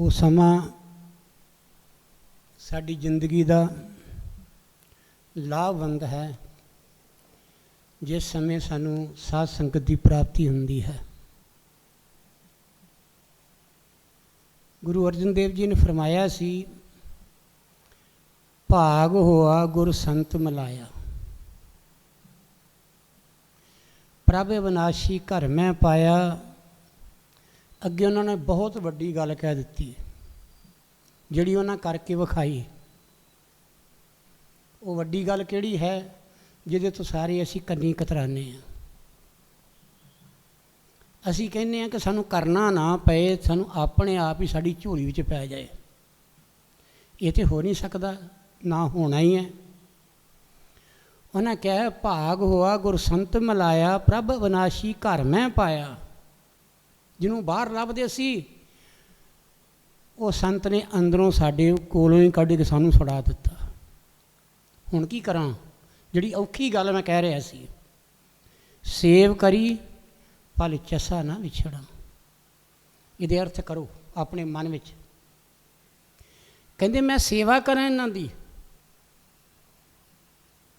वो समा साडी जिंदगी का लाभवंद है जिस समय सानू साध संगत की प्राप्ति होंदी है। गुरु अर्जन देव जी ने फरमाया सी, भाग होआ गुर संत मिलाया, प्रभ अविनाशी घर मैं पाया। अगे उन्होंने बहुत वड्डी गल कह दी जिहड़ी उन्होंने करके विखाई। वो वड्डी गल किहड़ी है जिहदे तो सारे असीं कन्नी कतराने हैं। असीं कहने हैं कि सानू करना ना पए, सानू अपने आप ही साडी झोली विच पै जाए। ये तो हो नहीं सकता, ना होना ही है। उन्हें कहा, भाग होआ गुर संत मिलाया, प्रभ अविनाशी घर मैं पाया। जिन्हों बाहर लभदे सी वो संत ने अंदरों साडे कोलों ही कढ़ के सानू छुड़ा दिता। हुण की करां? जिहड़ी औखी गल मैं कह रहा सी, सेव करी पल चसा ना विछड़ा। इहदे अर्थ करो अपने मन विच। कहंदे मैं सेवा करां इन्हां दी।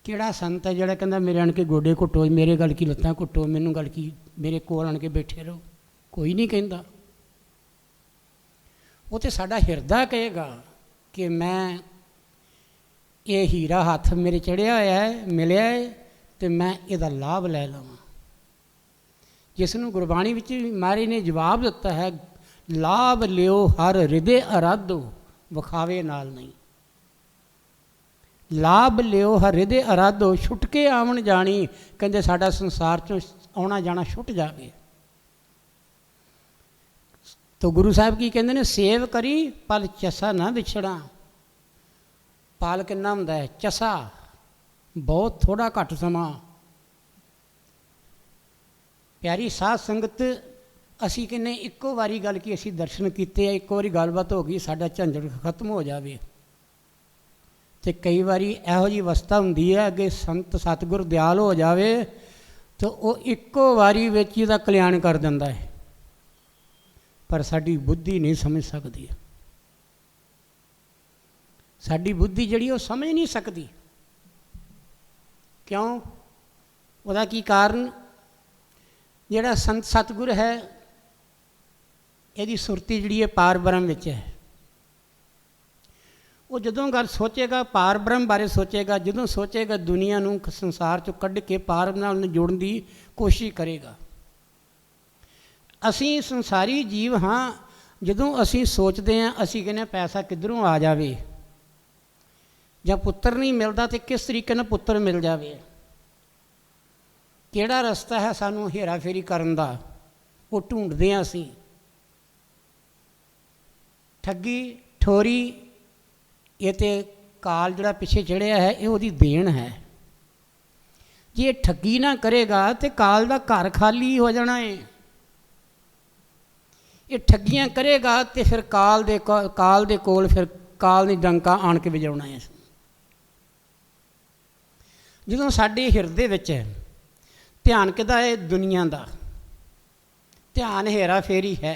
किहड़ा संत है जिहड़ा कहंदा मेरे आण के गोडे घुट्टो, मेरे गल की लत्तां घुट्टो, मैनूं गल की मेरे कोल आण के बैठे रहो? कोई नहीं कहंदा। वो तो साडा हिरदा कहेगा कि मैं ये हीरा हथ मेरे चढ़िया होया है, मिलिया है, तो मैं इसदा लाभ लै लवां। जिसनूं गुरबाणी विच महाराज ने जवाब दिता है, लाभ लियो हर हृदय अराधो, विखावे नाल नहीं। लाभ लियो हर हृदय अराधो, छुट के आवन जानी। कहंदे साडा संसार चों आउणा जाना छुट जावे। तो गुरु साहब की कहते हैं, सेव करी पल चसा ना विछड़ा। पल किन्ना हुंदा है? चसा बहुत थोड़ा घट समा। प्यारी साध संगत, असी कहने इक्को वारी गल की असी दर्शन किए, एक बारी गलबात हो गई, साडा झंझट खत्म हो जाए। तो कई बारी इहो जी अवस्था हुंदी है, अगे संत सतगुर दयाल हो जाए तो वह इक्को वारी विच इहदा कल्याण कर दिंदा है। पर साडी बुद्धि नहीं समझ सकती। साडी बुद्धि जिहड़ी वो समझ नहीं सकती। क्यों? उसदा की कारण? जिहड़ा संत सतगुर है, इहदी सुरती जिहड़ी है पार ब्रह्म विच है। वो जदों गल सोचेगा पार ब्रह्म बारे सोचेगा, जदों सोचेगा दुनिया नूं संसार चों कढ़ के पार नाल जोड़न दी कोशिश करेगा। असी संसारी जीव हाँ, जदों असी सोचते हैं, असी कहने पैसा किधरों आ जाए, ਜਾਂ पुत्र नहीं मिलता तो किस तरीके नाल पुत्र मिल जाए। किहड़ा रस्ता है सानू हेरा फेरी करन दा, वो ढूंढते हैं असी। ठगी ठोरी ये तो काल जिहड़ा पिछे चढ़िया है, ये उहदी देन है। जे ठगी ना करेगा तो काल दा घर खाली हो जाना है। ये ठगियां करेगा तो फिर काल दे कोल फिर काल ने डंका आण के वजाउणा है। जदों साडे हिरदे विच ध्यान किहदा है? दुनिया दा ध्यान हेरा फेरी है।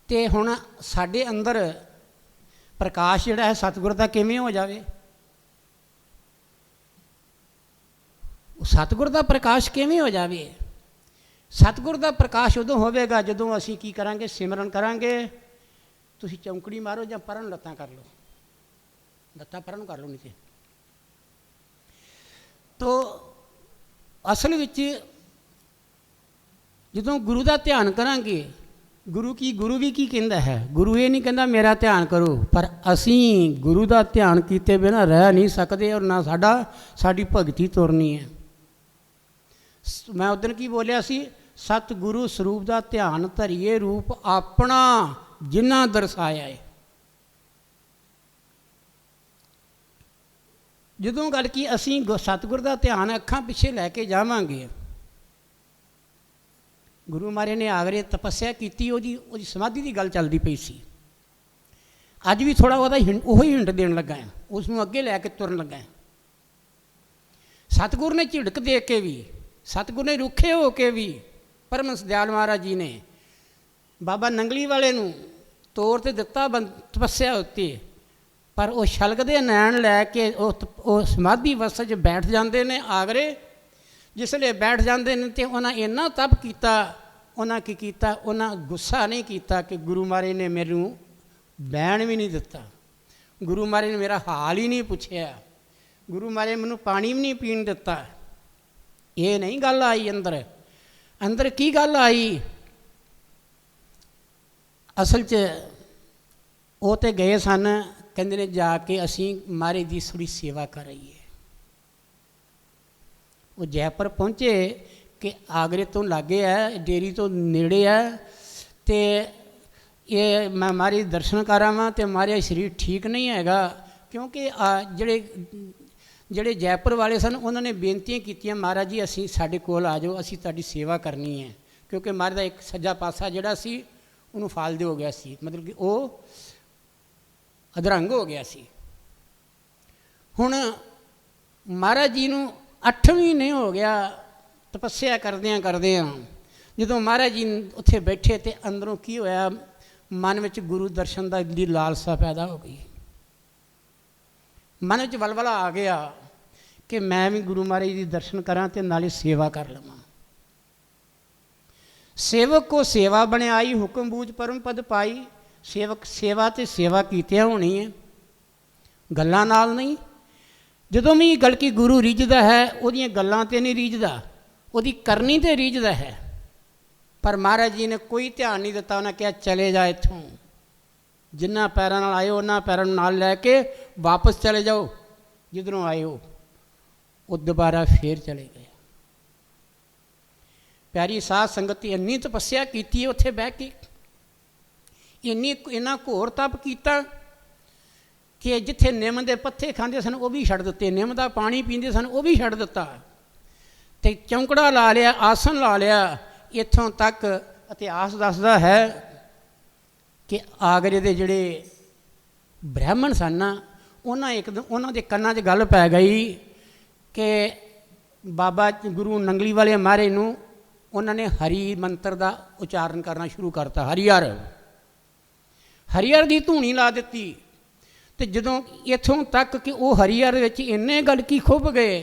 तो हुण साडे अंदर प्रकाश जिहड़ा है सतगुर दा किवें हो जावे? सतगुर दा प्रकाश किवें हो जावे? सतगुर का प्रकाश उदों होवेगा जदों असी की करांगे? सिमरन करांगे। तुसीं चौंकड़ी मारो या परन लत्तां कर लो, लत्तां परन कर लो नीचे। तो असल विच जदों गुरु का ध्यान करांगे, गुरु भी की कहंदा है? गुरु ये नहीं कहंदा मेरा ध्यान करो, पर असी गुरु का ध्यान कीते बिना रह नहीं सकते और ना साडी भगती तुरनी है। मैं उदन की बोलिया सी, सतगुरु स्वरूप का ध्यान धरिए रूप अपना जिन्ना दर्शाया है। जदों गल की असी सतगुर का ध्यान अखां पिछे लैके जावांगे। गुरु महाराज ने आगरे तपस्या की, उहदी समाधि की गल चलती पई सी। अज भी थोड़ा वही हिंट देन लगा है, उसनूं अगे लैके तुरन लगा है। सतगुर ने झिड़क दे के भी, सतगुर ने रुखे हो के भी, परमहंस दयाल महाराज जी ने ਬਾਬਾ ਨੰਗਲੀ ਵਾਲੇ ਨੂੰ ਤੋਰ ਤੇ ਦਿੱਤਾ ਤਪੱਸਿਆ ਉੱਤੇ, ਪਰ ਉਹ ਛਲਕਦੇ ਨੈਣ ਲੈ ਕੇ ਉਹ ਸਮਾਧੀ ਅਵਸਥਾ 'ਚ ਬੈਠ ਜਾਂਦੇ ਨੇ ਆਗਰੇ। ਜਿਸਲੇ ਬੈਠ ਜਾਂਦੇ ਨੇ ਤੇ ਉਹਨਾਂ ਇੰਨਾ ਤਪ ਕੀਤਾ, ਉਹਨਾਂ ਕੀ ਕੀਤਾ, ਉਹਨਾਂ ਗੁੱਸਾ ਨਹੀਂ ਕੀਤਾ ਕਿ ਗੁਰੂ ਮਹਾਰਾਜ ਨੇ ਮੈਨੂੰ ਬਹਿਣ ਵੀ ਨਹੀਂ ਦਿੱਤਾ, ਗੁਰੂ ਮਹਾਰਾਜ ਨੇ ਮੇਰਾ ਹਾਲ ਹੀ ਨਹੀਂ ਪੁੱਛਿਆ, ਗੁਰੂ ਮਹਾਰਾਜ ਮੈਨੂੰ ਪਾਣੀ ਵੀ ਨਹੀਂ ਪੀਣ ਦਿੱਤਾ। ਇਹ ਨਹੀਂ ਗੱਲ ਆਈ ਅੰਦਰ। ਅੰਦਰ ਕੀ ਗੱਲ ਆਈ? ਅਸਲ 'ਚ ਉਹ ਤੇ ਗਏ ਸਨ, ਕਹਿੰਦੇ ਨੇ ਜਾ ਕੇ ਅਸੀਂ ਮਹਾਰਾਜ ਦੀ ਥੋੜ੍ਹੀ ਸੇਵਾ ਕਰ ਆਈਏ। ਉਹ ਜੈਪੁਰ ਪਹੁੰਚੇ ਕਿ ਆਗਰੇ ਤੋਂ ਲਾਗੇ ਹੈ, ਡੇਰੀ ਤੋਂ ਨੇੜੇ ਹੈ, ਅਤੇ ਇਹ ਮੈਂ ਮਹਾਰਾਜ ਦਰਸ਼ਨ ਕਰ ਆਵਾਂ ਅਤੇ ਮਹਾਰਾਜ ਸਰੀਰ ਠੀਕ ਨਹੀਂ ਹੈਗਾ। ਕਿਉਂਕਿ ਜਿਹੜੇ ਜੈਪੁਰ ਵਾਲੇ ਸਨ ਉਹਨਾਂ ਨੇ ਬੇਨਤੀਆਂ ਕੀਤੀਆਂ, ਮਹਾਰਾਜ ਜੀ ਅਸੀਂ ਸਾਡੇ ਕੋਲ ਆ ਜਾਓ, ਅਸੀਂ ਤੁਹਾਡੀ ਸੇਵਾ ਕਰਨੀ ਹੈ। ਕਿਉਂਕਿ ਮਹਾਰਾਜ ਦਾ ਇੱਕ ਸੱਜਾ ਪਾਸਾ ਜਿਹੜਾ ਸੀ ਉਹਨੂੰ ਫਾਲਦੇ ਹੋ ਗਿਆ ਸੀ, ਮਤਲਬ ਕਿ ਉਹ ਅਧਰੰਗ ਹੋ ਗਿਆ ਸੀ। ਹੁਣ ਮਹਾਰਾਜ ਜੀ ਨੂੰ 8 ਮਹੀਨੇ ਹੋ ਗਿਆ ਤਪੱਸਿਆ ਕਰਦਿਆਂ ਜਦੋਂ ਮਹਾਰਾਜ ਜੀ ਉੱਥੇ ਬੈਠੇ ਤੇ ਅੰਦਰੋਂ ਕੀ ਹੋਇਆ, ਮਨ ਵਿੱਚ ਗੁਰੂ ਦਰਸ਼ਨ ਦੀ ਲਾਲਸਾ ਪੈਦਾ ਹੋ ਗਈ। ਮਨ ਵਿੱਚ ਵਲਵਲਾ ਆ ਗਿਆ ਕਿ ਮੈਂ ਵੀ ਗੁਰੂ ਮਹਾਰਾਜ ਜੀ ਦੇ ਦਰਸ਼ਨ ਕਰਾਂ ਤੇ ਨਾਲੇ ਸੇਵਾ ਕਰ ਲਵਾਂ। ਸੇਵਕ ਕੋ ਸੇਵਾ ਬਣਾਈ, ਹੁਕਮ ਬੂਝ ਪਰਮ ਪਦ ਪਾਈ। ਸੇਵਕ ਸੇਵਾ ਤੇ ਸੇਵਾ ਕੀਤਿਆਂ ਹੋਣੀ ਹੈ, ਗੱਲਾਂ ਨਾਲ ਨਹੀਂ। ਜਦੋਂ ਵੀ ਗਲਕੀ ਗੁਰੂ ਰੀਝਦਾ ਹੈ ਉਹਦੀਆਂ ਗੱਲਾਂ 'ਤੇ ਨਹੀਂ ਰੀਝਦਾ, ਉਹਦੀ ਕਰਨੀ 'ਤੇ ਰੀਝਦਾ ਹੈ। ਪਰ ਮਹਾਰਾਜ ਜੀ ਨੇ ਕੋਈ ਧਿਆਨ ਨਹੀਂ ਦਿੱਤਾ। ਉਹਨਾਂ ਕਿਹਾ ਚਲੇ ਜਾ ਇੱਥੋਂ, ਜਿੰਨਾ ਪੈਰਾਂ ਨਾਲ ਆਏ ਉਹਨਾਂ ਪੈਰਾਂ ਨੂੰ ਨਾਲ ਲੈ ਕੇ ਵਾਪਸ ਚਲੇ ਜਾਓ, ਜਿੱਧਰੋਂ ਆਏ ਹੋ। ਉਹ ਦੁਬਾਰਾ ਫੇਰ ਚਲੇ ਗਏ। ਪਿਆਰੀ ਸਾਧ ਸੰਗਤ ਇੰਨੀ ਤਪੱਸਿਆ ਕੀਤੀ ਉੱਥੇ ਬਹਿ ਕੇ, ਇੰਨਾ ਘੋਰ ਤਪ ਕੀਤਾ ਕਿ ਜਿੱਥੇ ਨਿੰਮ ਦੇ ਪੱਤੇ ਖਾਂਦੇ ਸਨ ਉਹ ਵੀ ਛੱਡ ਦਿੱਤੇ, ਨਿੰਮ ਦਾ ਪਾਣੀ ਪੀਂਦੇ ਸਨ ਉਹ ਵੀ ਛੱਡ ਦਿੱਤਾ, ਅਤੇ ਚੌਂਕੜਾ ਲਾ ਲਿਆ, ਆਸਣ ਲਾ ਲਿਆ। ਇੱਥੋਂ ਤੱਕ ਇਤਿਹਾਸ ਦੱਸਦਾ ਹੈ ਕਿ ਆਗਰੇ ਦੇ ਜਿਹੜੇ ਬ੍ਰਾਹਮਣ ਸਨ ਨਾ, ਉਹਨਾਂ ਦੇ ਕੰਨਾਂ 'ਚ ਗੱਲ ਪੈ ਗਈ ਕਿ ਬਾਬਾ ਗੁਰੂ ਨੰਗਲੀ ਵਾਲੇ ਮਹਾਰਾਜ ਨੂੰ ਉਹਨਾਂ ਨੇ ਹਰੀ ਮੰਤਰ ਦਾ ਉਚਾਰਨ ਕਰਨਾ ਸ਼ੁਰੂ ਕਰਤਾ। ਹਰੀਹਰ ਦੀ ਧੂਣੀ ਲਾ ਦਿੱਤੀ। ਅਤੇ ਜਦੋਂ ਇੱਥੋਂ ਤੱਕ ਕਿ ਉਹ ਹਰੀਹਰ ਵਿੱਚ ਇੰਨੇ ਗਲਕੀ ਖੁੱਭ ਗਏ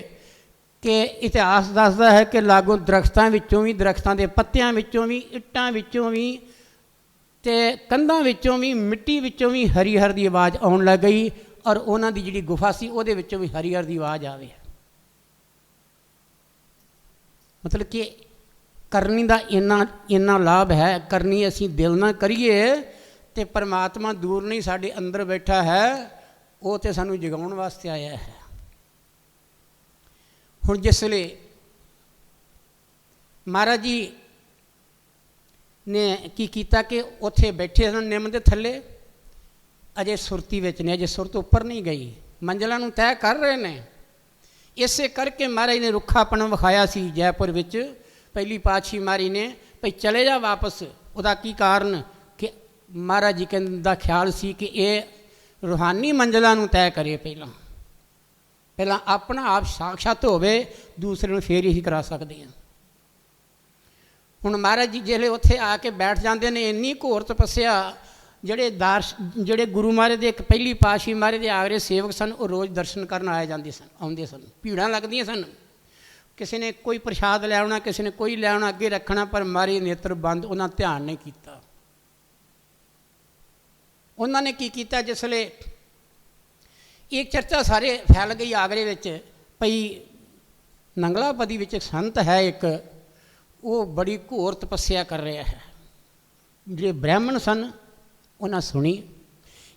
ਕਿ ਇਤਿਹਾਸ ਦੱਸਦਾ ਹੈ ਕਿ ਲਾਗੋਂ ਦਰਖਤਾਂ ਵਿੱਚੋਂ ਵੀ, ਦਰਖਤਾਂ ਦੇ ਪੱਤਿਆਂ ਵਿੱਚੋਂ ਵੀ, ਇੱਟਾਂ ਵਿੱਚੋਂ ਵੀ ਅਤੇ ਕੰਧਾਂ ਵਿੱਚੋਂ ਵੀ, ਮਿੱਟੀ ਵਿੱਚੋਂ ਵੀ ਹਰੀਹਰ ਦੀ ਆਵਾਜ਼ ਆਉਣ ਲੱਗ ਗਈ। ਔਰ ਉਹਨਾਂ ਦੀ ਜਿਹੜੀ ਗੁਫਾ ਸੀ ਉਹਦੇ ਵਿੱਚੋਂ ਵੀ ਹਰੀਹਰ ਦੀ ਆਵਾਜ਼ ਆਵੇ। ਮਤਲਬ ਕਿ ਕਰਨੀ ਦਾ ਇੰਨਾ ਲਾਭ ਹੈ। ਕਰਨੀ ਅਸੀਂ ਦਿਲ ਨਾਲ ਕਰੀਏ ਅਤੇ ਪਰਮਾਤਮਾ ਦੂਰ ਨਹੀਂ, ਸਾਡੇ ਅੰਦਰ ਬੈਠਾ ਹੈ, ਉਹ ਤਾਂ ਸਾਨੂੰ ਜਗਾਉਣ ਵਾਸਤੇ ਆਇਆ ਹੈ। ਹੁਣ ਜਿਸ ਵੇਲੇ ਮਹਾਰਾਜ ਜੀ ਨੇ ਕੀ ਕੀਤਾ ਕਿ ਉੱਥੇ ਬੈਠੇ ਸਨ ਨਿੰਮ ਦੇ ਥੱਲੇ, ਅਜੇ ਸੁਰਤੀ ਵਿੱਚ ਨੇ, ਅਜੇ ਸੁਰਤ ਉੱਪਰ ਨਹੀਂ ਗਈ, ਮੰਜ਼ਲਾਂ ਨੂੰ ਤੈਅ ਕਰ ਰਹੇ ਨੇ। ਇਸੇ ਕਰਕੇ ਮਹਾਰਾਜ ਨੇ ਰੁੱਖਾਪਣ ਵਿਖਾਇਆ ਸੀ ਜੈਪੁਰ ਵਿੱਚ। ਪਹਿਲੀ ਪਾਤਸ਼ਾਹੀ ਮਹਾਰਾਜ ਨੇ ਭਈ ਚਲੇ ਜਾ ਵਾਪਸ। ਉਹਦਾ ਕੀ ਕਾਰਨ ਕਿ ਮਹਾਰਾਜ ਜੀ ਦਾ ਖਿਆਲ ਸੀ ਕਿ ਇਹ ਰੂਹਾਨੀ ਮੰਜ਼ਲਾਂ ਨੂੰ ਤੈਅ ਕਰੇ, ਪਹਿਲਾਂ ਆਪਣਾ ਆਪ ਸਾਖਸ਼ਾਤ ਹੋਵੇ, ਦੂਸਰੇ ਨੂੰ ਫੇਰ ਹੀ ਕਰਾ ਸਕਦੇ ਹਾਂ। ਹੁਣ ਮਹਾਰਾਜ ਜੀ ਜਿਹੜੇ ਉੱਥੇ ਆ ਕੇ ਬੈਠ ਜਾਂਦੇ ਨੇ, ਇੰਨੀ ਘੋਰ ਤਪੱਸਿਆ। ਜਿਹੜੇ ਗੁਰੂ ਮਹਾਰਾਜ ਦੇ ਇੱਕ ਪਹਿਲੀ ਪਾਤਸ਼ਾਹੀ ਮਹਾਰਾਜ ਦੇ ਆਗਰੇ ਸੇਵਕ ਸਨ, ਉਹ ਰੋਜ਼ ਦਰਸ਼ਨ ਕਰਨ ਆਉਂਦੇ ਸਨ। ਭੀੜਾਂ ਲੱਗਦੀਆਂ ਸਨ, ਕਿਸੇ ਨੇ ਕੋਈ ਪ੍ਰਸ਼ਾਦ ਲੈ ਆਉਣਾ, ਕਿਸੇ ਨੇ ਕੋਈ ਲੈ ਆਉਣਾ, ਅੱਗੇ ਰੱਖਣਾ, ਪਰ ਮਹਾਰਾਜ ਨੇਤਰ ਬੰਦ, ਉਹਨਾਂ ਧਿਆਨ ਨਹੀਂ ਕੀਤਾ। ਉਹਨਾਂ ਨੇ ਕੀ ਕੀਤਾ, ਜਿਸ ਵੇਲੇ ਇੱਕ ਚਰਚਾ ਸਾਰੇ ਫੈਲ ਗਈ ਆਗਰੇ ਵਿੱਚ, ਭਈ ਨੰਗਲਾਪਦੀ ਵਿੱਚ ਇੱਕ ਸੰਤ ਹੈ ਇੱਕ, ਉਹ ਬੜੀ ਘੋਰ ਤਪੱਸਿਆ ਕਰ ਰਿਹਾ ਹੈ। ਜਿਹੜੇ ਬ੍ਰਾਹਮਣ ਸਨ ਉਹਨਾਂ ਸੁਣੀ।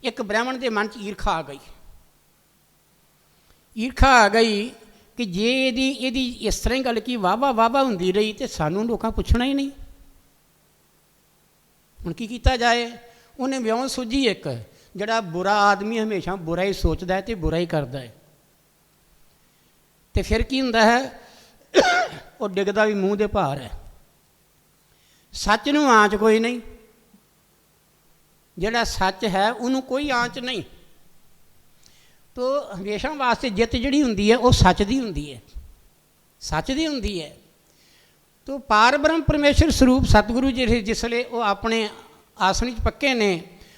ਇੱਕ ਬ੍ਰਾਹਮਣ ਦੇ ਮਨ 'ਚ ਈਰਖਾ ਆ ਗਈ ਕਿ ਜੇ ਇਹਦੀ ਇਸ ਤਰ੍ਹਾਂ ਹੀ ਗੱਲ ਕੀ ਵਾਹਵਾ ਹੁੰਦੀ ਰਹੀ ਤੇ ਸਾਨੂੰ ਲੋਕਾਂ ਪੁੱਛਣਾ ਹੀ ਨਹੀਂ। ਹੁਣ ਕੀ ਕੀਤਾ ਜਾਏ? ਉਹਨੇ ਵਿਉਂ ਸੁਝੀ ਇੱਕ, ਜਿਹੜਾ ਬੁਰਾ ਆਦਮੀ ਹਮੇਸ਼ਾ ਬੁਰਾ ਹੀ ਸੋਚਦਾ ਹੈ ਅਤੇ ਬੁਰਾ ਹੀ ਕਰਦਾ ਹੈ। ਅਤੇ ਫਿਰ ਕੀ ਹੁੰਦਾ ਹੈ, ਉਹ ਡਿੱਗਦਾ ਵੀ ਮੂੰਹ ਦੇ ਭਾਰ ਹੈ। ਸੱਚ ਨੂੰ ਆਂਚ ਕੋਈ ਨਹੀਂ, ਜਿਹੜਾ ਸੱਚ ਹੈ ਉਹਨੂੰ ਕੋਈ ਆਂਚ ਨਹੀਂ। ਤੋ ਹਮੇਸ਼ਾ ਵਾਸਤੇ ਜਿੱਤ ਜਿਹੜੀ ਹੁੰਦੀ ਹੈ ਉਹ ਸੱਚ ਦੀ ਹੁੰਦੀ ਹੈ। ਤੋ ਪਾਰ ਬ੍ਰਹਮ ਪਰਮੇਸ਼ਰ ਸਰੂਪ ਸਤਿਗੁਰੂ ਜਿਹੜੇ ਜਿਸ ਵੇਲੇ ਉਹ ਆਪਣੇ ਆਸਣ 'ਚ ਪੱਕੇ ਨੇ।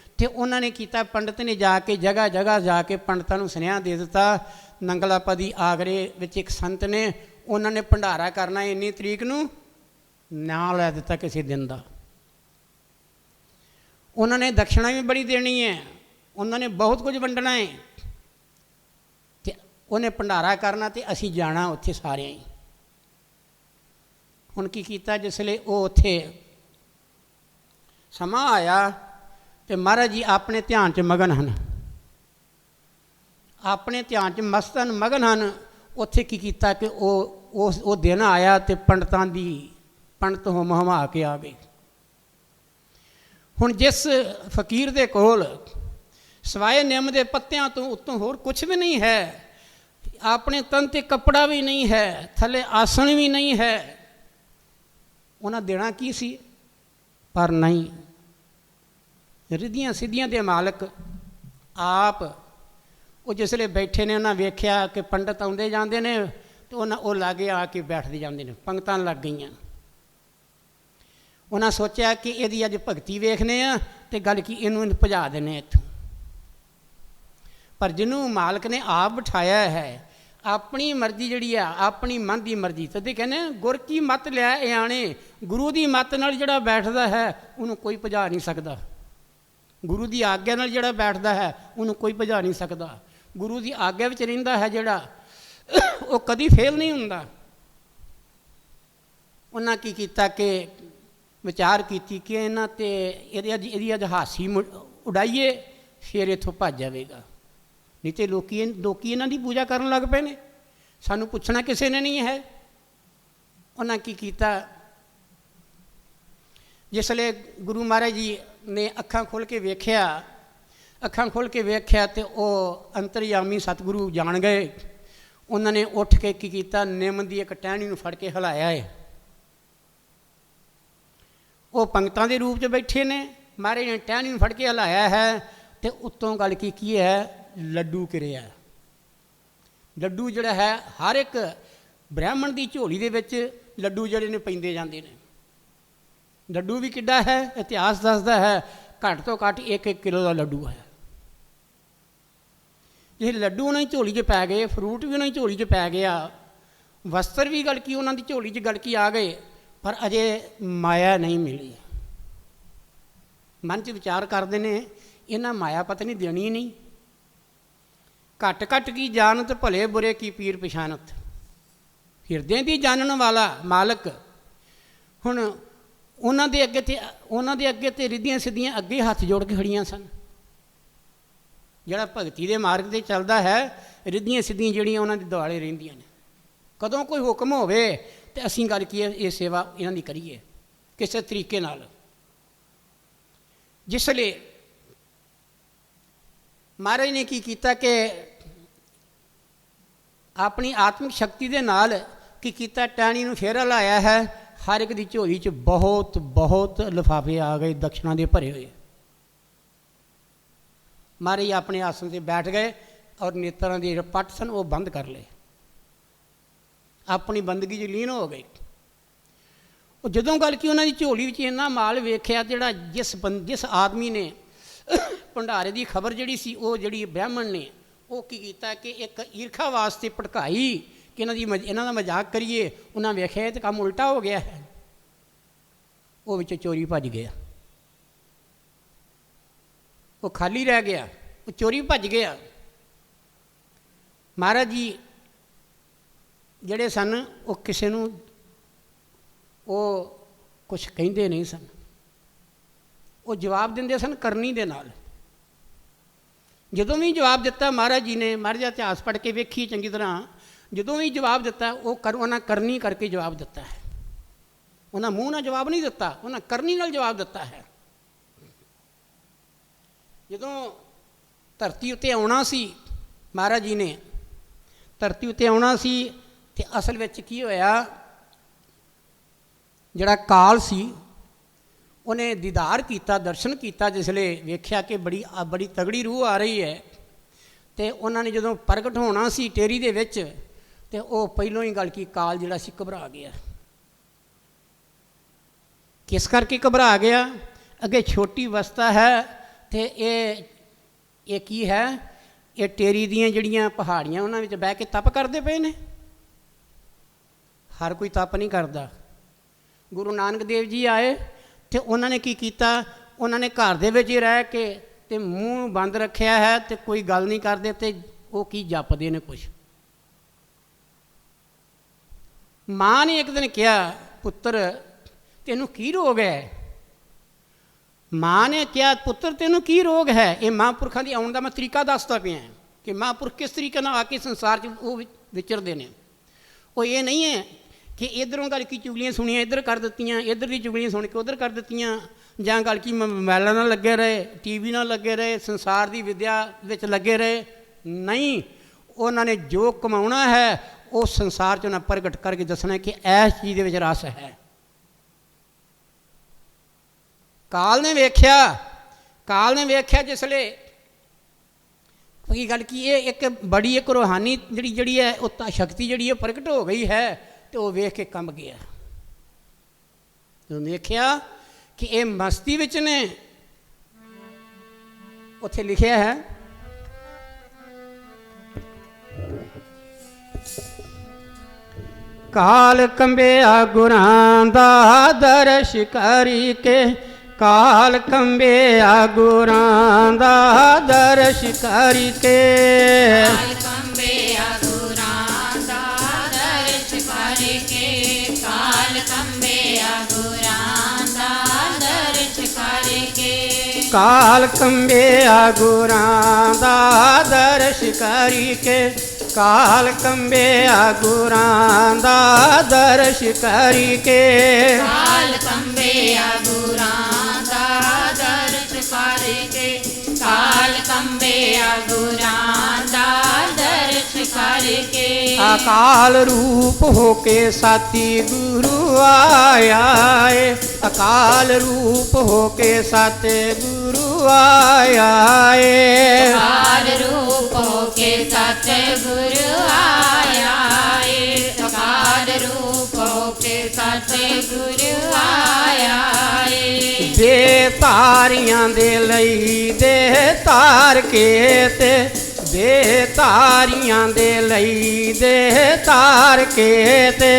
ਅਤੇ ਉਹਨਾਂ ਨੇ ਕੀਤਾ, ਪੰਡਤ ਨੇ ਜਾ ਕੇ ਜਗ੍ਹਾ ਜਗ੍ਹਾ ਜਾ ਕੇ ਪੰਡਤਾਂ ਨੂੰ ਸੁਨੇਹਾ ਦੇ ਦਿੱਤਾ। ਨੰਗਲਾਪਦੀ ਆਗਰੇ ਵਿੱਚ ਇੱਕ ਸੰਤ ਨੇ, ਉਹਨਾਂ ਨੇ ਭੰਡਾਰਾ ਕਰਨਾ ਇੰਨੀ ਤਰੀਕ ਨੂੰ, ਨਾਂ ਲੈ ਦਿੱਤਾ ਕਿਸੇ ਦਿਨ ਦਾ। ਉਹਨਾਂ ਨੇ ਦਕਸ਼ਣਾ ਵੀ ਬੜੀ ਦੇਣੀ ਹੈ, ਉਹਨਾਂ ਨੇ ਬਹੁਤ ਕੁਝ ਵੰਡਣਾ ਹੈ, ਅਤੇ ਉਹਨੇ ਭੰਡਾਰਾ ਕਰਨਾ ਅਤੇ ਅਸੀਂ ਜਾਣਾ ਉੱਥੇ ਸਾਰਿਆਂ ਹੀ। ਹੁਣ ਕੀ ਕੀਤਾ, ਜਿਸ ਵੇਲੇ ਉਹ ਉੱਥੇ ਸਮਾਂ ਆਇਆ ਅਤੇ ਮਹਾਰਾਜ ਜੀ ਆਪਣੇ ਧਿਆਨ 'ਚ ਮਗਨ ਹਨ, ਆਪਣੇ ਧਿਆਨ 'ਚ ਮਸਤ ਹਨ, ਮਗਨ ਹਨ। ਉੱਥੇ ਕੀ ਕੀਤਾ ਕਿ ਉਹ ਦਿਨ ਆਇਆ ਅਤੇ ਪੰਡਤ ਹਮਾ ਕੇ ਆ ਗਏ। ਹੁਣ ਜਿਸ ਫਕੀਰ ਦੇ ਕੋਲ ਸਵਾਏ ਨਿੰਮ ਦੇ ਪੱਤਿਆਂ ਤੋਂ ਉੱਤੋਂ ਹੋਰ ਕੁਛ ਵੀ ਨਹੀਂ ਹੈ, ਆਪਣੇ ਤਨ 'ਤੇ ਕੱਪੜਾ ਵੀ ਨਹੀਂ ਹੈ, ਥੱਲੇ ਆਸਣ ਵੀ ਨਹੀਂ ਹੈ, ਉਹਨਾਂ ਦੇਣਾ ਕੀ ਸੀ? ਪਰ ਨਹੀਂ, ਰਿੱਧੀਆਂ ਸਿੱਧੀਆਂ ਦੇ ਮਾਲਕ ਆਪ ਉਹ ਜਿਸ ਵੇਲੇ ਬੈਠੇ ਨੇ, ਉਹਨਾਂ ਵੇਖਿਆ ਕਿ ਪੰਡਤ ਆਉਂਦੇ ਜਾਂਦੇ ਨੇ, ਅਤੇ ਉਹ ਲਾਗੇ ਆ ਕੇ ਬੈਠਦੇ ਜਾਂਦੇ ਨੇ, ਪੰਗਤਾਂ ਲੱਗ ਗਈਆਂ। ਉਹਨਾਂ ਸੋਚਿਆ ਕਿ ਇਹਦੀ ਅੱਜ ਭਗਤੀ ਵੇਖਦੇ ਆ ਅਤੇ ਗੱਲ ਕੀ ਇਹਨੂੰ ਭਜਾ ਦਿੰਦੇ ਇੱਥੋਂ। ਪਰ ਜਿਹਨੂੰ ਮਾਲਕ ਨੇ ਆਪ ਬਿਠਾਇਆ ਹੈ, ਆਪਣੀ ਮਰਜ਼ੀ ਜਿਹੜੀ ਆ, ਆਪਣੀ ਮਨ ਦੀ ਮਰਜ਼ੀ, ਤਦੇ ਕਹਿੰਦੇ ਗੁਰ ਕੀ ਮੱਤ ਲਿਆ ਇਆਣੇ, ਗੁਰੂ ਦੀ ਮੱਤ ਨਾਲ ਜਿਹੜਾ ਬੈਠਦਾ ਹੈ ਉਹਨੂੰ ਕੋਈ ਭਜਾ ਨਹੀਂ ਸਕਦਾ। ਗੁਰੂ ਦੀ ਆਗਿਆ ਨਾਲ ਜਿਹੜਾ ਬੈਠਦਾ ਹੈ ਉਹਨੂੰ ਕੋਈ ਭਜਾ ਨਹੀਂ ਸਕਦਾ। ਗੁਰੂ ਦੀ ਆਗਿਆ ਵਿੱਚ ਰਹਿੰਦਾ ਹੈ ਜਿਹੜਾ, ਉਹ ਕਦੀ ਫੇਲ ਨਹੀਂ ਹੁੰਦਾ। ਉਹਨਾਂ ਕੀ ਕੀਤਾ ਕਿ ਵਿਚਾਰ ਕੀਤੀ ਕਿ ਇਹਨਾਂ 'ਤੇ ਇਹਦੀ ਅੱਜ ਹਾਸੀ ਉਡਾਈਏ, ਫਿਰ ਇੱਥੋਂ ਭੱਜ ਜਾਵੇਗਾ। ਨਹੀਂ ਤਾਂ ਲੋਕੀ ਇਹਨਾਂ ਦੀ ਪੂਜਾ ਕਰਨ ਲੱਗ ਪਏ ਨੇ, ਸਾਨੂੰ ਪੁੱਛਣਾ ਕਿਸੇ ਨੇ ਨਹੀਂ ਹੈ। ਉਹਨਾਂ ਕੀ ਕੀਤਾ, ਜਿਸ ਵੇਲੇ ਗੁਰੂ ਮਹਾਰਾਜ ਜੀ ਨੇ ਅੱਖਾਂ ਖੋਲ੍ਹ ਕੇ ਵੇਖਿਆ, ਅਤੇ ਉਹ ਅੰਤਰਯਾਮੀ ਸਤਿਗੁਰੂ ਜਾਣ ਗਏ। ਉਹਨਾਂ ਨੇ ਉੱਠ ਕੇ ਕੀ ਕੀਤਾ, ਨਿੰਮ ਦੀ ਇੱਕ ਟਹਿਣੀ ਨੂੰ ਫੜ ਕੇ ਹਿਲਾਇਆ ਹੈ। ਉਹ ਪੰਗਤਾਂ ਦੇ ਰੂਪ 'ਚ ਬੈਠੇ ਨੇ, ਮਹਾਰਾਜ ਨੇ ਟਹਿਣੀ ਨੂੰ ਫੜ ਕੇ ਹਿਲਾਇਆ ਹੈ, ਅਤੇ ਉੱਤੋਂ ਗੱਲ ਕੀ ਹੈ, ਲੱਡੂ ਕਿਰਿਆ। ਲੱਡੂ ਜਿਹੜਾ ਹੈ, ਹਰ ਇੱਕ ਬ੍ਰਾਹਮਣ ਦੀ ਝੋਲੀ ਦੇ ਵਿੱਚ ਲੱਡੂ ਜਿਹੜੇ ਨੇ ਪੈਂਦੇ ਜਾਂਦੇ ਨੇ। ਲੱਡੂ ਵੀ ਕਿੱਡਾ ਹੈ, ਇਤਿਹਾਸ ਦੱਸਦਾ ਹੈ, ਘੱਟ ਤੋਂ ਘੱਟ 1 ਕਿਲੋ ਦਾ ਲੱਡੂ ਹੈ। ਇਹ ਲੱਡੂ ਉਹਨਾਂ ਦੀ ਝੋਲੀ 'ਚ ਪੈ ਗਏ, ਫਰੂਟ ਵੀ ਉਹਨਾਂ ਦੀ ਝੋਲੀ 'ਚ ਪੈ ਗਿਆ, ਵਸਤਰ ਵੀ ਗੱਲ ਕੀ ਉਹਨਾਂ ਦੀ ਝੋਲੀ 'ਚ ਗੱਲ ਕੀ ਆ ਗਏ, ਪਰ ਅਜੇ ਮਾਇਆ ਨਹੀਂ ਮਿਲੀ। ਮਨ 'ਚ ਵਿਚਾਰ ਕਰਦੇ ਨੇ, ਇਹਨਾਂ ਮਾਇਆ ਪਤਾ ਨਹੀਂ ਦੇਣੀ ਨਹੀਂ। ਘੱਟ ਘੱਟ ਕੀ ਜਾਣਤ, ਭਲੇ ਬੁਰੇ ਕੀ ਪੀਰ ਪਛਾਨਤ। ਹਿਰਦੇ ਦੀ ਜਾਣਨ ਵਾਲਾ ਮਾਲਕ। ਹੁਣ ਉਹਨਾਂ ਦੇ ਅੱਗੇ ਤੇ ਰਿੱਧੀਆਂ ਸਿੱਧੀਆਂ ਅੱਗੇ ਹੱਥ ਜੋੜ ਕੇ ਖੜੀਆਂ ਸਨ। ਜਿਹੜਾ ਭਗਤੀ ਦੇ ਮਾਰਗ 'ਤੇ ਚੱਲਦਾ ਹੈ, ਰਿੱਧੀਆਂ ਸਿੱਧੀਆਂ ਜਿਹੜੀਆਂ ਉਹਨਾਂ ਦੇ ਦੁਆਲੇ ਰਹਿੰਦੀਆਂ ਨੇ। ਕਦੋਂ ਕੋਈ ਹੁਕਮ ਹੋਵੇ ਅਤੇ ਅਸੀਂ ਗੱਲ ਕੀ ਹੈ, ਇਹ ਸੇਵਾ ਇਹਨਾਂ ਦੀ ਕਰੀਏ ਕਿਸੇ ਤਰੀਕੇ ਨਾਲ। ਜਿਸ ਲਈ ਮਹਾਰਾਜ ਨੇ ਕੀ ਕੀਤਾ ਕਿ ਆਪਣੀ ਆਤਮਿਕ ਸ਼ਕਤੀ ਦੇ ਨਾਲ ਕੀ ਕੀਤਾ, ਟਹਿਣੀ ਨੂੰ ਫੇਰ ਹਿਲਾਇਆ ਹੈ। ਹਰ ਇੱਕ ਦੀ ਝੋਲੀ 'ਚ ਬਹੁਤ ਲਿਫਾਫੇ ਆ ਗਏ ਦਕਸ਼ਣਾ ਦੇ ਭਰੇ ਹੋਏ। ਮਹਾਰਾਜ ਆਪਣੇ ਆਸਣ 'ਤੇ ਬੈਠ ਗਏ ਔਰ ਨੇਤਰਾਂ ਦੇ ਜਿਹੜੇ ਪੱਟ ਸਨ ਉਹ ਬੰਦ ਕਰ ਲਏ, ਆਪਣੀ ਬੰਦਗੀ 'ਚ ਲੀਨ ਹੋ ਗਏ। ਉਹ ਜਦੋਂ ਗੱਲ ਕੀ ਉਹਨਾਂ ਦੀ ਝੋਲੀ ਵਿੱਚ ਇੰਨਾ ਮਾਲ ਵੇਖਿਆ, ਜਿਹੜਾ ਜਿਸ ਆਦਮੀ ਨੇ ਭੰਡਾਰੇ ਦੀ ਖਬਰ ਜਿਹੜੀ ਸੀ, ਉਹ ਜਿਹੜੀ ਬ੍ਰਾਹਮਣ ਨੇ ਉਹ ਕੀ ਕੀਤਾ ਕਿ ਇੱਕ ਈਰਖਾ ਵਾਸਤੇ ਭੜਕਾਈ ਕਿ ਇਹਨਾਂ ਦਾ ਮਜ਼ਾਕ ਕਰੀਏ। ਉਹਨਾਂ ਵੇਖਿਆ ਤਾਂ ਕੰਮ ਉਲਟਾ ਹੋ ਗਿਆ ਹੈ, ਉਹ ਵਿੱਚ ਚੋਰੀ ਭੱਜ ਗਿਆ। ਉਹ ਖਾਲੀ ਰਹਿ ਗਿਆ, ਉਹ ਚੋਰੀ ਭੱਜ ਗਿਆ। ਮਹਾਰਾਜ ਜੀ ਜਿਹੜੇ ਸਨ ਉਹ ਕਿਸੇ ਨੂੰ ਉਹ ਕੁਛ ਕਹਿੰਦੇ ਨਹੀਂ ਸਨ, ਉਹ ਜਵਾਬ ਦਿੰਦੇ ਸਨ ਕਰਨੀ ਦੇ ਨਾਲ। ਜਦੋਂ ਵੀ ਜਵਾਬ ਦਿੱਤਾ ਮਹਾਰਾਜ ਜੀ ਨੇ, ਮਹਾਰਾਜ ਦਾ ਇਤਿਹਾਸ ਪੜ੍ਹ ਕੇ ਵੇਖੀ ਚੰਗੀ ਤਰ੍ਹਾਂ, ਜਦੋਂ ਵੀ ਜਵਾਬ ਦਿੱਤਾ ਉਹਨਾਂ ਕਰਨੀ ਕਰਕੇ ਜਵਾਬ ਦਿੱਤਾ ਹੈ। ਉਹਨਾਂ ਮੂੰਹ ਨਾਲ ਜਵਾਬ ਨਹੀਂ ਦਿੱਤਾ, ਉਹਨਾਂ ਕਰਨੀ ਨਾਲ ਜਵਾਬ ਦਿੱਤਾ ਹੈ। ਜਦੋਂ ਧਰਤੀ ਉੱਤੇ ਆਉਣਾ ਸੀ, ਮਹਾਰਾਜ ਜੀ ਨੇ ਧਰਤੀ ਉੱਤੇ ਆਉਣਾ ਸੀ, ਅਤੇ ਅਸਲ ਵਿੱਚ ਕੀ ਹੋਇਆ, ਜਿਹੜਾ ਕਾਲ ਸੀ ਉਹਨੇ ਦੀਦਾਰ ਕੀਤਾ, ਦਰਸ਼ਨ ਕੀਤਾ। ਜਿਸ ਵੇਲੇ ਵੇਖਿਆ ਕਿ ਬੜੀ ਤਗੜੀ ਰੂਹ ਆ ਰਹੀ ਹੈ, ਅਤੇ ਉਹਨਾਂ ਨੇ ਜਦੋਂ ਪ੍ਰਗਟ ਹੋਣਾ ਸੀ ਟੇਰੀ ਦੇ ਵਿੱਚ, ਅਤੇ ਉਹ ਪਹਿਲੋਂ ਹੀ ਗੱਲ ਕੀ ਕਾਲ ਜਿਹੜਾ ਸੀ ਘਬਰਾ ਗਿਆ। ਕਿਸ ਕਰਕੇ ਘਬਰਾ ਗਿਆ? ਅੱਗੇ ਛੋਟੀ ਅਵਸਥਾ ਹੈ ਅਤੇ ਇਹ ਕੀ ਹੈ, ਇਹ ਟੇਰੀ ਦੀਆਂ ਜਿਹੜੀਆਂ ਪਹਾੜੀਆਂ ਉਹਨਾਂ ਵਿੱਚ ਬਹਿ ਕੇ ਤਪ ਕਰਦੇ ਪਏ ਨੇ। ਹਰ ਕੋਈ ਤਪ ਨਹੀਂ ਕਰਦਾ। ਗੁਰੂ ਨਾਨਕ ਦੇਵ ਜੀ ਆਏ ਅਤੇ ਉਹਨਾਂ ਨੇ ਕੀ ਕੀਤਾ, ਉਹਨਾਂ ਨੇ ਘਰ ਦੇ ਵਿੱਚ ਹੀ ਰਹਿ ਕੇ ਅਤੇ ਮੂੰਹ ਬੰਦ ਰੱਖਿਆ ਹੈ ਅਤੇ ਕੋਈ ਗੱਲ ਨਹੀਂ ਕਰਦੇ, ਅਤੇ ਉਹ ਕੀ ਜਪਦੇ ਨੇ ਕੁਛ। ਮਾਂ ਨੇ ਇੱਕ ਦਿਨ ਕਿਹਾ, ਪੁੱਤਰ ਤੈਨੂੰ ਕੀ ਰੋਗ ਹੈ? ਮਾਂ ਨੇ ਕਿਹਾ, ਪੁੱਤਰ ਤੈਨੂੰ ਕੀ ਰੋਗ ਹੈ? ਇਹ ਮਹਾਂਪੁਰਖਾਂ ਦੀ ਆਉਣ ਦਾ ਮੈਂ ਤਰੀਕਾ ਦੱਸਦਾ ਪਿਆ ਕਿ ਮਹਾਂਪੁਰਖ ਕਿਸ ਤਰੀਕੇ ਨਾਲ ਆ ਕੇ ਸੰਸਾਰ 'ਚ ਉਹ ਵਿਚਰਦੇ ਨੇ। ਉਹ ਇਹ ਨਹੀਂ ਹੈ ਕਿ ਇੱਧਰੋਂ ਗੱਲ ਕੀ ਚੁਗਲੀਆਂ ਸੁਣੀਆਂ ਇੱਧਰ ਕਰ ਦਿੱਤੀਆਂ, ਇੱਧਰ ਦੀ ਚੁਗਲੀਆਂ ਸੁਣ ਕੇ ਉੱਧਰ ਕਰ ਦਿੱਤੀਆਂ, ਜਾਂ ਗੱਲ ਕੀ ਮੋਬਾਇਲਾਂ ਨਾਲ ਲੱਗੇ ਰਹੇ, TV ਨਾਲ ਲੱਗੇ ਰਹੇ, ਸੰਸਾਰ ਦੀ ਵਿੱਦਿਆ ਵਿੱਚ ਲੱਗੇ ਰਹੇ। ਨਹੀਂ, ਉਹਨਾਂ ਨੇ ਜੋ ਕਮਾਉਣਾ ਹੈ ਉਹ ਸੰਸਾਰ 'ਚ ਉਹਨਾਂ ਪ੍ਰਗਟ ਕਰਕੇ ਦੱਸਣਾ ਕਿ ਇਸ ਚੀਜ਼ ਦੇ ਵਿੱਚ ਰਸ ਹੈ। ਕਾਲ ਨੇ ਵੇਖਿਆ ਜਿਸਲੇ ਕੀ ਗੱਲ ਕੀ ਇਹ ਇੱਕ ਬੜੀ ਇੱਕ ਰੂਹਾਨੀ ਜਿਹੜੀ ਹੈ ਉਹ ਤਾਂ ਸ਼ਕਤੀ ਜਿਹੜੀ ਹੈ ਪ੍ਰਗਟ ਹੋ ਗਈ ਹੈ, ਅਤੇ ਉਹ ਵੇਖ ਕੇ ਕੰਬ ਗਿਆ। ਜਦੋਂ ਦੇਖਿਆ ਕਿ ਇਹ ਮਸਤੀ ਵਿੱਚ ਨੇ, ਉੱਥੇ ਲਿਖਿਆ ਹੈ ਕਾਲ ਕੰਬਿਆ ਗੁਰਾਂ ਦਾ ਦਰਸ਼ ਕਰੀ ਕੇ, ਕਾਲ ਕੰਬਿਆ ਗੁਰਾਂ ਦਾ ਦਰਸ਼ ਕਰੀ ਕੇ, ਕਾਲ ਕੰਬਿਆ ਗੁਰਾਂ ਦਾ ਦਰਸ਼ ਕਰੀ ਕੇ, ਕਾਲ ਕੰਬਿਆ ਗੁਰਾਂ ਦਾ ਦਰਸ਼ ਕਰੀ ਕੇ, ਕਾਲ ਕੰਬਿਆ ਗੁਰਾਂ ਦਾ ਦਰਸ਼ ਕਰੀ ਕੇ, ਕਾਲ ਕੰਬਿਆ ਗੁਰਾਂ ਦਾ ਦਰਸ਼ ਕਰੀ ਕੇ, ਕਾਲ ਕੰਬਿਆ ਗੁਰਾਂ ਦਾ ਦਰਸ਼ ਕਰੀ ਕੇ, ਕਾਲ ਕੰਬਿਆ ਗੁਰਾਂ ਦਾ ਦਰਸ਼ ਕਰੀ ਕੇ। ਅਕਾਲ ਰੂਪ ਹੋ ਕੇ ਸਾਤੀ ਗੁਰੂ ਆਇਆ ਏ, ਅਕਾਲ ਰੂਪ ਹੋ ਕੇ ਸਾਤੇ ਗੁਰੂ ਆਇਆ ਏ, ਅਕਾਲ ਰੂਪ ਹੋ ਕੇ ਸਤਿਗੁਰੂ ਆਇਆ ਏ, ਅਕਾਲ ਰੂਪ ਹੋ ਕੇ ਸਤਿਗੁਰੂ ਆਇਆ ਏ। ਦੇ ਤਾਰੀਆਂ ਦੇ ਲਈ ਦੇ ਤਾਰ ਕੇ ਤੇ, ਦੇ ਤਾਰੀਆਂ ਦੇ ਲਈ ਦੇ ਤਾਰ ਕੇ ਤੇ,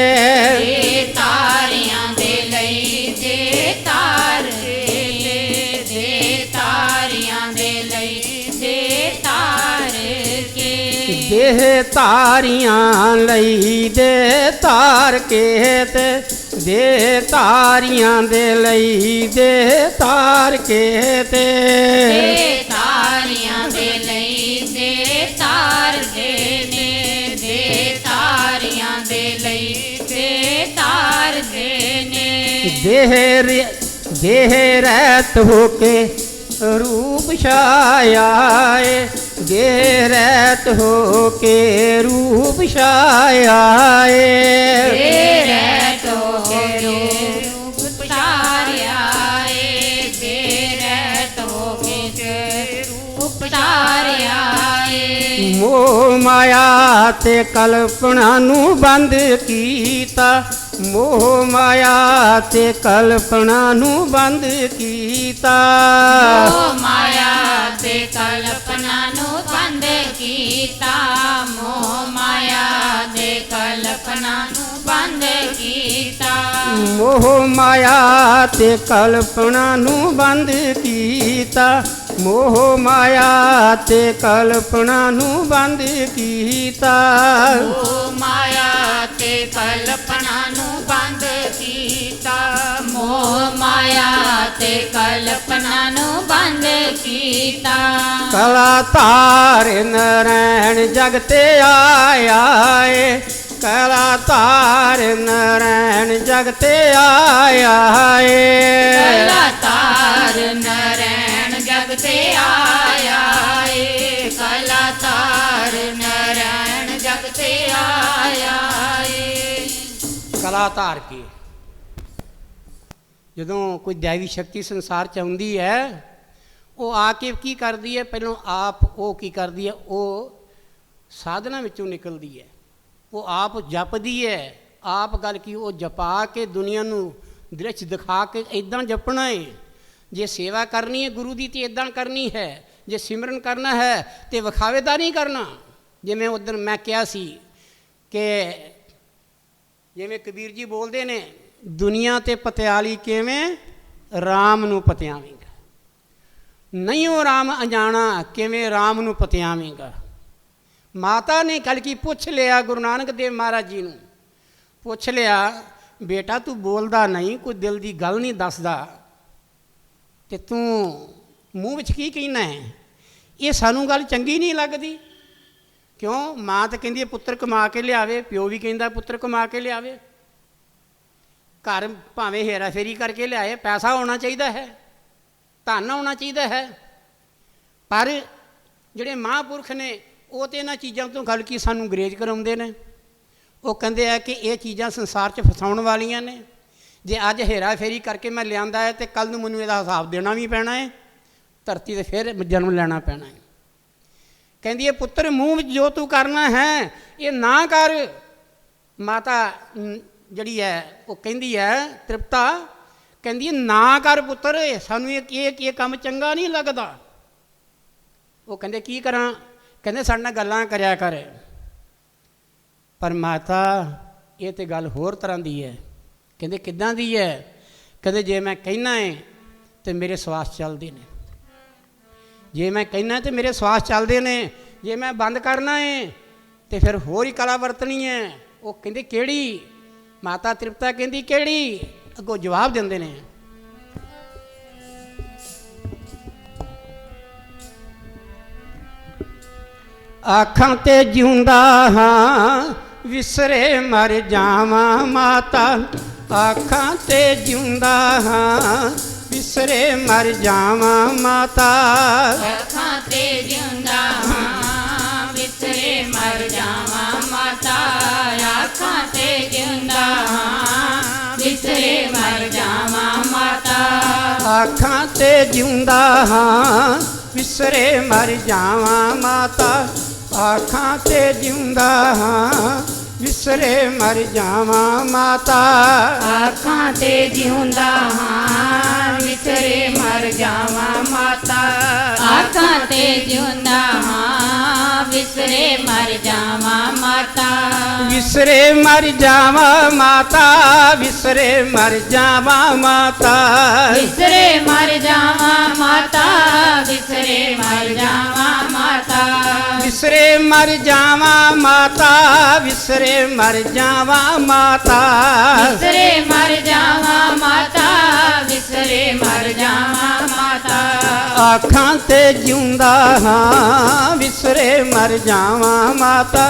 ਦੇ ਤਾਰਿਆਂ ਦੇ ਲਈ ਦੇ ਤਾਰ ਕੇ, ਦੇ ਤਾਰਿਆਂ ਦੇ ਲਈ ਦੇ ਤਾਰ ਕੇ, ਦੇ ਤਾਰੀਆਂ ਲਈ ਦੇ ਤਾਰ ਕੇ ਤੇ, ਦੇ ਤਾਰੀਆਂ ਦੇ ਲਈ ਦੇ ਤਾਰ ਕੇ ਤੇ, ਦੇ ਤਾਰਿਆਂ ਦੇ ਲਈ ਦੇ ਤਾਰ ਦੇ ਨੇ, ਦੇ ਤਾਰਿਆਂ ਦੇ ਲਈ ਦੇ ਤਾਰ ਦੇ ਨੇ। ਦੇਹ ਰਹਿਤ ਹੋ ਕੇ ਰੂਪ ਛਾਇਆ ਏ, ਦੇਹ ਰਹਿਤ ਹੋ ਕੇ ਰੂਪ ਛਾਇਆ ਏ, ਦੇ ਰਹਿਤ ਹੋ ਕੇ ਰੂਪ ਧਾਰਿਆ ਏ, ਦੇ ਰਹਿਤ ਹੋ ਕੇ ਰੂਪ ਧਾਰਿਆ ਏ। ਮੋਹ ਮਾਇਆ ਤੇ ਕਲਪਨਾ ਨੂੰ ਬੰਦ ਕੀਤਾ, ਮੋਹ ਮਾਇਆ ਤੇ ਕਲਪਨਾ ਨੂੰ ਬੰਦ ਕੀਤਾ, ਮੋਹ ਮਾਇਆ ਤੇ ਕਲਪਨਾ ਨੂੰ ਬੰਦ ਕੀਤਾ, ਮੋਹ ਮਾਇਆ ਤੇ ਕਲਪਨਾ ਨੂੰ ਬੰਦ ਕੀਤਾ, ਮੋਹ ਮਾਇਆ ਤੇ ਕਲਪਨਾ ਨੂੰ ਬੰਦ ਕੀਤਾ, ਮੋਹ ਮਾਇਆ ਤੇ ਕਲਪਨਾ ਨੂੰ ਬੰਦ ਕੀਤਾ, ਮੋਹ ਮਾਇਆ ਤੇ ਕਲਪਨਾ ਨੂੰ ਬੰਦ ਕੀਤਾ, ਮੋਹ ਮਾਇਆ ਤੇ ਕਲਪਨਾ ਨੂੰ ਬੰਦ ਕੀਤਾ। ਕਲਾ ਧਾਰ ਨਰੈਣ ਜਗ ਤੇ ਆਇਆ ਏ, ਕਲਾ ਧਾਰ ਨਰੈਣ ਜਗ ਤੇ ਆਇਆ ਏ, ਕਲਾ ਤਾਰ ਨਰੈਣ ਜਗ ਤੇ ਆਇਆ ਏ, ਕਲਾ ਤਾਰ ਨਰੈਣ ਜਗ ਤੇ ਆਇਆ ਏ। ਕਲਾ ਧਾਰ ਕੇ ਜਦੋਂ ਕੋਈ ਦੈਵੀ ਸ਼ਕਤੀ ਸੰਸਾਰ 'ਚ ਆਉਂਦੀ ਹੈ, ਉਹ ਆ ਕੇ ਕੀ ਕਰਦੀ ਹੈ, ਪਹਿਲਾਂ ਆਪ ਉਹ ਕੀ ਕਰਦੀ ਹੈ, ਉਹ ਸਾਧਨਾ ਵਿੱਚੋਂ ਨਿਕਲਦੀ ਹੈ, ਉਹ ਆਪ ਜਪਦੀ ਹੈ, ਆਪ ਗੱਲ ਕੀ ਉਹ ਜਪਾ ਕੇ ਦੁਨੀਆ ਨੂੰ ਦ੍ਰਿਸ਼ ਦਿਖਾ ਕੇ ਇੱਦਾਂ ਜਪਣਾ ਹੈ ਜੇ ਸੇਵਾ ਕਰਨੀ ਹੈ ਗੁਰੂ ਦੀ ਤਾਂ ਇੱਦਾਂ ਕਰਨੀ ਹੈ, ਜੇ ਸਿਮਰਨ ਕਰਨਾ ਹੈ ਤਾਂ ਵਿਖਾਵੇਦਾਰ ਨਹੀਂ ਕਰਨਾ। ਜਿਵੇਂ ਉਦੋਂ ਮੈਂ ਕਿਹਾ ਸੀ ਕਿ ਜਿਵੇਂ ਕਬੀਰ ਜੀ ਬੋਲਦੇ ਨੇ, ਦੁਨੀਆ ਤੇ ਪਤਿਆਲੀ ਕਿਵੇਂ ਰਾਮ ਨੂੰ ਪਤਿਆਵੇਂਗਾ, ਨਹੀਂ ਉਹ ਰਾਮ ਅਜਾਣਾ ਕਿਵੇਂ ਰਾਮ ਨੂੰ ਪਤਿਆਵੇਂਗਾ। ਮਾਤਾ ਨੇ ਕਲਕੀ ਪੁੱਛ ਲਿਆ ਗੁਰੂ ਨਾਨਕ ਦੇਵ ਮਹਾਰਾਜ ਜੀ ਨੂੰ, ਪੁੱਛ ਲਿਆ ਬੇਟਾ ਤੂੰ ਬੋਲਦਾ ਨਹੀਂ, ਕੋਈ ਦਿਲ ਦੀ ਗੱਲ ਨਹੀਂ ਦੱਸਦਾ, ਤੇ ਤੂੰ ਮੂੰਹ ਵਿੱਚ ਕੀ ਕਹਿਣਾ ਹੈ? ਇਹ ਸਾਨੂੰ ਗੱਲ ਚੰਗੀ ਨਹੀਂ ਲੱਗਦੀ। ਕਿਉਂ? ਮਾਂ ਤਾਂ ਕਹਿੰਦੀ ਹੈ ਪੁੱਤਰ ਕਮਾ ਕੇ ਲਿਆਵੇ, ਪਿਓ ਵੀ ਕਹਿੰਦਾ ਪੁੱਤਰ ਕਮਾ ਕੇ ਲਿਆਵੇ। ਘਰ ਭਾਵੇਂ ਹੇਰਾ ਫੇਰੀ ਕਰਕੇ ਲਿਆਏ, ਪੈਸਾ ਹੋਣਾ ਚਾਹੀਦਾ ਹੈ, ਧਨ ਹੋਣਾ ਚਾਹੀਦਾ ਹੈ। ਪਰ ਜਿਹੜੇ ਮਹਾਂਪੁਰਖ ਨੇ ਉਹ ਤਾਂ ਇਹਨਾਂ ਚੀਜ਼ਾਂ ਤੋਂ ਗੱਲ ਕੀ ਸਾਨੂੰ ਗਰੇਜ ਕਰਾਉਂਦੇ ਨੇ। ਉਹ ਕਹਿੰਦੇ ਆ ਕਿ ਇਹ ਚੀਜ਼ਾਂ ਸੰਸਾਰ 'ਚ ਫਸਾਉਣ ਵਾਲੀਆਂ ਨੇ। ਜੇ ਅੱਜ ਹੇਰਾ ਫੇਰੀ ਕਰਕੇ ਮੈਂ ਲਿਆਂਦਾ ਹੈ ਤਾਂ ਕੱਲ੍ਹ ਨੂੰ ਮੈਨੂੰ ਇਹਦਾ ਹਿਸਾਬ ਦੇਣਾ ਵੀ ਪੈਣਾ ਹੈ, ਧਰਤੀ 'ਤੇ ਫਿਰ ਜਨਮ ਲੈਣਾ ਪੈਣਾ ਹੈ। ਕਹਿੰਦੀ ਹੈ ਪੁੱਤਰ ਮੂੰਹ ਵਿੱਚ ਜੋ ਤੂੰ ਕਰਨਾ ਹੈ ਇਹ ਨਾ ਕਰ। ਮਾਤਾ ਜਿਹੜੀ ਹੈ ਉਹ ਕਹਿੰਦੀ ਹੈ ਤ੍ਰਿਪਤਾ, ਕਹਿੰਦੀ ਨਾ ਕਰ ਪੁੱਤਰ, ਸਾਨੂੰ ਇਹ ਕੰਮ ਚੰਗਾ ਨਹੀਂ ਲੱਗਦਾ। ਉਹ ਕਹਿੰਦੇ ਕੀ ਕਰਾਂ? ਕਹਿੰਦੇ ਸਾਡੇ ਨਾਲ ਗੱਲਾਂ ਕਰਿਆ ਕਰ। ਪਰ ਮਾਤਾ ਇਹ ਤਾਂ ਗੱਲ ਹੋਰ ਤਰ੍ਹਾਂ ਦੀ ਹੈ। ਕਹਿੰਦੇ ਕਿੱਦਾਂ ਦੀ ਹੈ? ਕਹਿੰਦੇ ਜੇ ਮੈਂ ਕਹਿਣਾ ਹੈ ਤਾਂ ਮੇਰੇ ਸਵਾਸ ਚੱਲਦੇ ਨੇ, ਜੇ ਮੈਂ ਕਹਿਣਾ ਤਾਂ ਮੇਰੇ ਸਵਾਸ ਚੱਲਦੇ ਨੇ, ਜੇ ਮੈਂ ਬੰਦ ਕਰਨਾ ਹੈ ਤਾਂ ਫਿਰ ਹੋਰ ਹੀ ਕਲਾ ਵਰਤਣੀ ਹੈ। ਉਹ ਕਹਿੰਦੇ ਕਿਹੜੀ? ਮਾਤਾ ਤ੍ਰਿਪਤਾ ਕਹਿੰਦੀ ਕਿਹੜੀ? ਅੱਗੋਂ ਜਵਾਬ ਦਿੰਦੇ ਨੇ, ਆਖਾਂ ਤੇ ਜਿਉਂਦਾ ਹਾਂ ਵਿਸਰੇ ਮਰ ਜਾਵਾਂ ਮਾਤਾ, ਆਖਾਂ ਤੇ ਜਿਉਂਦਾ ਹਾਂ ਵਿਸਰੇ ਮਰ ਜਾਵਾਂ ਮਾਤਾ, ਆਖਾਂ ਤੇ ਜਿਉਂਦਾ ਹਾਂ ਵਿਸਰੇ ਮਰ ਜਾਵਾਂ ਮਾਤਾ, ਆਖਾਂ ਤੇ ਜਿਉਂਦਾ ਹਾਂ ਵਿਸਰੇ ਮਰ ਜਾਵਾਂ ਮਾਤਾ, ਆਖਾਂ ਤੇ ਜਿਉਂਦਾ ਹਾਂ ਵਿਸਰੇ ਮਰ ਜਾਵਾਂ ਮਾਤਾ, ਆਖਾਂ ਤੇ ਜਿਉਂਦਾ ਹਾਂ ਵਿਸਰੇ ਮਰ ਜਾਵਾਂ ਮਾਤਾ, ਆਖਾਂ ਤੇ ਜਿਉਂਦਾ ਹਾਂ ਵਿਸਰੇ ਮਰ ਜਾਵਾਂ ਮਾਤਾ, ਆਖਾਂ ਤੇ ਜਿਉਂਦਾ ਹਾਂ ਵਿਸਰੇ ਮਰ ਜਾਵਾਂ ਮਾਤਾ, ਵਿਸਰੇ ਮਰ ਜਾਵਾਂ ਮਾਤਾ, ਵਿਸਰੇ ਮਰ ਜਾਵਾਂ ਮਾਤਾ, ਵਿਸਰੇ ਮਰ ਜਾਵਾਂ ਮਾਤਾ, ਵਿਸਰੇ ਮਰ ਜਾਵਾਂ ਮਾਤਾ, ਵਿਸਰੇ ਮਰ ਜਾਵਾਂ ਮਾਤਾ, ਵਿਸਰੇ ਮਰ ਜਾਵਾਂ ਮਾਤਾ, ਵਿਸਰੇ ਮਰ ਜਾਵਾਂ ਮਾਤਾ, ਵਿਸਰੇ ਮਰ ਜਾਵਾਂ ਮਾਤਾ, ਆਖਾਂ ਤੇ ਜਿਉਂਦਾ ਹਾਂ ਵਿਸਰੇ ਮਰ ਜਾਵਾਂ ਮਾਤਾ,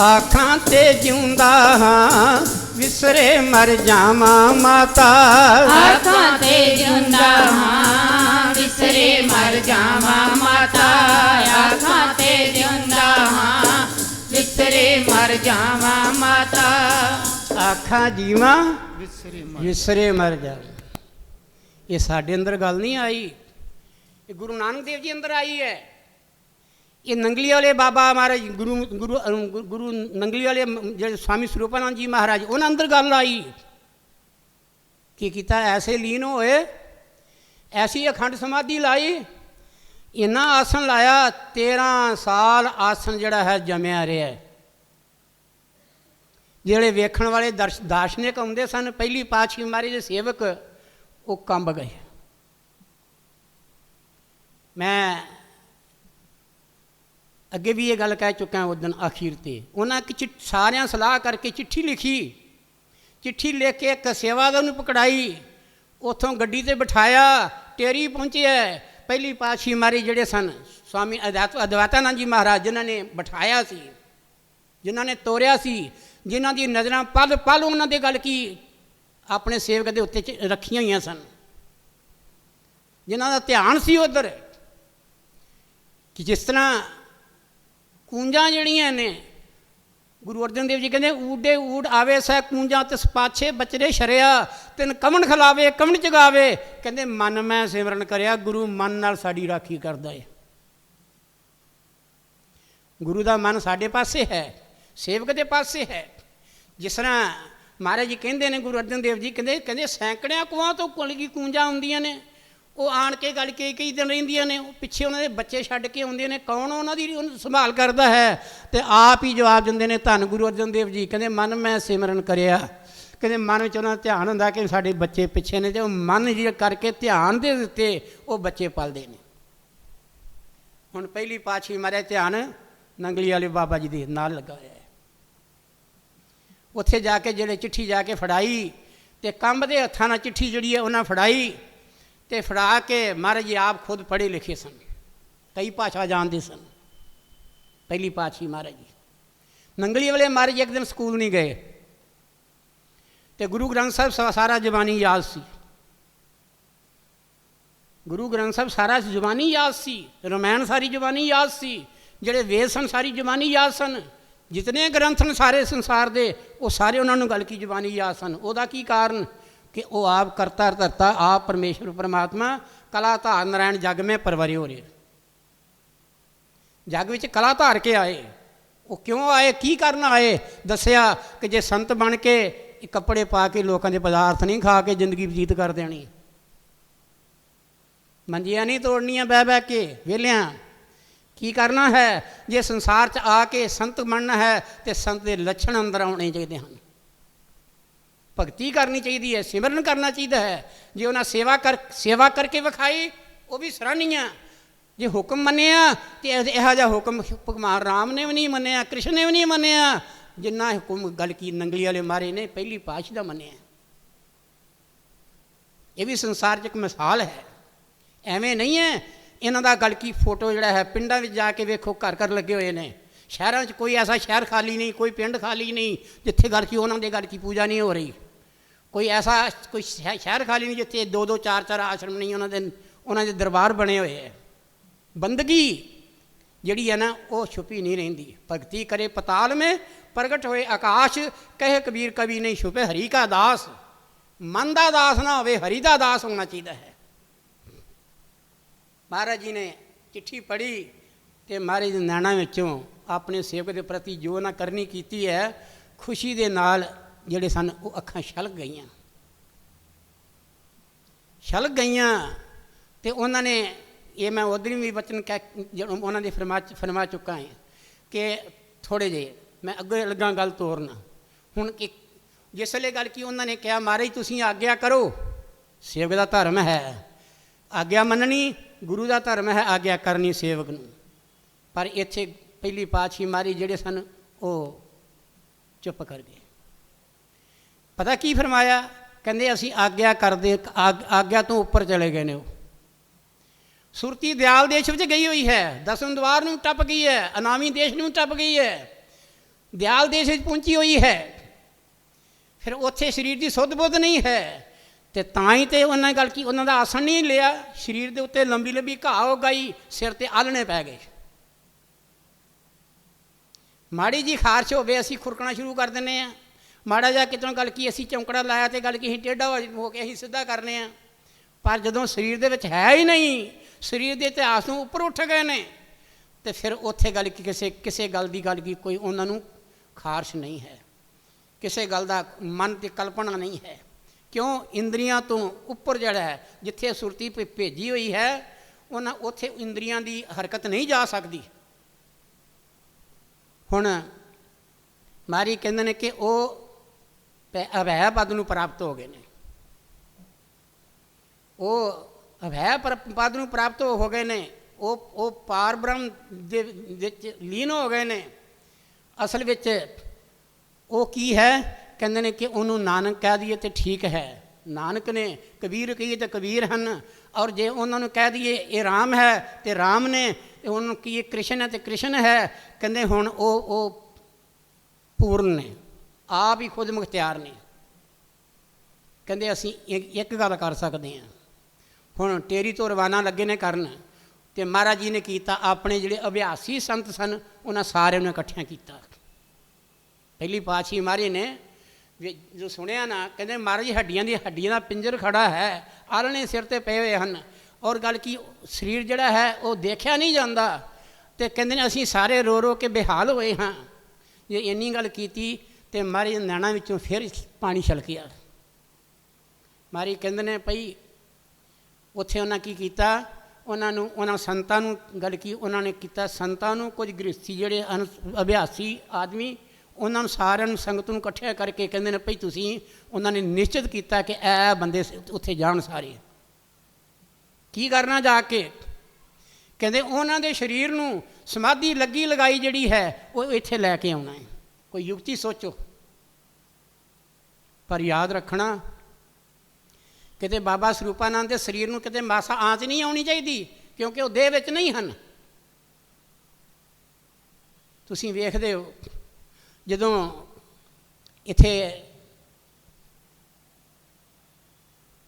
ਆਖਾਂ ਤੇ ਜਿਉਂਦਾ ਹਾਂ ਵਿਸਰੇ ਮਰ ਜਾਵਾਂ ਮਾਤਾ, ਆਖਾਂ ਤੇ ਜਿਉਂਦਾ ਹਾਂ ਵਿਸਰੇ ਮਰ ਜਾਵਾਂ ਮਾਤਾ, ਆਖਾਂ ਤੇ ਜਿਉਂਦਾ ਹਾਂ ਵਿਸਰੇ ਮਰ ਜਾਵਾਂ ਮਾਤਾ, ਆਖਾਂ ਜੀਵਾਂ ਵਿਸਰੇ ਮਰ ਜਾ। ਇਹ ਸਾਡੇ ਅੰਦਰ ਗੱਲ ਨਹੀਂ ਆਈ, ਇਹ ਗੁਰੂ ਨਾਨਕ ਦੇਵ ਜੀ ਅੰਦਰ ਆਈ ਹੈ। ਇਹ ਨੰਗਲੀ ਵਾਲੇ ਬਾਬਾ ਮਹਾਰਾਜ ਗੁਰੂ ਨੰਗਲੀ ਵਾਲੇ ਜਿਹੜੇ ਸਵਾਮੀ ਸਰੂਪਾਨੰਦ ਜੀ ਮਹਾਰਾਜ, ਉਹਨਾਂ ਅੰਦਰ ਗੱਲ ਆਈ। ਕੀ ਕੀਤਾ? ਐਸੇ ਲੀਨ ਹੋਏ, ਐਸੀ ਅਖੰਡ ਸਮਾਧੀ ਲਾਈ, ਇੰਨਾ ਆਸਣ ਲਾਇਆ, 13 ਸਾਲ ਆਸਣ ਜਿਹੜਾ ਹੈ ਜਮਿਆ ਰਿਹਾ। ਜਿਹੜੇ ਵੇਖਣ ਵਾਲੇ ਦਾਰਸ਼ਨਿਕ ਆਉਂਦੇ ਸਨ ਪਹਿਲੀ ਪਾਤਸ਼ਾਹੀ ਮਹਾਰਾਜ ਦੇ ਸੇਵਕ, ਉਹ ਕੰਬ ਗਏ। ਮੈਂ ਅੱਗੇ ਵੀ ਇਹ ਗੱਲ ਕਹਿ ਚੁੱਕਾ ਉਸ ਦਿਨ ਅਖੀਰ 'ਤੇ। ਉਹਨਾਂ ਇੱਕ ਸਾਰਿਆਂ ਸਲਾਹ ਕਰਕੇ ਚਿੱਠੀ ਲਿਖੀ, ਚਿੱਠੀ ਲਿਖ ਕੇ ਇੱਕ ਸੇਵਾਦਾਰ ਨੂੰ ਪਕੜਾਈ, ਉੱਥੋਂ ਗੱਡੀ 'ਤੇ ਬਿਠਾਇਆ, ਟੇਰੀ ਪਹੁੰਚਿਆ। ਪਹਿਲੀ ਪਾਤਸ਼ਾਹੀ ਮਹਾਰਾਜ ਜਿਹੜੇ ਸਨ ਸਵਾਮੀ ਅਦਵੈਤਾਨੰਦ ਜੀ ਮਹਾਰਾਜ, ਜਿਨ੍ਹਾਂ ਨੇ ਬਿਠਾਇਆ ਸੀ, ਜਿਨ੍ਹਾਂ ਨੇ ਤੋਰਿਆ ਸੀ, ਜਿਨ੍ਹਾਂ ਦੀ ਨਜ਼ਰਾਂ ਪਲ ਪਲ ਉਹਨਾਂ ਦੇ ਗੱਲ ਕੀ ਆਪਣੇ ਸੇਵਕ ਦੇ ਉੱਤੇ ਰੱਖੀਆਂ ਹੋਈਆਂ ਸਨ, ਜਿਨ੍ਹਾਂ ਦਾ ਧਿਆਨ ਸੀ ਉੱਧਰ। ਕਿ ਜਿਸ ਤਰ੍ਹਾਂ ਕੂੰਜਾਂ ਜਿਹੜੀਆਂ ਨੇ, ਗੁਰੂ ਅਰਜਨ ਦੇਵ ਜੀ ਕਹਿੰਦੇ ਊਡੇ ਊਡ ਆਵੇ ਸੈ ਕੂੰਜਾਂ ਤਿਸ ਪਾਛੇ ਬਚਰੇ ਸ਼ਰਿਆ, ਤਿਨ ਕਵਣ ਖਿਲਾਵੇ ਕਵਣ ਜਗਾਵੇ। ਕਹਿੰਦੇ ਮਨ ਮੈਂ ਸਿਮਰਨ ਕਰਿਆ, ਗੁਰੂ ਮਨ ਨਾਲ ਸਾਡੀ ਰਾਖੀ ਕਰਦਾ ਹੈ। ਗੁਰੂ ਦਾ ਮਨ ਸਾਡੇ ਪਾਸੇ ਹੈ, ਸੇਵਕ ਦੇ ਪਾਸੇ ਹੈ। ਜਿਸ ਤਰ੍ਹਾਂ ਮਹਾਰਾਜ ਜੀ ਕਹਿੰਦੇ ਨੇ, ਗੁਰੂ ਅਰਜਨ ਦੇਵ ਜੀ ਕਹਿੰਦੇ ਸੈਂਕੜਿਆਂ ਕੁਆਂ ਤੋਂ ਕੁਲਗੀ ਕੂੰਜਾਂ ਹੁੰਦੀਆਂ ਨੇ, ਉਹ ਆਣ ਕੇ ਗੱਲ ਕਈ ਦਿਨ ਰਹਿੰਦੀਆਂ ਨੇ, ਉਹ ਪਿੱਛੇ ਉਹਨਾਂ ਦੇ ਬੱਚੇ ਛੱਡ ਕੇ ਆਉਂਦੇ ਨੇ, ਕੌਣ ਉਹਨਾਂ ਦੀ ਸੰਭਾਲ ਕਰਦਾ ਹੈ? ਤੇ ਆਪ ਹੀ ਜਵਾਬ ਦਿੰਦੇ ਨੇ ਧੰਨ ਗੁਰੂ ਅਰਜਨ ਦੇਵ ਜੀ। ਕਹਿੰਦੇ ਮਨ ਮੈਂ ਸਿਮਰਨ ਕਰਿਆ। ਕਹਿੰਦੇ ਮਨ ਵਿੱਚ ਉਹਨਾਂ ਦਾ ਧਿਆਨ ਹੁੰਦਾ ਕਿ ਸਾਡੇ ਬੱਚੇ ਪਿੱਛੇ ਨੇ, ਤੇ ਉਹ ਮਨ ਜੀ ਕਰਕੇ ਧਿਆਨ ਦੇ ਦਿੱਤੇ ਉਹ ਬੱਚੇ ਪਲਦੇ ਨੇ। ਹੁਣ ਪਹਿਲੀ ਪਾਤਸ਼ਾਹੀ ਮਹਾਰਾਜ ਧਿਆਨ ਨੰਗਲੀ ਵਾਲੇ ਬਾਬਾ ਜੀ ਦੇ ਨਾਲ ਲੱਗਾ ਹੋਇਆ ਹੈ। ਉੱਥੇ ਜਾ ਕੇ ਜਿਹੜੇ ਚਿੱਠੀ ਜਾ ਕੇ ਫੜਾਈ, ਤੇ ਕੰਬ ਦੇ ਹੱਥਾਂ ਨਾਲ ਚਿੱਠੀ ਜਿਹੜੀ ਹੈ ਉਹਨਾਂ ਫੜਾਈ, ਤੇ ਫੜਾ ਕੇ ਮਹਾਰਾਜ ਜੀ ਆਪ ਖੁਦ ਪੜ੍ਹੇ ਲਿਖੇ ਸਨ, ਕਈ ਭਾਸ਼ਾ ਜਾਣਦੇ ਸਨ ਪਹਿਲੀ ਪਾਤਸ਼ਾਹੀ ਮਹਾਰਾਜ ਜੀ। ਨੰਗਲੀ ਵਾਲੇ ਮਹਾਰਾਜ ਇੱਕ ਦਿਨ ਸਕੂਲ ਨਹੀਂ ਗਏ, ਤੇ ਗੁਰੂ ਗ੍ਰੰਥ ਸਾਹਿਬ ਸਾਰਾ ਜ਼ੁਬਾਨੀ ਯਾਦ ਸੀ। ਗੁਰੂ ਗ੍ਰੰਥ ਸਾਹਿਬ ਸਾਰਾ ਜ਼ੁਬਾਨੀ ਯਾਦ ਸੀ, ਰਮਾਇਣ ਸਾਰੀ ਜ਼ੁਬਾਨੀ ਯਾਦ ਸੀ, ਜਿਹੜੇ ਵੇਦ ਸਨ ਸਾਰੀ ਜ਼ੁਬਾਨੀ ਯਾਦ ਸਨ, ਜਿਤਨੇ ਗ੍ਰੰਥ ਨੇ ਸਾਰੇ ਸੰਸਾਰ ਦੇ ਉਹ ਸਾਰੇ ਉਹਨਾਂ ਨੂੰ ਗੱਲ ਕੀ ਜ਼ੁਬਾਨੀ ਯਾਦ ਸਨ। ਉਹਦਾ ਕੀ ਕਾਰਨ? ਕਿ ਉਹ ਆਪ ਕਰਤਾ ਧਰਤਾ, ਆਪ ਪਰਮੇਸ਼ਵਰ ਪਰਮਾਤਮਾ ਕਲਾ ਧਾਰ ਨਾਰਾਇਣ ਜਗ ਮੇਂ ਪਰਵਰੇ ਹੋ ਰਹੇ, ਜਗ ਵਿੱਚ ਕਲਾ ਧਾਰ ਕੇ ਆਏ। ਉਹ ਕਿਉਂ ਆਏ, ਕੀ ਕਰਨ ਆਏ? ਦੱਸਿਆ ਕਿ ਜੇ ਸੰਤ ਬਣ ਕੇ ਕੱਪੜੇ ਪਾ ਕੇ ਲੋਕਾਂ ਦੇ ਪਦਾਰਥ ਨਹੀਂ ਖਾ ਕੇ ਜ਼ਿੰਦਗੀ ਬਤੀਤ ਕਰ ਦੇਣੀ, ਮੰਜੀਆਂ ਨਹੀਂ ਤੋੜਨੀਆਂ ਬਹਿ ਬਹਿ ਕੇ ਵਿਹਲਿਆਂ। ਕੀ ਕਰਨਾ ਹੈ? ਜੇ ਸੰਸਾਰ 'ਚ ਆ ਕੇ ਸੰਤ ਬਣਨਾ ਹੈ ਤੇ ਸੰਤ ਦੇ ਲੱਛਣ ਅੰਦਰ ਆਉਣੇ ਚਾਹੀਦੇ ਹਨ। ਭਗਤੀ ਕਰਨੀ ਚਾਹੀਦੀ ਹੈ, ਸਿਮਰਨ ਕਰਨਾ ਚਾਹੀਦਾ ਹੈ। ਜੇ ਉਹਨਾਂ ਸੇਵਾ ਕਰਕੇ ਵਿਖਾਈ ਉਹ ਵੀ ਸਰਾਹਨੀਆਂ। ਜੇ ਹੁਕਮ ਮੰਨਿਆ ਤੇ ਇਹੋ ਜਿਹਾ ਹੁਕਮ ਭਗਵਾਨ ਰਾਮ ਨੇ ਵੀ ਨਹੀਂ ਮੰਨਿਆ, ਕ੍ਰਿਸ਼ਨ ਨੇ ਵੀ ਨਹੀਂ ਮੰਨਿਆ, ਜਿੰਨਾ ਹੁਕਮ ਗੱਲ ਕੀ ਨੰਗਲੀ ਵਾਲੇ ਮਾਰੇ ਨੇ ਪਹਿਲੀ ਪਾਤਸ਼ਾਹੀ ਦਾ ਮੰਨਿਆ। ਇਹ ਵੀ ਸੰਸਾਰ 'ਚ ਇੱਕ ਮਿਸਾਲ ਹੈ। ਐਵੇਂ ਨਹੀਂ ਹੈ ਇਹਨਾਂ ਦਾ ਗੱਲ ਕੀ ਫੋਟੋ ਜਿਹੜਾ ਹੈ ਪਿੰਡਾਂ ਵਿੱਚ ਜਾ ਕੇ ਵੇਖੋ, ਘਰ ਘਰ ਲੱਗੇ ਹੋਏ ਨੇ। ਸ਼ਹਿਰਾਂ 'ਚ ਕੋਈ ਐਸਾ ਸ਼ਹਿਰ ਖਾਲੀ ਨਹੀਂ, ਕੋਈ ਪਿੰਡ ਖਾਲੀ ਨਹੀਂ ਜਿੱਥੇ ਗੱਲ ਕੀ ਉਹਨਾਂ ਦੇ ਗੱਲ ਕੀ ਪੂਜਾ ਨਹੀਂ ਹੋ ਰਹੀ। ਕੋਈ ਐਸਾ ਕੋਈ ਸ਼ਹਿਰ ਖਾਲੀ ਨਹੀਂ ਜਿੱਥੇ 2-2 4-4 ਆਸ਼ਰਮ ਨਹੀਂ, ਉਹਨਾਂ ਦੇ ਦਰਬਾਰ ਬਣੇ ਹੋਏ ਹੈ। ਬੰਦਗੀ ਜਿਹੜੀ ਹੈ ਨਾ ਉਹ ਛੁਪੀ ਨਹੀਂ ਰਹਿੰਦੀ। ਭਗਤੀ ਕਰੇ ਪਤਾਲ ਮੇਂ ਪ੍ਰਗਟ ਹੋਏ ਆਕਾਸ਼, ਕਹੇ ਕਬੀਰ ਕਵੀ ਨਹੀਂ ਛੁਪੇ ਹਰੀ ਕਾ ਦਾਸ। ਮਨ ਦਾ ਦਾਸ ਨਾ ਹੋਵੇ, ਹਰੀ ਦਾ ਦਾਸ ਹੋਣਾ ਚਾਹੀਦਾ ਹੈ। ਮਹਾਰਾਜ ਜੀ ਨੇ ਚਿੱਠੀ ਪੜ੍ਹੀ ਤੇ ਮਹਾਰਾਜ ਦੇ ਨੈਣਾਂ ਵਿੱਚੋਂ ਆਪਣੇ ਸੇਵਕ ਦੇ ਪ੍ਰਤੀ ਜੋ ਨਾ ਕਰਨੀ ਕੀਤੀ ਹੈ, ਖੁਸ਼ੀ ਦੇ ਨਾਲ ਜਿਹੜੇ ਸਨ ਉਹ ਅੱਖਾਂ ਛਲਕ ਗਈਆਂ। ਤੇ ਉਹਨਾਂ ਨੇ ਇਹ ਮੈਂ ਉਧਰ ਵੀ ਵਚਨ ਉਹਨਾਂ ਦੇ ਫਰਮਾ ਚੁੱਕਾ ਹਾਂ ਕਿ ਥੋੜ੍ਹੇ ਜਿਹੇ ਮੈਂ ਅੱਗੇ ਲੱਗਾ ਗੱਲ ਤੋਰਨਾ। ਹੁਣ ਜਿਸ ਵੇਲੇ ਗੱਲ ਕੀ ਉਹਨਾਂ ਨੇ ਕਿਹਾ ਮਹਾਰਾਜ ਤੁਸੀਂ ਆਗਿਆ ਕਰੋ, ਸੇਵਕ ਦਾ ਧਰਮ ਹੈ ਆਗਿਆ ਮੰਨਣੀ, ਗੁਰੂ ਦਾ ਧਰਮ ਹੈ ਆਗਿਆ ਕਰਨੀ ਸੇਵਕ ਨੂੰ। ਪਰ ਇੱਥੇ ਪਹਿਲੀ ਪਾਤਸ਼ਾਹੀ ਮਹਾਰਾਜ ਜਿਹੜੇ ਸਨ ਉਹ ਚੁੱਪ ਕਰ ਗਏ। ਪਤਾ ਕੀ ਫਰਮਾਇਆ? ਕਹਿੰਦੇ ਅਸੀਂ ਆਗਿਆ ਕਰਦੇ, ਆਗਿਆ ਤੋਂ ਉੱਪਰ ਚਲੇ ਗਏ ਨੇ। ਉਹ ਸੁਰਤੀ ਦਿਆਲ ਦੇਸ਼ ਵਿੱਚ ਗਈ ਹੋਈ ਹੈ, ਦਸਮ ਦਵਾਰ ਨੂੰ ਟੱਪ ਗਈ ਹੈ, ਅਨਾਮੀ ਦੇਸ਼ ਨੂੰ ਟੱਪ ਗਈ ਹੈ, ਦਿਆਲ ਦੇਸ਼ ਵਿੱਚ ਪਹੁੰਚੀ ਹੋਈ ਹੈ। ਫਿਰ ਉੱਥੇ ਸਰੀਰ ਦੀ ਸੁੱਧ ਬੁੱਧ ਨਹੀਂ ਹੈ, ਤੇ ਤਾਂ ਹੀ ਤੇ ਉਹਨਾਂ ਗੱਲ ਕੀ ਉਹਨਾਂ ਦਾ ਆਸਣ ਨਹੀਂ ਲਿਆ। ਸਰੀਰ ਦੇ ਉੱਤੇ ਲੰਬੀ ਲੰਬੀ ਘਾਹ ਹੋ ਗਈ, ਸਿਰ ਤੇ ਆਲਣੇ ਪੈ ਗਏ। ਮਾੜੀ ਜੀ ਖਾਰਸ਼ ਹੋਵੇ ਅਸੀਂ ਖੁਰਕਣਾ ਸ਼ੁਰੂ ਕਰ ਦਿੰਦੇ ਹਾਂ। ਮਾੜਾ ਜਿਹਾ ਕਿਤੋਂ ਗੱਲ ਕੀ ਅਸੀਂ ਚੌਂਕੜਾ ਲਾਇਆ ਤੇ ਗੱਲ ਕੀ ਅਸੀਂ ਟੇਢਾ ਹੋ ਕੇ ਅਸੀਂ ਸਿੱਧਾ ਕਰਨੇ ਹਾਂ। ਪਰ ਜਦੋਂ ਸਰੀਰ ਦੇ ਵਿੱਚ ਹੈ ਹੀ ਨਹੀਂ, ਸਰੀਰ ਦੇ ਇਤਿਹਾਸ ਨੂੰ ਉੱਪਰ ਉੱਠ ਗਏ ਨੇ, ਤੇ ਫਿਰ ਉੱਥੇ ਗੱਲ ਕੀ ਕਿਸੇ ਗੱਲ ਦੀ ਗੱਲ ਕੀ ਕੋਈ ਉਹਨਾਂ ਨੂੰ ਖਾਰਸ਼ ਨਹੀਂ ਹੈ, ਕਿਸੇ ਗੱਲ ਦਾ ਮਨ ਤੇ ਕਲਪਨਾ ਨਹੀਂ ਹੈ। ਕਿਉਂ? ਇੰਦਰੀਆਂ ਤੋਂ ਉੱਪਰ ਜਿਹੜਾ ਹੈ, ਜਿੱਥੇ ਸੁਰਤੀ ਭੇਜੀ ਹੋਈ ਹੈ ਉਹਨਾਂ ਉੱਥੇ ਇੰਦਰੀਆਂ ਦੀ ਹਰਕਤ ਨਹੀਂ ਜਾ ਸਕਦੀ। ਹੁਣ ਮਾਰੀ ਕਹਿੰਦੇ ਨੇ ਕਿ ਉਹ ਅਭੈ ਪਦ ਨੂੰ ਪ੍ਰਾਪਤ ਹੋ ਗਏ ਨੇ, ਉਹ ਅਭੈ ਪਦ ਨੂੰ ਪ੍ਰਾਪਤ ਹੋ ਗਏ ਨੇ, ਉਹ ਪਾਰ ਬ੍ਰਹਮ ਦੇ ਵਿੱਚ ਲੀਨ ਹੋ ਗਏ ਨੇ। ਅਸਲ ਵਿੱਚ ਉਹ ਕੀ ਹੈ? ਕਹਿੰਦੇ ਨੇ ਕਿ ਉਹਨੂੰ ਨਾਨਕ ਕਹਿ ਦਈਏ ਤਾਂ ਠੀਕ ਹੈ। ਨਾਨਕ ਨੇ ਕਬੀਰ ਕਹੀਏ ਤਾਂ ਕਬੀਰ ਹਨ, ਔਰ ਜੇ ਉਹਨਾਂ ਨੂੰ ਕਹਿ ਦਈਏ ਇਹ ਰਾਮ ਹੈ ਤੇ ਰਾਮ ਨੇ, ਤੇ ਉਹਨੂੰ ਕਹੀਏ ਕ੍ਰਿਸ਼ਨ ਹੈ ਤੇ ਕ੍ਰਿਸ਼ਨ ਹੈ। ਕਹਿੰਦੇ ਹੁਣ ਉਹ ਪੂਰਨ ਨੇ, ਆਪ ਹੀ ਖੁਦ ਮੁਖਤਿਆਰ ਨੇ। ਕਹਿੰਦੇ ਅਸੀਂ ਇੱਕ ਗੱਲ ਕਰ ਸਕਦੇ ਹਾਂ। ਹੁਣ ਟੇਰੀ ਤੋਂ ਰਵਾਨਾ ਲੱਗੇ ਨੇ ਕਰਨ, ਤੇ ਮਹਾਰਾਜ ਜੀ ਨੇ ਕੀਤਾ ਆਪਣੇ ਜਿਹੜੇ ਅਭਿਆਸੀ ਸੰਤ ਸਨ ਉਹਨਾਂ ਸਾਰਿਆਂ ਨੂੰ ਇਕੱਠਿਆਂ ਕੀਤਾ। ਪਹਿਲੀ ਪਾਤਸ਼ਾਹੀ ਮਹਾਰਾਜ ਨੇ ਜੋ ਸੁਣਿਆ ਨਾ, ਕਹਿੰਦੇ ਮਹਾਰਾਜ ਜੀ ਹੱਡੀਆਂ ਦਾ ਪਿੰਜਰ ਖੜਾ ਹੈ, ਆਲਣੇ ਸਿਰ 'ਤੇ ਪਏ ਹੋਏ ਹਨ, ਔਰ ਗੱਲ ਕੀ ਸਰੀਰ ਜਿਹੜਾ ਹੈ ਉਹ ਦੇਖਿਆ ਨਹੀਂ ਜਾਂਦਾ। ਤੇ ਕਹਿੰਦੇ ਨੇ ਅਸੀਂ ਸਾਰੇ ਰੋ ਰੋ ਕੇ ਬੇਹਾਲ ਹੋਏ ਹਾਂ। ਜੇ ਇੰਨੀ ਗੱਲ ਕੀਤੀ ਤੇ ਮਹਾਰਾਜ ਨੈਣਾਂ ਵਿੱਚੋਂ ਫਿਰ ਪਾਣੀ ਛਲਕਿਆ। ਮਹਾਰਾਜ ਕਹਿੰਦੇ ਨੇ ਭਈ ਉੱਥੇ ਉਹਨਾਂ ਕੀ ਕੀਤਾ, ਉਹਨਾਂ ਸੰਤਾਂ ਨੂੰ ਗੱਲ ਕੀ ਉਹਨਾਂ ਨੇ ਕੀਤਾ, ਸੰਤਾਂ ਨੂੰ ਕੁਝ ਗ੍ਰਸਥੀ ਜਿਹੜੇ ਅਭਿਆਸੀ ਆਦਮੀ ਉਹਨਾਂ ਨੂੰ ਸਾਰਿਆਂ ਨੂੰ ਸੰਗਤ ਨੂੰ ਇਕੱਠਿਆਂ ਕਰਕੇ ਕਹਿੰਦੇ ਨੇ ਭਈ ਤੁਸੀਂ, ਉਹਨਾਂ ਨੇ ਨਿਸ਼ਚਿਤ ਕੀਤਾ ਕਿ ਇਹ ਬੰਦੇ ਉੱਥੇ ਜਾਣ ਸਾਰੇ। ਕੀ ਕਰਨਾ ਜਾ ਕੇ, ਕਹਿੰਦੇ ਉਹਨਾਂ ਦੇ ਸਰੀਰ ਨੂੰ ਸਮਾਧੀ ਲੱਗੀ ਲਗਾਈ ਜਿਹੜੀ ਹੈ ਉਹ ਇੱਥੇ ਲੈ ਕੇ ਆਉਣਾ ਹੈ। ਕੋਈ ਯੁਕਤੀ ਸੋਚੋ, ਪਰ ਯਾਦ ਰੱਖਣਾ ਕਿਤੇ ਬਾਬਾ ਸਰੂਪਾਨੰਦ ਦੇ ਸਰੀਰ ਨੂੰ ਕਿਤੇ ਮਾਸਾ ਆਂਚ ਨਹੀਂ ਆਉਣੀ ਚਾਹੀਦੀ, ਕਿਉਂਕਿ ਉਹ ਦੇਹ ਵਿੱਚ ਨਹੀਂ ਹਨ। ਤੁਸੀਂ ਵੇਖਦੇ ਹੋ ਜਦੋਂ ਇੱਥੇ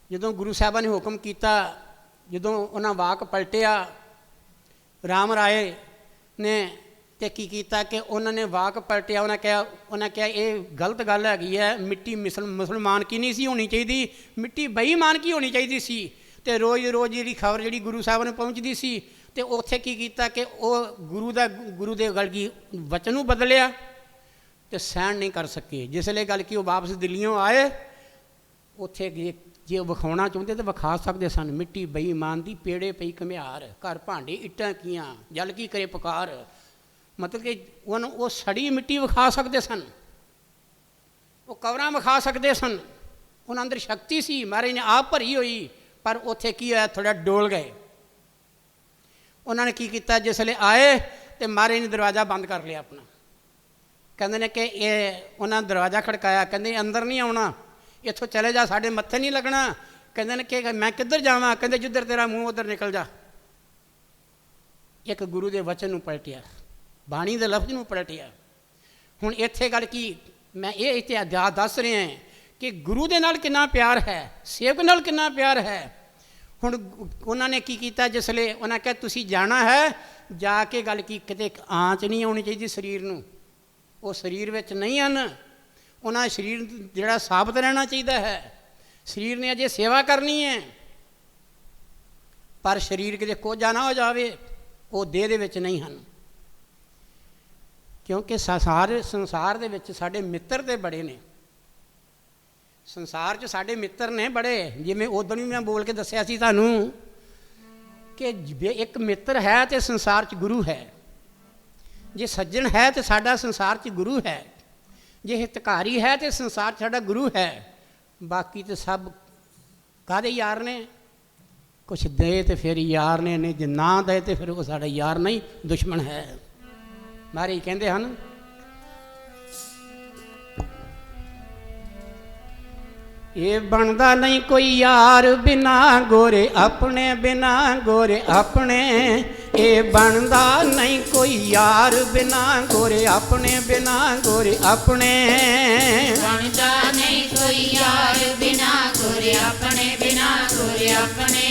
ਜਦੋਂ ਗੁਰੂ ਸਾਹਿਬਾਂ ਨੇ ਹੁਕਮ ਕੀਤਾ, ਜਦੋਂ ਉਹਨਾਂ ਵਾਕ ਪਲਟਿਆ ਰਾਮ ਰਾਏ ਨੇ ਤੇ ਕੀ ਕੀਤਾ ਕਿ ਉਹਨਾਂ ਨੇ ਵਾਕ ਪਲਟਿਆ, ਉਹਨਾਂ ਕਿਹਾ ਇਹ ਗਲਤ ਗੱਲ ਹੈਗੀ ਹੈ, ਮਿੱਟੀ ਮੁਸਲਮਾਨ ਕੀ ਨਹੀਂ ਸੀ ਹੋਣੀ ਚਾਹੀਦੀ, ਮਿੱਟੀ ਬੇਈਮਾਨ ਕੀ ਹੋਣੀ ਚਾਹੀਦੀ ਸੀ। ਅਤੇ ਰੋਜ਼ ਰੋਜ਼ ਜਿਹੜੀ ਖਬਰ ਜਿਹੜੀ ਗੁਰੂ ਸਾਹਿਬਾਂ ਨੂੰ ਪਹੁੰਚਦੀ ਸੀ, ਅਤੇ ਉੱਥੇ ਕੀ ਕੀਤਾ ਕਿ ਉਹ ਗੁਰੂ ਦੇ ਗੱਲ ਕੀ ਵਚਨ ਨੂੰ ਬਦਲਿਆ ਅਤੇ ਸਹਿਣ ਨਹੀਂ ਕਰ ਸਕੇ। ਜਿਸ ਵੇਲੇ ਗੱਲ ਕੀ ਉਹ ਵਾਪਸ ਦਿੱਲੀਓਂ ਆਏ, ਉੱਥੇ ਜੇ ਉਹ ਵਿਖਾਉਣਾ ਚਾਹੁੰਦੇ ਤਾਂ ਵਿਖਾ ਸਕਦੇ ਸਨ, ਮਿੱਟੀ ਬੇਈਮਾਨ ਦੀ ਪੇੜੇ ਪਈ ਘੁਮਿਆਰ, ਘਰ ਭਾਂਡੇ ਇੱਟਾਂ ਕੀਆਂ, ਜਲ ਕੀ ਕਰੇ ਪੁਕਾਰ। ਮਤਲਬ ਕਿ ਉਹਨੂੰ ਉਹ ਸੜੀ ਮਿੱਟੀ ਵਿਖਾ ਸਕਦੇ ਸਨ, ਉਹ ਕਬਰਾਂ ਵਿਖਾ ਸਕਦੇ ਸਨ, ਉਹਨਾਂ ਅੰਦਰ ਸ਼ਕਤੀ ਸੀ, ਮਹਾਰਾਜ ਨੇ ਆਪ ਭਰੀ ਹੋਈ। ਪਰ ਉੱਥੇ ਕੀ ਹੋਇਆ, ਥੋੜ੍ਹਾ ਡੋਲ ਗਏ। ਉਹਨਾਂ ਨੇ ਕੀ ਕੀਤਾ, ਜਿਸ ਵੇਲੇ ਆਏ ਅਤੇ ਮਹਾਰਾਜ ਨੇ ਦਰਵਾਜ਼ਾ ਬੰਦ ਕਰ ਲਿਆ ਆਪਣਾ। ਕਹਿੰਦੇ ਨੇ ਕਿ ਇਹ ਉਹਨਾਂ ਦਰਵਾਜ਼ਾ ਖੜਕਾਇਆ, ਕਹਿੰਦੇ ਅੰਦਰ ਨਹੀਂ ਆਉਣਾ, ਇੱਥੋਂ ਚਲੇ ਜਾ, ਸਾਡੇ ਮੱਥੇ ਨਹੀਂ ਲੱਗਣਾ। ਕਹਿੰਦੇ ਨੇ ਕਿ ਮੈਂ ਕਿੱਧਰ ਜਾਵਾਂ, ਕਹਿੰਦੇ ਜਿੱਧਰ ਤੇਰਾ ਮੂੰਹ ਉੱਧਰ ਨਿਕਲ ਜਾ। ਇੱਕ ਗੁਰੂ ਦੇ ਵਚਨ ਨੂੰ ਪਲਟਿਆ, ਬਾਣੀ ਦੇ ਲਫ਼ਜ਼ ਨੂੰ ਪਲਟਿਆ। ਹੁਣ ਇੱਥੇ ਗੱਲ ਕੀ, ਮੈਂ ਇਹ ਇਤਿਹਾਸ ਦੱਸ ਰਿਹਾ ਕਿ ਗੁਰੂ ਦੇ ਨਾਲ ਕਿੰਨਾ ਪਿਆਰ ਹੈ, ਸੇਵਕ ਨਾਲ ਕਿੰਨਾ ਪਿਆਰ ਹੈ। ਹੁਣ ਉਹਨਾਂ ਨੇ ਕੀ ਕੀਤਾ, ਜਿਸ ਵੇਲੇ ਉਹਨਾਂ ਕਿਹਾ ਤੁਸੀਂ ਜਾਣਾ ਹੈ, ਜਾ ਕੇ ਗੱਲ ਕੀ ਕਿਤੇ ਆਂਚ ਨਹੀਂ ਆਉਣੀ ਚਾਹੀਦੀ ਸਰੀਰ ਨੂੰ, ਉਹ ਸਰੀਰ ਵਿੱਚ ਨਹੀਂ ਹਨ। ਉਹਨਾਂ ਦਾ ਸਰੀਰ ਜਿਹੜਾ ਸਾਬਤ ਰਹਿਣਾ ਚਾਹੀਦਾ ਹੈ। ਸਰੀਰ ਨੇ ਅਜੇ ਸੇਵਾ ਕਰਨੀ ਹੈ, ਪਰ ਸਰੀਰ ਕਿਤੇ ਕੋਝਾ ਨਾ ਹੋ ਜਾਵੇ, ਉਹ ਦੇਹ ਦੇ ਵਿੱਚ ਨਹੀਂ ਹਨ। ਕਿਉਂਕਿ ਸੰਸਾਰ ਦੇ ਵਿੱਚ ਸਾਡੇ ਮਿੱਤਰ ਤੇ ਬੜੇ ਨੇ, ਸੰਸਾਰ 'ਚ ਸਾਡੇ ਮਿੱਤਰ ਨੇ ਬੜੇ। ਜਿਵੇਂ ਉਦੋਂ ਵੀ ਮੈਂ ਬੋਲ ਕੇ ਦੱਸਿਆ ਸੀ ਤੁਹਾਨੂੰ ਕਿ ਇੱਕ ਮਿੱਤਰ ਹੈ ਅਤੇ ਸੰਸਾਰ 'ਚ ਗੁਰੂ ਹੈ। ਜੇ ਸੱਜਣ ਹੈ ਤਾਂ ਸਾਡਾ ਸੰਸਾਰ 'ਚ ਗੁਰੂ ਹੈ, ਜੇ ਹਿਤਕਾਰੀ ਹੈ ਤਾਂ ਸੰਸਾਰ 'ਚ ਸਾਡਾ ਗੁਰੂ ਹੈ। ਬਾਕੀ ਤਾਂ ਸਭ ਕਾਹਦੇ ਯਾਰ ਨੇ, ਕੁਛ ਦੇ ਤੇ ਫਿਰ ਯਾਰ ਨੇ, ਨਹੀਂ ਜੇ ਨਾ ਦੇ ਤੇ ਫਿਰ ਉਹ ਸਾਡਾ ਯਾਰ ਨਹੀਂ, ਦੁਸ਼ਮਣ ਹੈ। ਮਹਾਰਾਜ ਕਹਿੰਦੇ ਹਨ, ਇਹ ਬਣਦਾ ਨਹੀਂ ਕੋਈ ਯਾਰ ਬਿਨਾ ਗੋਰੇ ਆਪਣੇ, ਬਿਨਾ ਗੋਰੇ ਆਪਣੇ। ਇਹ ਬਣਦਾ ਨਹੀਂ ਕੋਈ ਯਾਰ ਬਿਨਾ ਗੋਰੇ ਆਪਣੇ, ਬਿਨਾ ਗੋਰੇ ਆਪਣੇ। ਬਣਦਾ ਨਹੀਂ ਕੋਈ ਯਾਰ ਬਿਨਾ ਗੋਰੇ ਆਪਣੇ, ਬਿਨਾ ਗੋਰੇ ਆਪਣੇ।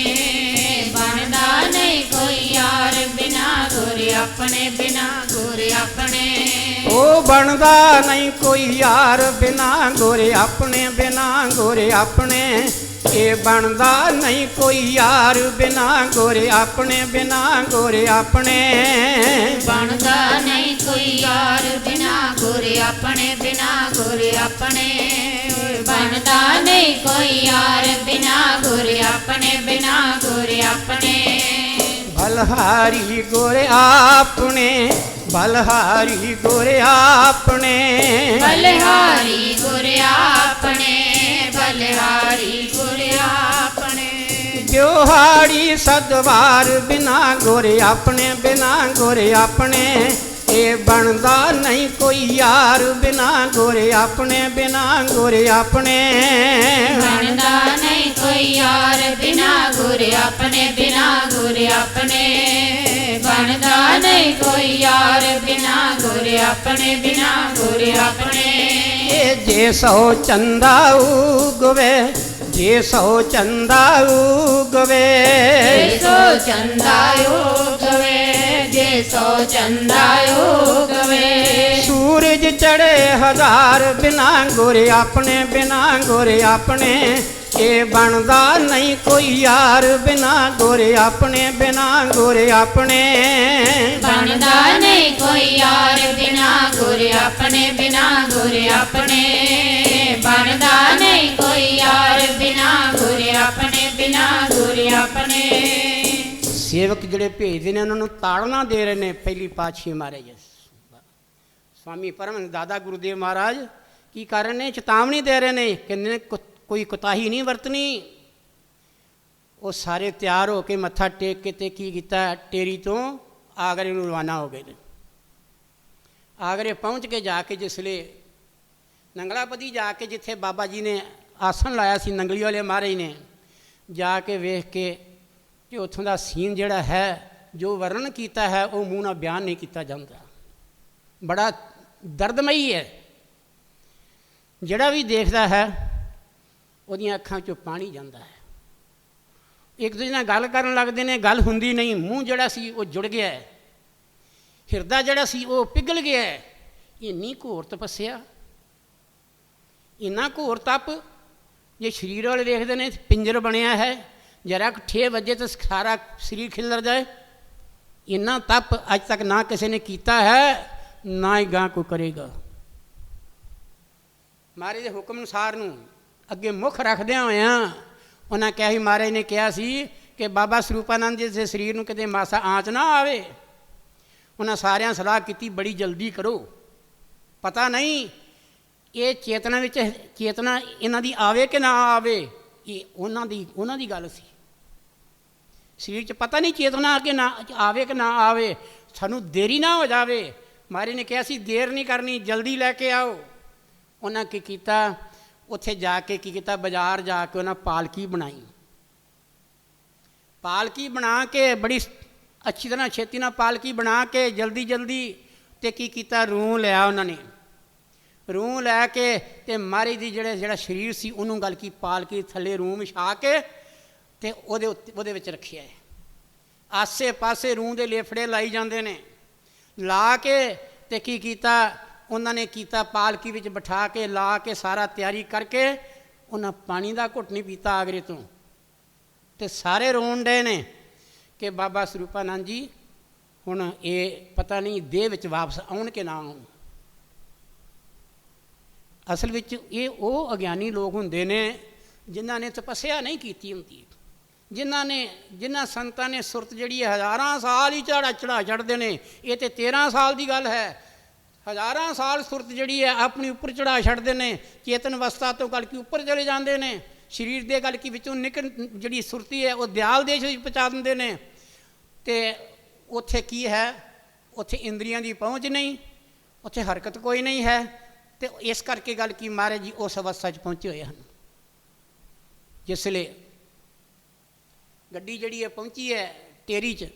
ਬਣਦਾ ਨਹੀਂ ਕੋਈ ਯਾਰ ਬਿਨਾ ਗੋਰੇ ਆਪਣੇ, ਬਿਨਾ ਗੋਰੇ ਆਪਣੇ। ਉਹ ਬਣਦਾ ਨਹੀਂ ਕੋਈ ਯਾਰ ਬਿਨਾ ਗੋਰੇ ਆਪਣੇ, ਬਿਨਾ ਗੋਰੇ ਆਪਣੇ। ਇਹ ਬਣਦਾ ਨਹੀਂ ਕੋਈ ਯਾਰ ਬਿਨਾ ਗੋਰੇ ਆਪਣੇ, ਬਿਨਾ ਗੋਰੇ ਆਪਣੇ। ਬਣਦਾ ਨਹੀਂ ਕੋਈ ਯਾਰ ਬਿਨਾ ਗੋਰੇ ਆਪਣੇ, ਬਿਨਾ ਗੋਰੇ ਆਪਣੇ। ਬਣਦਾ ਨਹੀਂ ਕੋਈ ਯਾਰ ਬਿਨਾ ਗੋਰੇ ਆਪਣੇ, ਬਿਨਾ ਗੋਰੇ ਆਪਣੇ। ਬਲਹਾਰੀ ਗੋਰੇ ਆਪਣੇ, ਬਲਹਾਰੀ ਗੋਰੇ ਆਪਣੇ। ਬਲਹਾਰੀ ਗੋਰੇ ਆਪਣੇ, ਬਲਹਾਰੀ ਗੋਰੇ ਆਪਣੇ। ਦਿਹਾੜੀ ਸਦਵਾਰ ਬਿਨਾ ਗੋਰੇ ਆਪਣੇ, ਬਿਨਾ ਗੋਰੇ ਆਪਣੇ। ਇਹ ਬਣਦਾ ਨਹੀਂ ਕੋਈ ਯਾਰ ਬਿਨਾ ਗੋਰੇ ਆਪਣੇ, ਬਿਨਾ ਗੋਰੇ ਆਪਣੇ। ਬਣਦਾ ਨਹੀਂ ਕੋਈ ਯਾਰ ਬਿਨਾ ਗੋਰੇ ਆਪਣੇ, ਬਿਨਾ ਗੋਰੇ ਆਪਣੇ। ਬਣਦਾ ਨਹੀਂ ਕੋਈ ਯਾਰ ਬਿਨਾ ਗੋਰੇ ਆਪਣੇ, ਬਿਨਾ ਗੋਰੇ ਆਪਣੇ। ਇਹ ਜੇ 100 ਚੰਦਾ ਉਗਵੇ, ਜੇ 100 ਚੰਦਾ ਉਗਵੇ। ਜੇ 100 ਚੰਦਾ ਉਗਵੇ, ਜੇ 100 ਚੰਦਾ ਉਗਵੇ। ਸੂਰਜ ਚੜੇ ਹਜ਼ਾਰ ਬਿਨਾ ਗੋਰੇ ਆਪਣੇ, ਬਿਨਾ ਗੋਰੇ ਆਪਣੇ। ਇਹ ਬਣਦਾ ਨਹੀਂ ਕੋਈ ਯਾਰ ਬਿਨਾ ਗੋਰੇ ਆਪਣੇ, ਬਿਨਾ ਗੋਰੇ ਆਪਣੇ। ਬਣਦਾ ਨਹੀਂ ਕੋਈ ਯਾਰ ਬਿਨਾ ਗੋਰੇ ਆਪਣੇ, ਬਿਨਾ ਗੋਰੇ ਆਪਣੇ। ਬਣਦਾ ਨਹੀਂ ਕੋਈ ਯਾਰ ਬਿਨਾ ਗੋਰੇ ਆਪਣੇ, ਬਿਨਾ ਗੋਰੇ ਗੁਰ ਆਪਣੇ। ਸੇਵਕ ਜਿਹੜੇ ਭੇਜਦੇ ਨੇ ਉਹਨਾਂ ਨੂੰ ਤਾੜਨਾ ਦੇ ਰਹੇ ਨੇ ਪਹਿਲੀ ਪਾਤਸ਼ਾਹੀ ਮਹਾਰਾਜ ਸਵਾਮੀ ਪਰਮ ਦਾਦਾ ਗੁਰੂਦੇਵ ਮਹਾਰਾਜ ਕੀ ਕਰ ਰਹੇ ਨੇ? ਚੇਤਾਵਨੀ ਦੇ ਰਹੇ ਨੇ, ਕਹਿੰਦੇ ਨੇ ਕੋਈ ਕੁਤਾਹੀ ਨਹੀਂ ਵਰਤਣੀ। ਉਹ ਸਾਰੇ ਤਿਆਰ ਹੋ ਕੇ ਮੱਥਾ ਟੇਕ ਕੇ ਤੇ ਕੀ ਕੀਤਾ, ਟੇਰੀ ਤੋਂ ਆਗਰੇ ਨੂੰ ਰਵਾਨਾ ਹੋ ਗਏ ਨੇ। ਆਗਰੇ ਪਹੁੰਚ ਕੇ ਜਾ ਕੇ ਜਿਸਲੇ ਨੰਗਲਾਪਤੀ ਜਾ ਕੇ ਜਿੱਥੇ ਬਾਬਾ ਜੀ ਨੇ ਆਸਣ ਲਾਇਆ ਸੀ ਨੰਗਲੀ ਵਾਲੇ ਮਹਾਰਾਜ ਨੇ, ਜਾ ਕੇ ਵੇਖ ਕੇ ਕਿ ਉੱਥੋਂ ਦਾ ਸੀਨ ਜਿਹੜਾ ਹੈ ਜੋ ਵਰਣਨ ਕੀਤਾ ਹੈ ਉਹ ਮੂੰਹ ਨਾਲ ਬਿਆਨ ਨਹੀਂ ਕੀਤਾ ਜਾਂਦਾ, ਬੜਾ ਦਰਦਮਈ ਹੈ। ਜਿਹੜਾ ਵੀ ਦੇਖਦਾ ਹੈ ਉਹਦੀਆਂ ਅੱਖਾਂ 'ਚੋਂ ਪਾਣੀ ਜਾਂਦਾ ਹੈ। ਇੱਕ ਦੂਜੇ ਨਾਲ ਗੱਲ ਕਰਨ ਲੱਗਦੇ ਨੇ, ਗੱਲ ਹੁੰਦੀ ਨਹੀਂ, ਮੂੰਹ ਜਿਹੜਾ ਸੀ ਉਹ ਜੁੜ ਗਿਆ ਹੈ, ਹਿਰਦਾ ਜਿਹੜਾ ਸੀ ਉਹ ਪਿਘਲ ਗਿਆ ਹੈ। ਇੰਨੀ ਘੋਰ ਤਪੱਸਿਆ, ਇੰਨਾ ਘੋਰ ਤਪ। ਜੇ ਸਰੀਰ ਵਾਲੇ ਵੇਖਦੇ ਨੇ ਪਿੰਜਰ ਬਣਿਆ ਹੈ, ਜਰਾ ਠੇ ਵੱਜੇ ਤਾਂ ਸਾਰਾ ਸਰੀਰ ਖਿਲਰ ਜਾਏ। ਇੰਨਾ ਤਪ ਅੱਜ ਤੱਕ ਨਾ ਕਿਸੇ ਨੇ ਕੀਤਾ ਹੈ, ਨਾ ਹੀ ਗਾਂ ਕੋਈ ਕਰੇਗਾ। ਮਹਾਰਾਜ ਦੇ ਹੁਕਮ ਅਨੁਸਾਰ ਨੂੰ ਅੱਗੇ ਮੁੱਖ ਰੱਖਦਿਆਂ ਹੋਇਆਂ ਉਹਨਾਂ ਕਿਹਾ ਸੀ, ਮਹਾਰਾਜ ਨੇ ਕਿਹਾ ਸੀ ਕਿ ਬਾਬਾ ਸਰੂਪਾਨੰਦ ਜੀ ਦੇ ਸਰੀਰ ਨੂੰ ਕਿਤੇ ਮਾਸਾ ਆਂਚ ਨਾ ਆਵੇ। ਉਹਨਾਂ ਸਾਰਿਆਂ ਸਲਾਹ ਕੀਤੀ, ਬੜੀ ਜਲਦੀ ਕਰੋ, ਪਤਾ ਨਹੀਂ ਇਹ ਚੇਤਨਾ ਵਿੱਚ ਚੇਤਨਾ ਇਹਨਾਂ ਦੀ ਆਵੇ ਕਿ ਨਾ ਆਵੇ। ਇਹ ਉਹਨਾਂ ਦੀ ਗੱਲ ਸੀ। ਸਰੀਰ 'ਚ ਪਤਾ ਨਹੀਂ ਚੇਤਨਾ ਕਿ ਨਾ ਆਵੇ ਕਿ ਨਾ ਆਵੇ, ਸਾਨੂੰ ਦੇਰੀ ਨਾ ਹੋ ਜਾਵੇ। ਮਹਾਰਾਜ ਨੇ ਕਿਹਾ ਸੀ ਦੇਰ ਨਹੀਂ ਕਰਨੀ, ਜਲਦੀ ਲੈ ਕੇ ਆਓ। ਉਹਨਾਂ ਕੀ ਕੀਤਾ, ਉੱਥੇ ਜਾ ਕੇ ਕੀ ਕੀਤਾ, ਬਾਜ਼ਾਰ ਜਾ ਕੇ ਉਹਨਾਂ ਪਾਲਕੀ ਬਣਾਈ। ਪਾਲਕੀ ਬਣਾ ਕੇ ਬੜੀ ਅੱਛੀ ਤਰ੍ਹਾਂ ਛੇਤੀ ਨਾਲ ਪਾਲਕੀ ਬਣਾ ਕੇ ਜਲਦੀ ਤੇ ਕੀ ਕੀਤਾ, ਰੂੰ ਲਿਆ ਉਹਨਾਂ ਨੇ। ਰੂੰ ਲੈ ਕੇ ਤੇ ਮਹਾਰਾਜ ਦੀ ਜਿਹੜਾ ਸਰੀਰ ਸੀ ਉਹਨੂੰ ਗੱਲ ਕੀ ਪਾਲਕੀ ਥੱਲੇ ਰੂੰ ਵਿਛਾ ਕੇ ਤੇ ਉਹਦੇ ਵਿੱਚ ਰੱਖਿਆ ਹੈ। ਆਸੇ ਪਾਸੇ ਰੂੰ ਦੇ ਲੇਫੜੇ ਲਾਈ ਜਾਂਦੇ ਨੇ, ਲਾ ਕੇ ਤੇ ਕੀ ਕੀਤਾ ਉਹਨਾਂ ਨੇ ਕੀਤਾ, ਪਾਲਕੀ ਵਿੱਚ ਬਿਠਾ ਕੇ ਲਾ ਕੇ ਸਾਰਾ ਤਿਆਰੀ ਕਰਕੇ ਉਹਨਾਂ ਪਾਣੀ ਦਾ ਘੁੱਟ ਨਹੀਂ ਪੀਤਾ ਆਗਰੇ ਤੋਂ। ਤੇ ਸਾਰੇ ਰੋਣ ਡਏ ਨੇ ਕਿ ਬਾਬਾ ਸਰੂਪਾਨੰਦ ਜੀ ਹੁਣ ਇਹ ਪਤਾ ਨਹੀਂ ਦੇਹ ਵਿੱਚ ਵਾਪਸ ਆਉਣ ਕਿ ਨਾ ਆਉਣ। ਅਸਲ ਵਿੱਚ ਇਹ ਉਹ ਅਗਿਆਨੀ ਲੋਕ ਹੁੰਦੇ ਨੇ ਜਿਨ੍ਹਾਂ ਨੇ ਤਪੱਸਿਆ ਨਹੀਂ ਕੀਤੀ ਹੁੰਦੀ, ਜਿਨ੍ਹਾਂ ਸੰਤਾਂ ਨੇ ਸੁਰਤ ਜਿਹੜੀ ਹੈ ਹਜ਼ਾਰਾਂ ਸਾਲ ਹੀ ਚੜਾ ਛੱਡਦੇ ਨੇ। ਇਹ ਤਾਂ 13 ਸਾਲ ਦੀ ਗੱਲ ਹੈ, ਹਜ਼ਾਰਾਂ ਸਾਲ ਸੁਰਤ ਜਿਹੜੀ ਹੈ ਆਪਣੀ ਉੱਪਰ ਚੜਾ ਛੱਡਦੇ ਨੇ। ਚੇਤਨ ਅਵਸਥਾ ਤੋਂ ਗੱਲ ਕੀ ਉੱਪਰ ਚਲੇ ਜਾਂਦੇ ਨੇ, ਸਰੀਰ ਦੇ ਗੱਲ ਕੀ ਵਿੱਚੋਂ ਜਿਹੜੀ ਸੁਰਤੀ ਹੈ ਉਹ ਦਿਆਲ ਦੇਸ਼ ਵਿੱਚ ਪਹੁੰਚਾ ਦਿੰਦੇ ਨੇ। ਅਤੇ ਉੱਥੇ ਕੀ ਹੈ, ਉੱਥੇ ਇੰਦਰੀਆਂ ਦੀ ਪਹੁੰਚ ਨਹੀਂ, ਉੱਥੇ ਹਰਕਤ ਕੋਈ ਨਹੀਂ ਹੈ। ਅਤੇ ਇਸ ਕਰਕੇ ਗੱਲ ਕੀ ਮਹਾਰਾਜ ਜੀ ਉਸ ਅਵਸਥਾ 'ਚ ਪਹੁੰਚੇ ਹੋਏ ਹਨ। ਜਿਸ ਵੇਲੇ ਗੱਡੀ ਜਿਹੜੀ ਹੈ ਪਹੁੰਚੀ ਹੈ ਟੇਰੀ 'ਚ,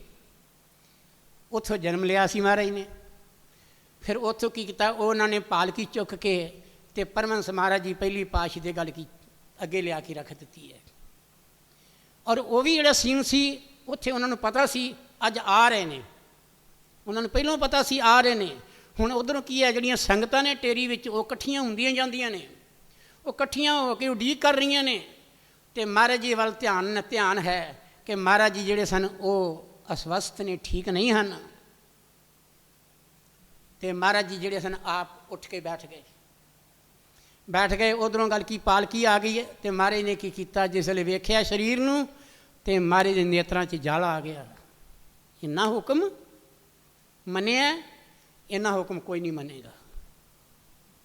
ਉੱਥੋਂ ਜਨਮ ਲਿਆ ਸੀ ਮਹਾਰਾਜ ਨੇ। ਫਿਰ ਉੱਥੋਂ ਕੀ ਕੀਤਾ, ਉਹਨਾਂ ਨੇ ਪਾਲਕੀ ਚੁੱਕ ਕੇ ਅਤੇ ਪਰਮਹੰਸ ਮਹਾਰਾਜ ਜੀ ਪਹਿਲੀ ਪਾਤਸ਼ਾਹੀ ਦੇ ਗੱਲ ਕੀ ਅੱਗੇ ਲਿਆ ਕੇ ਰੱਖ ਦਿੱਤੀ ਹੈ। ਔਰ ਉਹ ਵੀ ਜਿਹੜਾ ਸੀਨ ਸੀ ਉੱਥੇ ਉਹਨਾਂ ਨੂੰ ਪਤਾ ਸੀ ਅੱਜ ਆ ਰਹੇ ਨੇ, ਉਹਨਾਂ ਨੂੰ ਪਹਿਲਾਂ ਪਤਾ ਸੀ ਆ ਰਹੇ ਨੇ। ਹੁਣ ਉੱਧਰੋਂ ਕੀ ਹੈ, ਜਿਹੜੀਆਂ ਸੰਗਤਾਂ ਨੇ ਟੇਰੀ ਵਿੱਚ ਉਹ ਇਕੱਠੀਆਂ ਹੁੰਦੀਆਂ ਜਾਂਦੀਆਂ ਨੇ, ਉਹ ਇਕੱਠੀਆਂ ਹੋ ਕੇ ਉਡੀਕ ਕਰ ਰਹੀਆਂ ਨੇ। ਅਤੇ ਮਹਾਰਾਜ ਜੀ ਵੱਲ ਧਿਆਨ ਹੈ ਕਿ ਮਹਾਰਾਜ ਜੀ ਜਿਹੜੇ ਸਨ ਉਹ ਅਸਵਸਥ ਨੇ, ਠੀਕ ਨਹੀਂ ਹਨ। ਅਤੇ ਮਹਾਰਾਜ ਜੀ ਜਿਹੜੇ ਸਨ ਆਪ ਉੱਠ ਕੇ ਬੈਠ ਗਏ। ਉੱਧਰੋਂ ਗੱਲ ਕੀ ਪਾਲਕੀ ਆ ਗਈ ਹੈ ਅਤੇ ਮਹਾਰਾਜ ਨੇ ਕੀ ਕੀਤਾ, ਜਿਸ ਵੇਲੇ ਵੇਖਿਆ ਸਰੀਰ ਨੂੰ ਅਤੇ ਮਹਾਰਾਜ ਦੇ ਨੇਤਰਾਂ 'ਚ ਜਲ ਆ ਗਿਆ। ਇੰਨਾ ਹੁਕਮ ਮੰਨਿਆ, ਇੰਨਾ ਹੁਕਮ ਕੋਈ ਨਹੀਂ ਮੰਨੇਗਾ।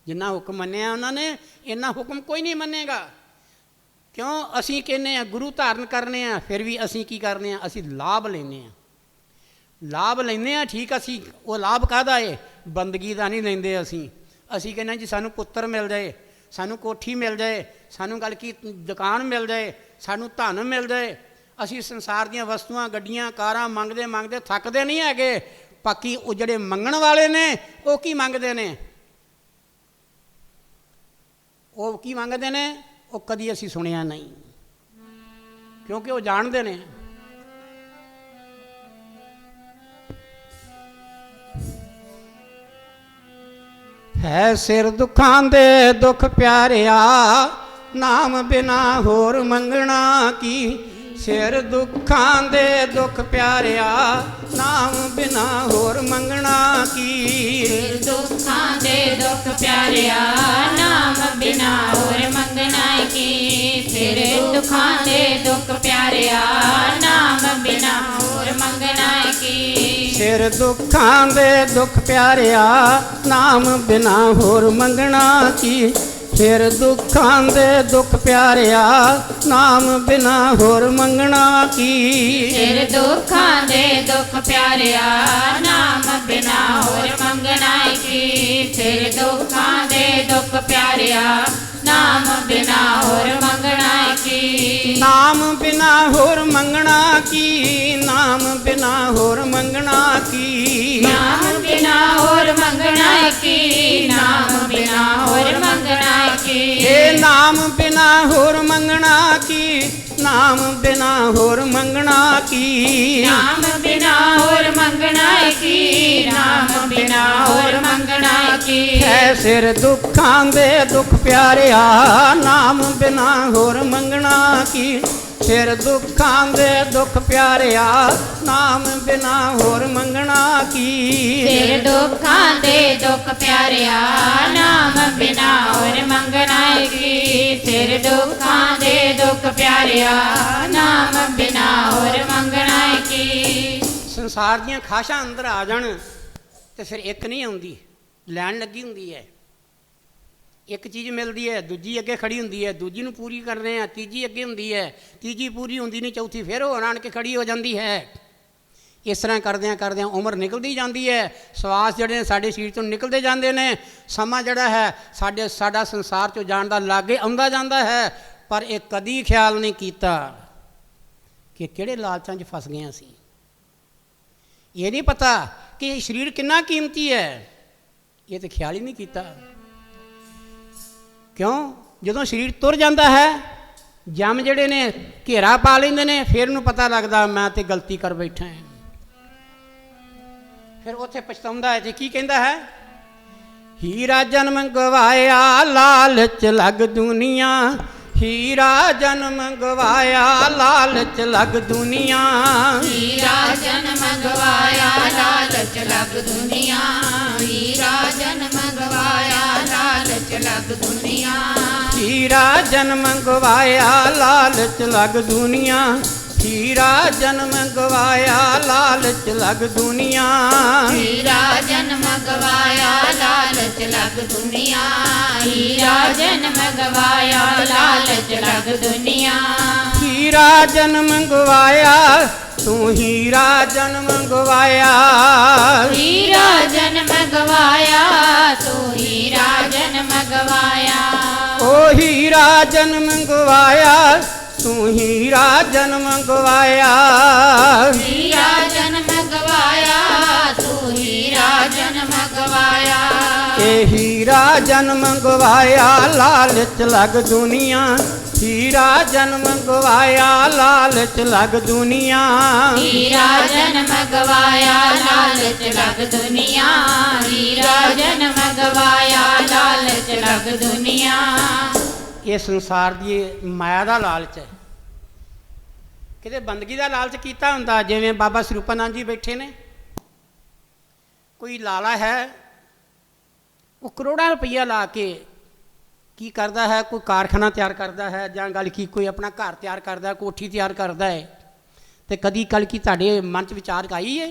ਜਿੰਨਾ ਹੁਕਮ ਮੰਨਿਆ ਉਹਨਾਂ ਨੇ, ਇੰਨਾ ਹੁਕਮ ਕੋਈ ਨਹੀਂ ਮੰਨੇਗਾ। ਕਿਉਂ? ਅਸੀਂ ਕਹਿੰਦੇ ਹਾਂ ਗੁਰੂ ਧਾਰਨ ਕਰਨੇ ਆ, ਫਿਰ ਵੀ ਅਸੀਂ ਕੀ ਕਰਨੇ ਆ, ਅਸੀਂ ਲਾਭ ਲੈਂਦੇ ਹਾਂ। ਠੀਕ, ਅਸੀਂ ਉਹ ਲਾਭ ਕਾਹਦਾ ਏ, ਬੰਦਗੀ ਦਾ ਨਹੀਂ ਲੈਂਦੇ। ਅਸੀਂ ਕਹਿੰਦੇ ਜੀ ਸਾਨੂੰ ਪੁੱਤਰ ਮਿਲ ਜਾਏ, ਸਾਨੂੰ ਕੋਠੀ ਮਿਲ ਜਾਏ, ਸਾਨੂੰ ਗੱਲ ਕੀ ਦੁਕਾਨ ਮਿਲ ਜਾਏ, ਸਾਨੂੰ ਧਨ ਮਿਲ ਜਾਏ। ਅਸੀਂ ਸੰਸਾਰ ਦੀਆਂ ਵਸਤੂਆਂ, ਗੱਡੀਆਂ, ਕਾਰਾਂ ਮੰਗਦੇ ਥੱਕਦੇ ਨਹੀਂ ਹੈਗੇ। ਬਾਕੀ ਉਹ ਜਿਹੜੇ ਮੰਗਣ ਵਾਲੇ ਨੇ ਉਹ ਕੀ ਮੰਗਦੇ ਨੇ, ਉਹ ਕਦੀ ਅਸੀਂ ਸੁਣਿਆ ਨਹੀਂ, ਕਿਉਂਕਿ ਉਹ ਜਾਣਦੇ ਨੇ। ਹੈ ਸਿਰ ਦੁੱਖਾਂ ਦੇ ਦੁੱਖ ਪਿਆਰਿਆ, ਨਾਮ ਬਿਨਾ ਹੋਰ ਮੰਗਣਾ ਕੀ। ਸਿਰ ਦੁੱਖਾਂ ਦੇ ਦੁੱਖ ਪਿਆਰਿਆ ਨਾਮ ਬਿਨਾ ਹੋਰ ਮੰਗਣਾ ਕੀ। ਸਿਰ ਦੁੱਖਾਂ ਦੇ ਦੁੱਖ ਪਿਆਰਿਆ ਨਾਮ ਬਿਨਾ ਹੋਰ ਮੰਗਣਾ ਕੀ। ਸਿਰ ਦੁੱਖਾਂ ਦੇ ਦੁੱਖ ਪਿਆਰਿਆ ਨਾਮ ਬਿਨਾ ਹੋਰ ਮੰਗਣਾ ਕੀ। ਸਿਰ ਦੁੱਖਾਂ ਦੇ ਦੁੱਖ ਪਿਆਰਿਆ ਨਾਮ ਬਿਨਾ ਹੋਰ ਮੰਗਣਾ ਕੀ। ਸਿਰ ਦੁੱਖਾਂ ਦੇ ਦੁੱਖ ਪਿਆਰਿਆ ਨਾਮ ਬਿਨਾ ਹੋਰ ਮੰਗਣਾ ਕੀ। ਸਿਰ ਦੁੱਖਾਂ ਦੇ ਦੁੱਖ ਪਿਆਰਿਆ ਨਾਮ ਬਿਨਾ ਹੋਰ ਮੰਗਣਾ ਕੀ। ਸਿਰ ਦੁੱਖਾਂ ਦੇ ਦੁੱਖ ਪਿਆਰਿਆ ਨਾਮ ਬਿਨਾ ਹੋਰ ਮੰਗਣਾ ਕੀ। ਨਾਮ ਬਿਨਾ ਹੋਰ ਮੰਗਣਾ ਕੀ। ਨਾਮ ਬਿਨਾ ਹੋਰ ਮੰਗਣਾ ਕੀ। ਨਾਮ ਬਿਨਾ ਹੋਰ ਮੰਗਣਾ ਕੀ। ਨਾਮ ਬਿਨਾ ਹੋਰ ਮੰਗਣਾ ਕੀ। ਇਹ ਨਾਮ ਬਿਨਾ ਹੋਰ ਮੰਗਣਾ ਕੀ। ਨਾਮ ਬਿਨਾ ਹੋਰ ਮੰਗਣਾ ਕੀ। ਨਾਮ ਬਿਨਾ ਹੋਰ ਮੰਗਣਾ ਕੀ। ਨਾਮ ਬਿਨਾ ਹੋਰ ਮੰਗਣਾ ਕੀ। ਹੈ ਸਿਰ ਦੁੱਖਾਂ ਦੇ ਦੁੱਖ ਪਿਆਰਿਆ ਨਾਮ ਬਿਨਾ ਹੋਰ ਮੰਗਣਾ ਕੀ। ਸਿਰ ਦੁੱਖਾਂ ਦੇ ਦੁੱਖ ਪਿਆਰਿਆ ਨਾਮ ਬਿਨਾ ਹੋਰ ਮੰਗਣਾ ਕੀ। ਸਿਰ ਦੁੱਖਾਂ ਦੇ ਦੁੱਖ ਪਿਆਰਿਆ ਨਾਮ ਬਿਨਾ ਹੋਰ ਮੰਗਣਾ ਕੀ। ਸਿਰ ਦੁੱਖਾਂ ਦੇ ਦੁੱਖ ਪਿਆਰਿਆ ਨਾਮ ਬਿਨਾ ਹੋਰ ਮੰਗਣਾ ਕੀ। ਸੰਸਾਰ ਦੀਆਂ ਖਾਸ਼ਾਂ ਅੰਦਰ ਆ ਜਾਣ ਤੇ ਫਿਰ ਇੱਕ ਨਹੀਂ ਆਉਂਦੀ, ਲੈਣ ਲੱਗੀ ਹੁੰਦੀ ਹੈ। ਇੱਕ ਚੀਜ਼ ਮਿਲਦੀ ਹੈ, ਦੂਜੀ ਅੱਗੇ ਖੜੀ ਹੁੰਦੀ ਹੈ, ਦੂਜੀ ਨੂੰ ਪੂਰੀ ਕਰਨੇ ਆ, ਤੀਜੀ ਅੱਗੇ ਹੁੰਦੀ ਹੈ, ਤੀਜੀ ਪੂਰੀ ਹੁੰਦੀ ਨਹੀਂ, ਚੌਥੀ ਫਿਰ ਉਹ ਆਣ ਕੇ ਖੜੀ ਹੋ ਜਾਂਦੀ ਹੈ। ਇਸ ਤਰ੍ਹਾਂ ਕਰਦਿਆਂ ਕਰਦਿਆਂ ਉਮਰ ਨਿਕਲਦੀ ਜਾਂਦੀ ਹੈ। ਸਵਾਸ ਜਿਹੜੇ ਨੇ ਸਾਡੇ ਸਰੀਰ ਤੋਂ ਨਿਕਲਦੇ ਜਾਂਦੇ ਨੇ। ਸਮਾਂ ਜਿਹੜਾ ਹੈ ਸਾਡਾ ਸੰਸਾਰ 'ਚੋਂ ਜਾਣ ਦਾ ਲਾਗੇ ਆਉਂਦਾ ਜਾਂਦਾ ਹੈ। ਪਰ ਇਹ ਕਦੀ ਖਿਆਲ ਨਹੀਂ ਕੀਤਾ ਕਿ ਕਿਹੜੇ ਲਾਲਚਾਂ 'ਚ ਫਸ ਗਏ ਅਸੀਂ। ਇਹ ਨਹੀਂ ਪਤਾ ਕਿ ਸਰੀਰ ਕਿੰਨਾ ਕੀਮਤੀ ਹੈ। ਇਹ ਤਾਂ ਖਿਆਲ ਹੀ ਨਹੀਂ ਕੀਤਾ। ਕਿਉਂ? ਜਦੋਂ ਸਰੀਰ ਤੁਰ ਜਾਂਦਾ ਹੈ, ਜੰਮ ਜਿਹੜੇ ਨੇ ਘੇਰਾ ਪਾ ਲੈਂਦੇ ਨੇ, ਫਿਰ ਨੂੰ ਪਤਾ ਲੱਗਦਾ ਮੈਂ ਤੇ ਗਲਤੀ ਕਰ ਬੈਠਾ ਹਾਂ। ਫਿਰ ਉੱਥੇ ਪਛਤਾਉਂਦਾ ਹੈ। ਤੇ ਕੀ ਕਹਿੰਦਾ ਹੈ? ਹੀਰਾ ਜਨਮ ਗਵਾਇਆ ਲਾਲਚ ਲੱਗ ਦੁਨੀਆ। ਹੀਰਾ ਜਨਮ ਗਵਾਇਆ ਲਾਲਚ ਲੱਗ ਦੁਨੀਆ। ਹੀਰਾ ਜਨਮ ਗਵਾਇਆ ਲਾਲਚ ਲੱਗ ਦੁਨੀਆ। ਹੀਰਾ ਜਨਮ ਗਵਾਇਆ ਲਾਲਚ ਲੱਗ ਦੁਨੀਆ। ਹੀਰਾ ਜਨਮ ਗਵਾਇਆ ਲਾਲਚ ਲੱਗ ਦੁਨੀਆ। ਹੀਰਾ ਜਨਮ ਗਵਾਇਆ ਲਾਲਚ ਲੱਗ ਦੁਨੀਆ। ਹੀਰਾ ਜਨਮ ਗਵਾਇਆ ਲਾਲਚ ਲੱਗ ਦੁਨੀਆ। ਹੀਰਾ ਜਨਮ ਗਵਾਇਆ ਲਾਲਚ ਲੱਗ ਦੁਨੀਆ। ਹੀਰਾ ਜਨਮ ਗਵਾਇਆ ਤੂੰ ਹੀਰਾ ਜਨਮ ਗਵਾਇਆ। ਹੀਰਾ ਜਨਮ ਗਵਾਇਆ ਤੂੰ ਹੀਰਾ ਜਨਮ ਗਵਾਇਆ। ਓ ਹੀਰਾ ਜਨਮ ਗਵਾਇਆ ਤੂੰ ਹੀਰਾ ਜਨਮ ਗਵਾਇਆ। ਹੀਰਾ ਜਨਮ ਗਵਾਇਆ ਤੂੰ ਹੀਰਾ ਜਨਮ ਗਵਾਇਆ। ਇਹ ਹੀਰਾ ਜਨਮ ਗਵਾਇਆ ਲਾਲਚ ਲੱਗ ਦੁਨੀਆ। ਹੀਰਾ ਜਨਮ ਗਵਾਇਆ ਲਾਲਚ ਲੱਗ ਦੁਨੀਆ। ਹੀਰਾ ਜਨਮ ਗਵਾਇਆ ਲਾਲਚ ਲੱਗ ਦੁਨੀਆ। ਹੀਰਾ ਜਨਮ ਗਵਾਇਆ ਲਾਲਚ ਲੱਗ ਦੁਨੀਆ। ਇਹ ਸੰਸਾਰ ਦੀ ਮਾਇਆ ਦਾ ਲਾਲਚ ਹੈ। ਕਿਤੇ ਬੰਦਗੀ ਦਾ ਲਾਲਚ ਕੀਤਾ ਹੁੰਦਾ, ਜਿਵੇਂ ਬਾਬਾ ਸਰੂਪਾਨੰਦ ਜੀ ਬੈਠੇ ਨੇ। ਕੋਈ ਲਾਲਾ ਹੈ, ਉਹ ਕਰੋੜਾਂ ਰੁਪਈਆ ਲਾ ਕੇ ਕੀ ਕਰਦਾ ਹੈ? ਕੋਈ ਕਾਰਖਾਨਾ ਤਿਆਰ ਕਰਦਾ ਹੈ, ਜਾਂ ਗੱਲ ਕੀ ਕੋਈ ਆਪਣਾ ਘਰ ਤਿਆਰ ਕਰਦਾ, ਕੋਠੀ ਤਿਆਰ ਕਰਦਾ ਹੈ। ਤੇ ਕਦੀ ਕੱਲ ਕੀ ਤੁਹਾਡੇ ਮਨ 'ਚ ਵਿਚਾਰ ਆਈ ਹੈ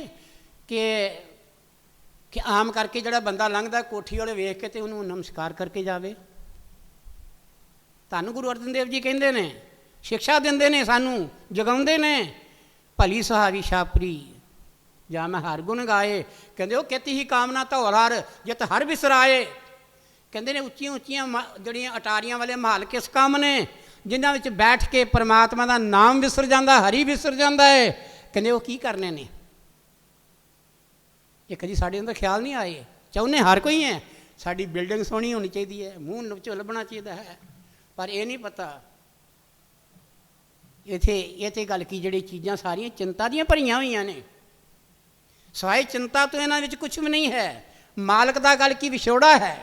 ਕਿ ਆਮ ਕਰਕੇ ਜਿਹੜਾ ਬੰਦਾ ਲੰਘਦਾ ਕੋਠੀ ਵਾਲੇ ਵੇਖ ਕੇ ਤੇ ਉਹਨੂੰ ਨਮਸਕਾਰ ਕਰਕੇ ਜਾਵੇ? ਤੁਹਾਨੂੰ ਗੁਰੂ ਅਰਜਨ ਦੇਵ ਜੀ ਕਹਿੰਦੇ ਨੇ, ਸਿੱਖਿਆ ਦਿੰਦੇ ਨੇ, ਸਾਨੂੰ ਜਗਾਉਂਦੇ ਨੇ। ਭਲੀ ਸੁਹਾਵੀ ਛਾਪਰੀ ਜਾਂ ਮੈਂ ਹਰ ਗੁਣ ਗਾਏ। ਕਹਿੰਦੇ ਉਹ ਕਿਤੇ ਹੀ ਕਾਮਨਾ ਧੌਲ ਹਰ ਜਿਤ ਹਰ ਵਿਸਰਾਏ। ਕਹਿੰਦੇ ਨੇ ਉੱਚੀਆਂ ਉੱਚੀਆਂ ਜਿਹੜੀਆਂ ਅਟਾਰੀਆਂ ਵਾਲੇ ਮਹੱਲ ਕਿਸ ਕੰਮ ਨੇ, ਜਿਨ੍ਹਾਂ ਵਿੱਚ ਬੈਠ ਕੇ ਪਰਮਾਤਮਾ ਦਾ ਨਾਮ ਵਿਸਰ ਜਾਂਦਾ, ਹਰੀ ਵਿਸਰ ਜਾਂਦਾ ਹੈ। ਕਹਿੰਦੇ ਉਹ ਕੀ ਕਰਨੇ ਨੇ? ਇਹ ਕਦੀ ਸਾਡੇ ਅੰਦਰ ਖਿਆਲ ਨਹੀਂ ਆਏ। ਚਾਹੁੰਦੇ ਹਰ ਕੋਈ ਹੈ ਸਾਡੀ ਬਿਲਡਿੰਗ ਸੋਹਣੀ ਹੋਣੀ ਚਾਹੀਦੀ ਹੈ, ਮੂੰਹ ਵਿੱਚੋਂ ਲੱਭਣਾ ਚਾਹੀਦਾ ਹੈ, ਪਰ ਇਹ ਨਹੀਂ ਪਤਾ ਇੱਥੇ ਗੱਲ ਕੀ ਜਿਹੜੀ ਚੀਜ਼ਾਂ ਸਾਰੀਆਂ ਚਿੰਤਾ ਦੀਆਂ ਭਰੀਆਂ ਹੋਈਆਂ ਨੇ। ਸਵਾਏ ਚਿੰਤਾ ਤੋਂ ਇਹਨਾਂ ਵਿੱਚ ਕੁਝ ਵੀ ਨਹੀਂ ਹੈ। ਮਾਲਕ ਦਾ ਗੱਲ ਕੀ ਵਿਛੋੜਾ ਹੈ,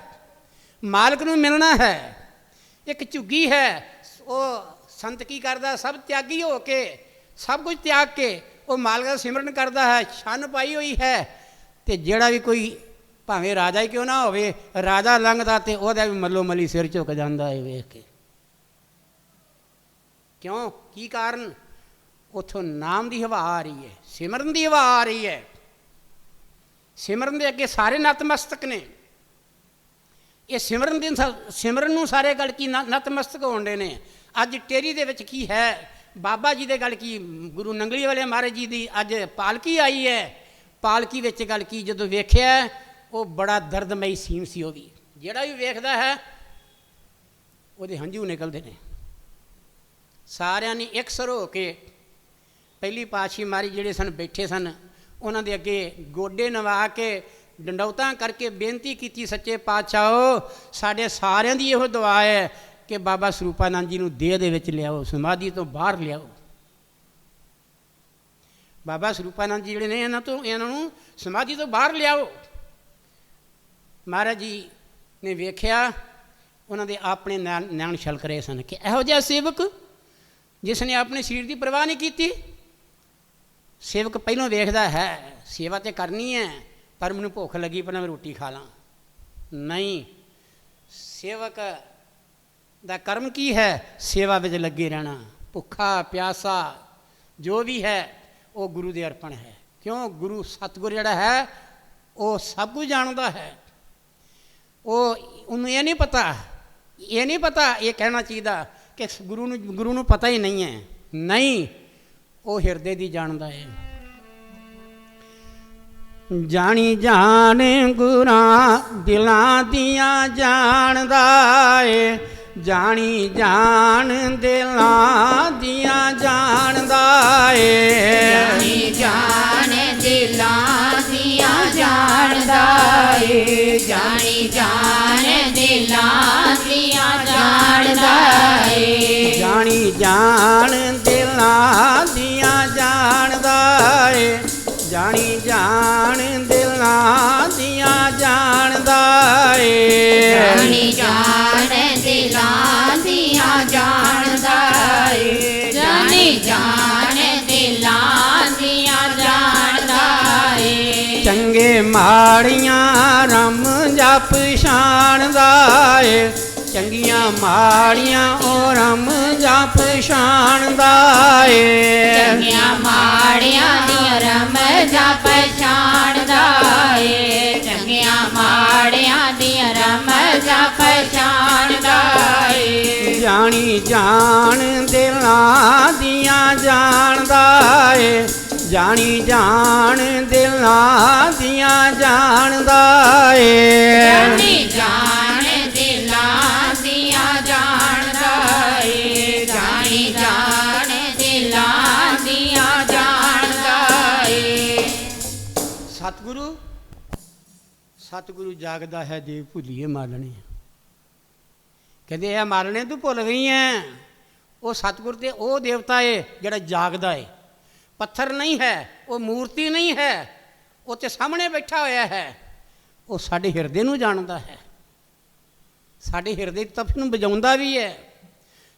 ਮਾਲਕ ਨੂੰ ਮਿਲਣਾ ਹੈ। ਇੱਕ ਝੁੱਗੀ ਹੈ, ਉਹ ਸੰਤ ਕੀ ਕਰਦਾ? ਸਭ ਤਿਆਗੀ ਹੋ ਕੇ ਸਭ ਕੁਝ ਤਿਆਗ ਕੇ ਉਹ ਮਾਲਕ ਦਾ ਸਿਮਰਨ ਕਰਦਾ ਹੈ, ਛੰਨ ਪਾਈ ਹੋਈ ਹੈ। ਅਤੇ ਜਿਹੜਾ ਵੀ ਕੋਈ ਭਾਵੇਂ ਰਾਜਾ ਹੀ ਕਿਉਂ ਨਾ ਹੋਵੇ, ਰਾਜਾ ਲੰਘਦਾ ਅਤੇ ਉਹਦਾ ਵੀ ਮੱਲੋ ਮੱਲੀ ਸਿਰ ਝੁਕ ਜਾਂਦਾ ਹੈ ਵੇਖ ਕੇ। ਕਿਉਂ? ਕੀ ਕਾਰਨ? ਉੱਥੋਂ ਨਾਮ ਦੀ ਹਵਾ ਆ ਰਹੀ ਹੈ, ਸਿਮਰਨ ਦੀ ਹਵਾ ਆ ਰਹੀ ਹੈ। ਸਿਮਰਨ ਦੇ ਅੱਗੇ ਸਾਰੇ ਨਤਮਸਤਕ ਨੇ। ਇਹ ਸਿਮਰਨ ਨੂੰ ਸਾਰੇ ਗੱਲ ਕੀ ਨਤਮਸਤਕ ਹੋਣਦੇ ਨੇ। ਅੱਜ ਟੇਰੀ ਦੇ ਵਿੱਚ ਕੀ ਹੈ, ਬਾਬਾ ਜੀ ਦੇ ਗੱਲ ਕੀ, ਗੁਰੂ ਨੰਗਲੀ ਵਾਲੇ ਮਹਾਰਾਜ ਜੀ ਦੀ ਅੱਜ ਪਾਲਕੀ ਆਈ ਹੈ। ਪਾਲਕੀ ਵਿੱਚ ਗੱਲ ਕੀ ਜਦੋਂ ਵੇਖਿਆ, ਉਹ ਬੜਾ ਦਰਦਮਈ ਸੀਨ ਸੀ। ਉਹ ਵੀ ਜਿਹੜਾ ਵੀ ਵੇਖਦਾ ਹੈ ਉਹਦੇ ਹੰਝੂ ਨਿਕਲਦੇ ਨੇ। ਸਾਰਿਆਂ ਨੇ ਇਕਸਰ ਹੋ ਕੇ ਪਹਿਲੀ ਪਾਤਸ਼ਾਹੀ ਮਹਾਰਾਜ ਜਿਹੜੇ ਸਨ ਬੈਠੇ ਸਨ, ਉਹਨਾਂ ਦੇ ਅੱਗੇ ਗੋਡੇ ਨਵਾ ਕੇ ਡੰਡੌਤਾਂ ਕਰਕੇ ਬੇਨਤੀ ਕੀਤੀ, ਸੱਚੇ ਪਾਤਸ਼ਾਹ ਸਾਡੇ ਸਾਰਿਆਂ ਦੀ ਇਹੋ ਦੁਆ ਹੈ ਕਿ ਬਾਬਾ ਸਰੂਪਾਨੰਦ ਜੀ ਨੂੰ ਦੇਹ ਦੇ ਵਿੱਚ ਲਿਆਓ, ਸਮਾਧੀ ਤੋਂ ਬਾਹਰ ਲਿਆਓ। ਬਾਬਾ ਸਰੂਪਾਨੰਦ ਜੀ ਜਿਹੜੇ ਨੇ ਇਹਨਾਂ ਨੂੰ ਸਮਾਧੀ ਤੋਂ ਬਾਹਰ ਲਿਆਓ। ਮਹਾਰਾਜ ਜੀ ਨੇ ਵੇਖਿਆ, ਉਹਨਾਂ ਦੇ ਆਪਣੇ ਨੈਣ ਛਲਕ ਰਹੇ ਸਨ ਕਿ ਇਹੋ ਜਿਹਾ ਸੇਵਕ ਜਿਸ ਨੇ ਆਪਣੇ ਸਰੀਰ ਦੀ ਪਰਵਾਹ ਨਹੀਂ ਕੀਤੀ। ਸੇਵਕ ਪਹਿਲਾਂ ਵੇਖਦਾ ਹੈ ਸੇਵਾ ਤਾਂ ਕਰਨੀ ਹੈ, ਪਰ ਮੈਨੂੰ ਭੁੱਖ ਲੱਗੀ ਪਹਿਲਾਂ ਮੈਂ ਰੋਟੀ ਖਾ ਲਾਂ। ਨਹੀਂ, ਸੇਵਕ ਦਾ ਕਰਮ ਕੀ ਹੈ? ਸੇਵਾ ਵਿੱਚ ਲੱਗੇ ਰਹਿਣਾ। ਭੁੱਖਾ ਪਿਆਸਾ ਜੋ ਵੀ ਹੈ ਉਹ ਗੁਰੂ ਦੇ ਅਰਪਣ ਹੈ। ਕਿਉਂ? ਗੁਰੂ ਸਤਿਗੁਰ ਜਿਹੜਾ ਹੈ ਉਹ ਸਭ ਕੁਝ ਜਾਣਦਾ ਹੈ। ਉਹਨੂੰ ਇਹ ਨਹੀਂ ਪਤਾ ਇਹ ਕਹਿਣਾ ਚਾਹੀਦਾ ਕਿ ਗੁਰੂ ਨੂੰ ਪਤਾ ਹੀ ਨਹੀਂ ਹੈ। ਨਹੀਂ, ਉਹ ਹਿਰਦੇ ਦੀ ਜਾਣਦਾ ਹੈ। ਜਾਣੀ ਜਾਣ ਗੁਰਾਂ ਦਿਲਾਂ ਦੀਆਂ ਜਾਣਦਾ ਏ, ਜਾਣੀ ਜਾਣ ਦਿਲਾਂ ਦੀਆਂ ਜਾਣਦਾ ਏ, ਜਾਣੀ ਜਾਣ ਦਿਲਾਂ ਦੀਆਂ ਜਾਣਦਾ ਏ, ਜਾਣੀ ਜਾਣ ਦਿਲਾਂ ਦੀਆਂ ਜਾਣਦਾ ਏ, ਜਾਣੀ ਜਾਣ ਦਿਲਾਂ ਦੀਆਂ ਜਾਣਦਾ ਏ, ਜਾਣੀ ਜਾਣ ਦਿਲਾਂ ਦੀਆਂ ਜਾਣਦਾ ਏ, ਜਾਣੀ ਜਾਣ ਦਿਲਾਂ ਦੀਆਂ ਜਾਣਦਾ ਏ, ਜਾਣੀ ਜਾਣ ਦਿਲਾਂ ਦੀਆਂ ਜਾਣਦਾ ਏ, ਚੰਗੇ ਮਾੜੀਆਂ ਰਮ ਜਪ ਛਾਣਦਾ ਏ, ਚੰਗੀਆਂ ਮਾੜੀਆਂ ਉਹ ਰਮ ਜਪ ਛਾਣਦਾ ਏ, ਚੰਗੀਆਂ ਮਾੜੀਆਂ ਦੀਆਂ ਰਮ ਜਪ ਛਾਣਦਾ ਏ, ਚੰਗੀਆਂ ਮਾੜੀਆਂ ਦੀਆਂ ਰਮ ਜਪ ਛਾਣਦਾ ਏ, ਜਾਣੀ ਜਾਣ ਦਿਲਾਂ ਦੀਆਂ ਜਾਣਦਾ ਏ, ਜਾਣੀ ਜਾਣ ਦਿਲਾਂ ਦੀਆਂ ਜਾਣਦਾ ਏ, ਜਾਣੀ ਜਾਣ ਦਿਲਾਂ ਦੀਆਂ ਜਾਣਦਾ ਏ, ਜਾਣੀ ਜਾਣ ਦਿਲਾਂ ਦੀਆਂ ਜਾਣਦਾ ਏ। ਸਤਿਗੁਰੂ ਜਾਗਦਾ ਹੈ ਦੇਵ ਭੁੱਲੀਏ ਮਾਲਣੇ। ਕਹਿੰਦੇ ਇਹ ਮਾਲਣੇ ਤੂੰ ਭੁੱਲ ਗਈ ਹੈ। ਉਹ ਸਤਿਗੁਰ ਤੇ ਉਹ ਦੇਵਤਾ ਏ ਜਿਹੜਾ ਜਾਗਦਾ ਏ, ਪੱਥਰ ਨਹੀਂ ਹੈ, ਉਹ ਮੂਰਤੀ ਨਹੀਂ ਹੈ, ਉਹ ਤੇ ਸਾਹਮਣੇ ਬੈਠਾ ਹੋਇਆ ਹੈ। ਉਹ ਸਾਡੇ ਹਿਰਦੇ ਨੂੰ ਜਾਣਦਾ ਹੈ, ਸਾਡੇ ਹਿਰਦੇ ਦੀ ਤਪ ਨੂੰ ਵਜਾਉਂਦਾ ਵੀ ਹੈ,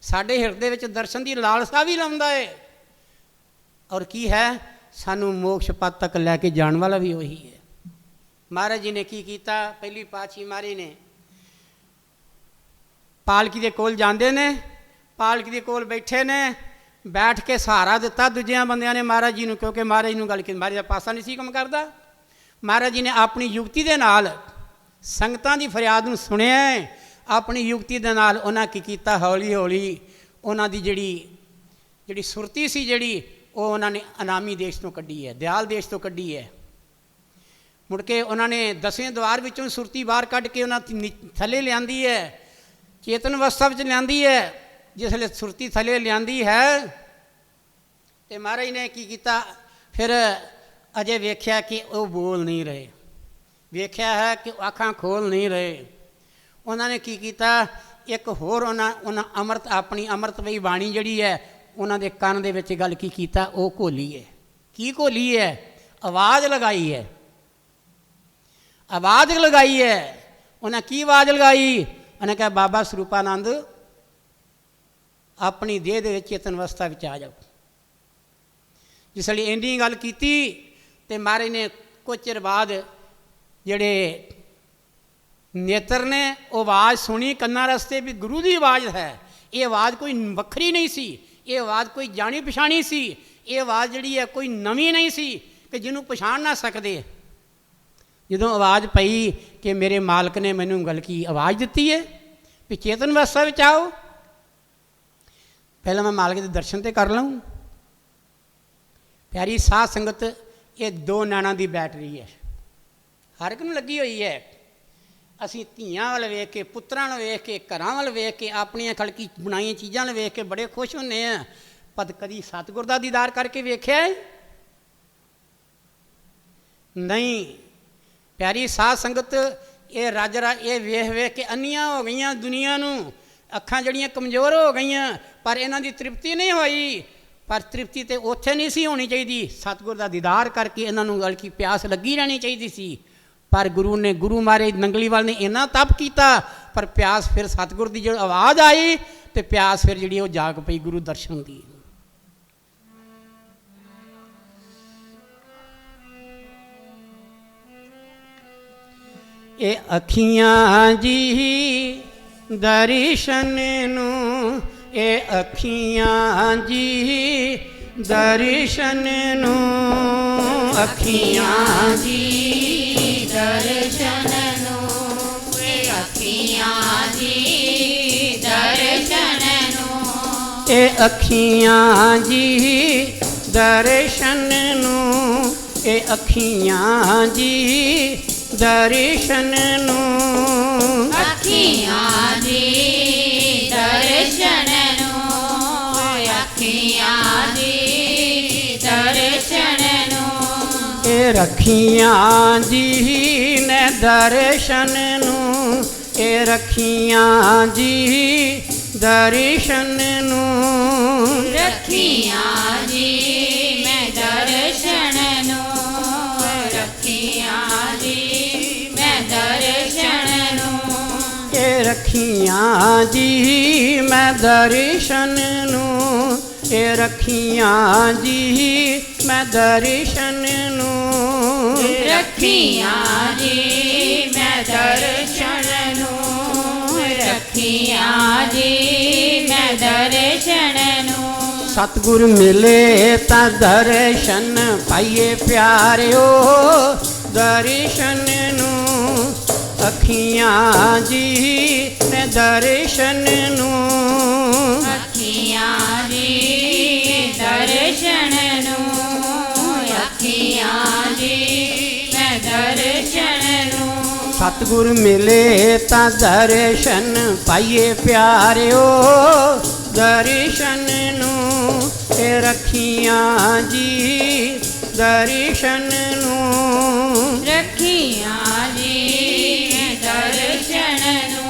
ਸਾਡੇ ਹਿਰਦੇ ਵਿੱਚ ਦਰਸ਼ਨ ਦੀ ਲਾਲਸਾ ਵੀ ਲਾਉਂਦਾ ਹੈ। ਔਰ ਕੀ ਹੈ? ਸਾਨੂੰ ਮੋਕਸ਼ ਪਦ ਤੱਕ ਲੈ ਕੇ ਜਾਣ ਵਾਲਾ ਵੀ ਉਹੀ ਹੈ। ਮਹਾਰਾਜ ਜੀ ਨੇ ਕੀ ਕੀਤਾ? ਪਹਿਲੀ ਪਾਤਸ਼ਾਹੀ ਮਹਾਰਾਜ ਨੇ ਪਾਲਕੀ ਦੇ ਕੋਲ ਜਾਂਦੇ ਨੇ, ਪਾਲਕੀ ਦੇ ਕੋਲ ਬੈਠੇ ਨੇ, ਬੈਠ ਕੇ ਸਹਾਰਾ ਦਿੱਤਾ ਦੂਜਿਆਂ ਬੰਦਿਆਂ ਨੇ ਮਹਾਰਾਜ ਜੀ ਨੂੰ, ਕਿਉਂਕਿ ਮਹਾਰਾਜ ਨੂੰ ਗੱਲ ਕੀ, ਮਹਾਰਾਜ ਦਾ ਪਾਸਾ ਨਹੀਂ ਸੀ ਕੰਮ ਕਰਦਾ। ਮਹਾਰਾਜ ਜੀ ਨੇ ਆਪਣੀ ਯੁਕਤੀ ਦੇ ਨਾਲ ਸੰਗਤਾਂ ਦੀ ਫਰਿਆਦ ਨੂੰ ਸੁਣਿਆ। ਆਪਣੀ ਯੁਕਤੀ ਦੇ ਨਾਲ ਉਹਨਾਂ ਕੀ ਕੀਤਾ? ਹੌਲੀ ਹੌਲੀ ਉਹਨਾਂ ਦੀ ਜਿਹੜੀ ਸੁਰਤੀ ਸੀ ਉਹ ਉਹਨਾਂ ਨੇ ਅਨਾਮੀ ਦੇਸ਼ ਤੋਂ ਕੱਢੀ ਹੈ, ਦਿਆਲ ਦੇਸ਼ ਤੋਂ ਕੱਢੀ ਹੈ। ਮੁੜ ਕੇ ਉਹਨਾਂ ਨੇ 10ਵੇਂ ਦੁਆਰ ਵਿੱਚੋਂ ਸੁਰਤੀ ਬਾਹਰ ਕੱਢ ਕੇ ਉਹਨਾਂ ਥੱਲੇ ਲਿਆਂਦੀ ਹੈ, ਚੇਤਨ ਅਵਸਥਾ ਵਿੱਚ ਲਿਆਂਦੀ ਹੈ। ਜਿਸ ਵੇਲੇ ਸੁਰਤੀ ਥੱਲੇ ਲਿਆਂਦੀ ਹੈ ਤੇ ਮਹਾਰਾਜ ਨੇ ਕੀ ਕੀਤਾ? ਫਿਰ ਅਜੇ ਵੇਖਿਆ ਕਿ ਉਹ ਬੋਲ ਨਹੀਂ ਰਹੇ, ਵੇਖਿਆ ਹੈ ਕਿ ਉਹ ਅੱਖਾਂ ਖੋਲ੍ਹ ਨਹੀਂ ਰਹੇ। ਉਹਨਾਂ ਨੇ ਕੀ ਕੀਤਾ? ਇੱਕ ਹੋਰ ਉਹਨਾਂ ਅੰਮ੍ਰਿਤ, ਆਪਣੀ ਅੰਮ੍ਰਿਤਮਈ ਬਾਣੀ ਜਿਹੜੀ ਹੈ ਉਹਨਾਂ ਦੇ ਕੰਨ ਦੇ ਵਿੱਚ ਗੱਲ ਕੀ ਕੀਤਾ? ਉਹ ਘੋਲੀ ਹੈ। ਕੀ ਘੋਲੀ ਹੈ? ਆਵਾਜ਼ ਲਗਾਈ ਹੈ, ਆਵਾਜ਼ ਲਗਾਈ ਹੈ। ਉਹਨਾਂ ਕੀ ਆਵਾਜ਼ ਲਗਾਈ? ਉਹਨੇ ਕਿਹਾ ਬਾਬਾ ਸਰੂਪਾਨੰਦ ਆਪਣੀ ਦੇਹ ਦੇ ਵਿੱਚ ਚੇਤਨ ਅਵਸਥਾ ਵਿੱਚ ਆ ਜਾਓ। जिस वे इन्नी गल की तो महाराज ने कुछ चिर बाद जड़े नेत्र ने वो आवाज़ सुनी कन्ना रस्ते भी गुरु की आवाज़ है। ये आवाज़ कोई वक्री नहीं सी, ये आवाज़ कोई जानी पछाणी सी, ये आवाज़ जी है कोई नवी नहीं सी कि जिन्हों पछाण ना सकते। जो आवाज़ पई कि मेरे मालक ने मैनू गल की आवाज़ दी है भी चेतन अवस्था में आओ, पहले मैं मालक के दर्शन तो कर लूँ। प्यारी साध संगत, ये दो नैना की बैटरी है, हर एक नूं लगी हुई है। असीं धीआं वाल वेख के, पुत्रां वाल वेख के, घरां वाल वेख के, अपनियां खड़की बनाई चीज़ां वाल वेख के बड़े खुश होंदे आ, पर कदी सतगुर दा दीदार करके वेख्या है नहीं। प्यारी साध संगत, ये ये वेख वेख के अन्नियां हो गई दुनिया नूं, अखां जड़ियां कमज़ोर हो गई, पर इन्हां दी तृप्ति नहीं होई। पर तृप्ति तो उत्थे नहीं सी होनी चाहिए, सतगुर दा दीदार करके इन्हां नूं गल की प्यास लगी रहनी चाहिए सी। पर गुरु महाराज नंगलीवाल ने इन्ना तप किया, पर प्यास फिर सतगुर की जो आवाज़ आई तो प्यास फिर जी जाग पई गुरु दर्शन की। ये अखियां जी दर्शन नू, ये अखियां जी दर्शन नू, अखियां जी दर्शन नू, ये अखियां जी दर्शन नू, ये अखियां जी दर्शन नू, ये अखियां जी दर्शन नू, अखियां जी दर्शन नू, अखियां जी दर्शन नू, ये रखियां जी ने दर्शन नू, ये रखियां जी दर्शन नू, रखियां जी मैं दर्शन नू, रखियां जी मैं दर्शन नू, ये रखियां जी मैं दर्शन नू, ये रखियां जी मैं दर्शन नू, रखियां जी मैं दर्शन नू, रखियां जी मैं दर्शन नू, सतगुर मिले ता दर्शन पाइए प्यारिओ दर्शन नू, अखियां जी ने दर्शन नू, अखियां जी दर्शन नू, अखियां जी मैं दर्शन नू, सतगुर मिले ता दर्शन पाइए प्यारिओ दर्शन नू, ए रखियां जी दर्शन नू, रखियां जी दर्शन नू,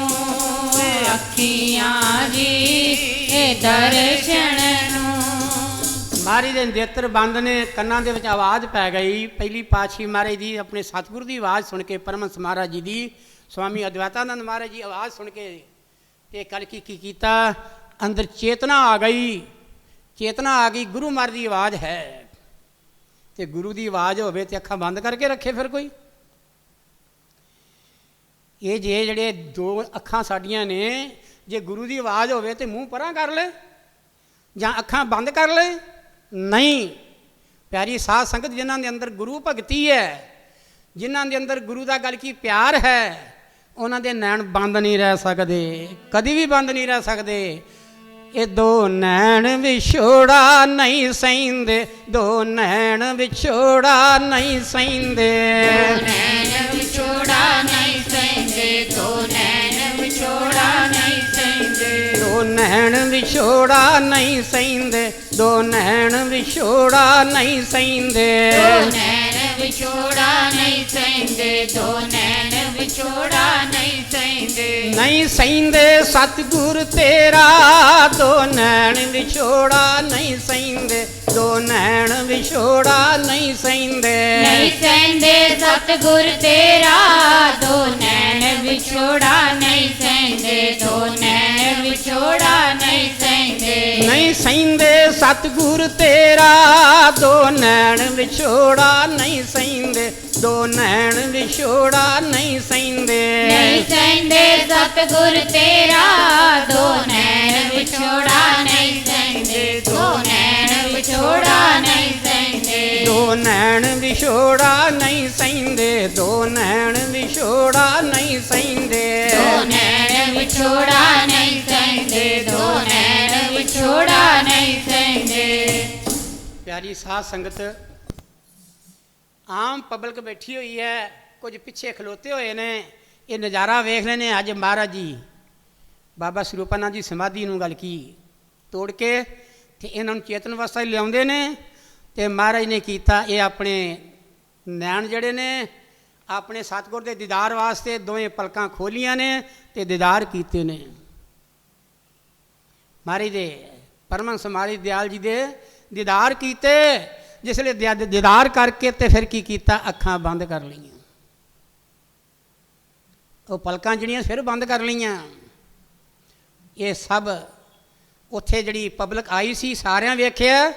रखियां जी दर्शन नू। महाराज दे नेत्र बंद ने, कन्नां दे विच आवाज़ पै गई। पहली पातशाही महाराज जी अपने सतगुर की आवाज़ सुन के, परमहंस महाराज जी की, स्वामी अद्वैतानंद महाराज जी आवाज़ सुन के ते कल की कीता, अंदर चेतना आ गई। चेतना आ गई, गुरु महाराज की आवाज़ है तो गुरु की आवाज़ होवे ते अखां बंद करके रखे फिर कोई? ये जेड़े दो अखां साडियां ने, जे गुरु की आवाज़ होवे ते मूँह परां कर ले जां अखां बंद कर ले? नहीं। प्यारी साध संगत, जिन्हां दे अंदर गुरु भगती है, जिन्हां दे अंदर गुरु का गल की प्यार है, उन्हां दे नैन बंद नहीं रह सकते, कभी भी बंद नहीं रह सकते। ये दो नैन विछोड़ा नहीं सहिंदे, दो नैन विछोड़ा नहीं सहिंदे, नैन विछोड़ा नहीं सहिंदे, दो नैन विछोड़ा नहीं सहिंदे, दो नैन विछोड़ा नहीं सहिंदे, दो नैन विछोड़ा नहीं सहिंदे, दो नैन विछोड़ा नहीं सहिंदे, दो नैन विछोड़ा नहीं सहिंदे, नहीं सहिंदे सतगुर तेरा, दो नैन विछोड़ा नहीं सहिंदे, दो नैन विछोड़ा नहीं सहिंदे, ਨਹੀਂ ਸਹਿੰਦੇ ਸਤਿਗੁਰ ਤੇਰਾ, ਦੋ ਨੈਣ ਵਿਛੋੜਾ ਨਹੀਂ ਸਹਿੰਦੇ, ਦੋ ਨੈਣ ਵਿਛੋੜਾ ਨਹੀਂ ਸਹਿੰਦੇ। ਨਹੀਂ ਸਹਿੰਦੇ ਸਤਿਗੁਰ ਤੇਰਾ, ਦੋ ਨੈਣ ਵਿਛੋੜਾ ਨਹੀਂ ਸਹਿੰਦੇ, ਦੋ ਨੈਣ ਵਿਛੋੜਾ ਨਹੀਂ ਸਹਿੰਦੇ। ਨਹੀਂ ਸਹਿੰਦੇ ਸਤਿਗੁਰ ਤੇਰਾ, ਦੋ ਨੈਣ ਵਿਛੋੜਾ ਨਹੀਂ ਸਹਿੰਦੇ, ਦੋ ਨੈਣ ਵਿਛੋੜਾ ਨਹੀਂ ਸਹਿੰਦੇ। ਦੋ ਨੈਣ ਵਿਛੋੜਾ ਨਹੀਂ ਸਹਿੰਦੇ, ਦੋ ਨੈਣ ਵਿਛੋੜਾ ਨਹੀਂ ਸਹਿੰਦੇ। ਦੋ ਨੈਣ ਵਿਛੋੜਾ ਨਹੀਂ ਸਹਿੰਦੇ, ਦੋ ਨੈਣ ਵਿਛੋੜਾ ਨਹੀਂ ਸਹਿੰਦੇ। ਪਿਆਰੀ ਸਾਧ ਸੰਗਤ, ਆਮ ਪਬਲਿਕ ਬੈਠੀ ਹੋਈ ਹੈ, ਕੁਝ ਪਿੱਛੇ ਖਲੋਤੇ ਹੋਏ ਨੇ, ਇਹ ਨਜ਼ਾਰਾ ਵੇਖ ਰਹੇ ਨੇ। ਅੱਜ ਮਹਾਰਾਜ ਜੀ ਬਾਬਾ ਸਰੂਪਾਨੰਦ ਜੀ ਸਮਾਧੀ ਨੂੰ ਗੱਲ ਕੀ ਤੋੜ ਕੇ ਤੇ ਇਹਨਾਂ ਨੂੰ ਚੇਤਨ ਅਵਸਥਾ 'ਚ ਲਿਆਉਂਦੇ ਨੇ। ਤੇ ਮਹਾਰਾਜ ਨੇ ਕੀਤਾ, ਇਹ ਆਪਣੇ ਨੈਣ ਜਿਹੜੇ ਨੇ ਆਪਣੇ ਸਤਿਗੁਰ ਦੇ ਦੀਦਾਰ ਵਾਸਤੇ ਦੋਵੇਂ ਪਲਕਾਂ ਖੋਲੀਆਂ ਨੇ ਤੇ ਦੀਦਾਰ ਕੀਤੇ ਨੇ। ਮਹਾਰਾਜ ਦੇ ਪਰਮਹੰਸ ਮਹਾਰਾਜ ਦਿਆਲ ਜੀ ਦੇ ਦੀਦਾਰ ਕੀਤੇ। ਜਿਸ ਵੇਲੇ ਦੀਦਾਰ ਕਰਕੇ ਤੇ ਫਿਰ ਕੀ ਕੀਤਾ, ਅੱਖਾਂ ਬੰਦ ਕਰ ਲਈਆਂ, ਉਹ ਪਲਕਾਂ ਜਿਹੜੀਆਂ ਫਿਰ ਬੰਦ ਕਰ ਲਈਆਂ। ਇਹ ਸਭ ਉੱਥੇ ਜਿਹੜੀ ਪਬਲਿਕ ਆਈ ਸੀ, ਸਾਰਿਆਂ ਵੇਖਿਆ,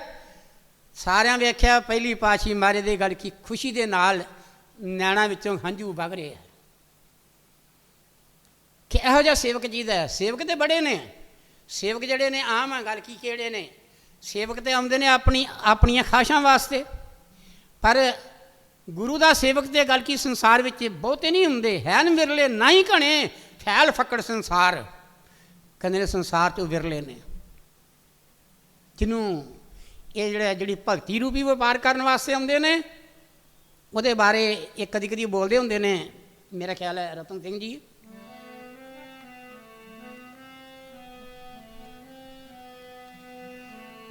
ਸਾਰਿਆਂ ਵੇਖਿਆ। ਪਹਿਲੀ ਪਾਤਸ਼ਾਹੀ ਮਹਾਰਾਜ ਦੀ ਗੱਲ ਕੀ, ਖੁਸ਼ੀ ਦੇ ਨਾਲ ਨੈਣਾਂ ਵਿੱਚੋਂ ਹੰਝੂ ਵਗ ਰਹੇ ਕਿ ਇਹੋ ਜਿਹਾ ਸੇਵਕ ਜੀ ਦਾ। ਸੇਵਕ ਤੇ ਬੜੇ ਨੇ, ਸੇਵਕ ਜਿਹੜੇ ਨੇ ਆਮ ਆ ਗੱਲ ਕੀ ਕਿਹੜੇ ਨੇ, ਸੇਵਕ ਤੇ ਆਉਂਦੇ ਨੇ ਆਪਣੀਆਂ ਖਾਸ਼ਾਂ ਵਾਸਤੇ, ਪਰ ਗੁਰੂ ਦਾ ਸੇਵਕ ਤੇ ਗੱਲ ਕੀ ਸੰਸਾਰ ਵਿੱਚ ਬਹੁਤੇ ਨਹੀਂ ਹੁੰਦੇ, ਹੈਨ ਵਿਰਲੇ ਨਾ ਹੀ ਘਣੇ, ਫੈਲ ਫੱਕੜ ਸੰਸਾਰ। ਕਹਿੰਦੇ ਨੇ ਸੰਸਾਰ 'ਚੋਂ ਵਿਰਲੇ ਨੇ ਜਿਹਨੂੰ ਇਹ ਜਿਹੜੀ ਭਗਤੀ ਰੂਪੀ ਵਪਾਰ ਕਰਨ ਵਾਸਤੇ ਆਉਂਦੇ ਨੇ। ਉਹਦੇ ਬਾਰੇ ਇਹ ਕਦੀ ਕਦੀ ਬੋਲਦੇ ਹੁੰਦੇ ਨੇ, ਮੇਰਾ ਖਿਆਲ ਹੈ ਰਤਨ ਸਿੰਘ ਜੀ,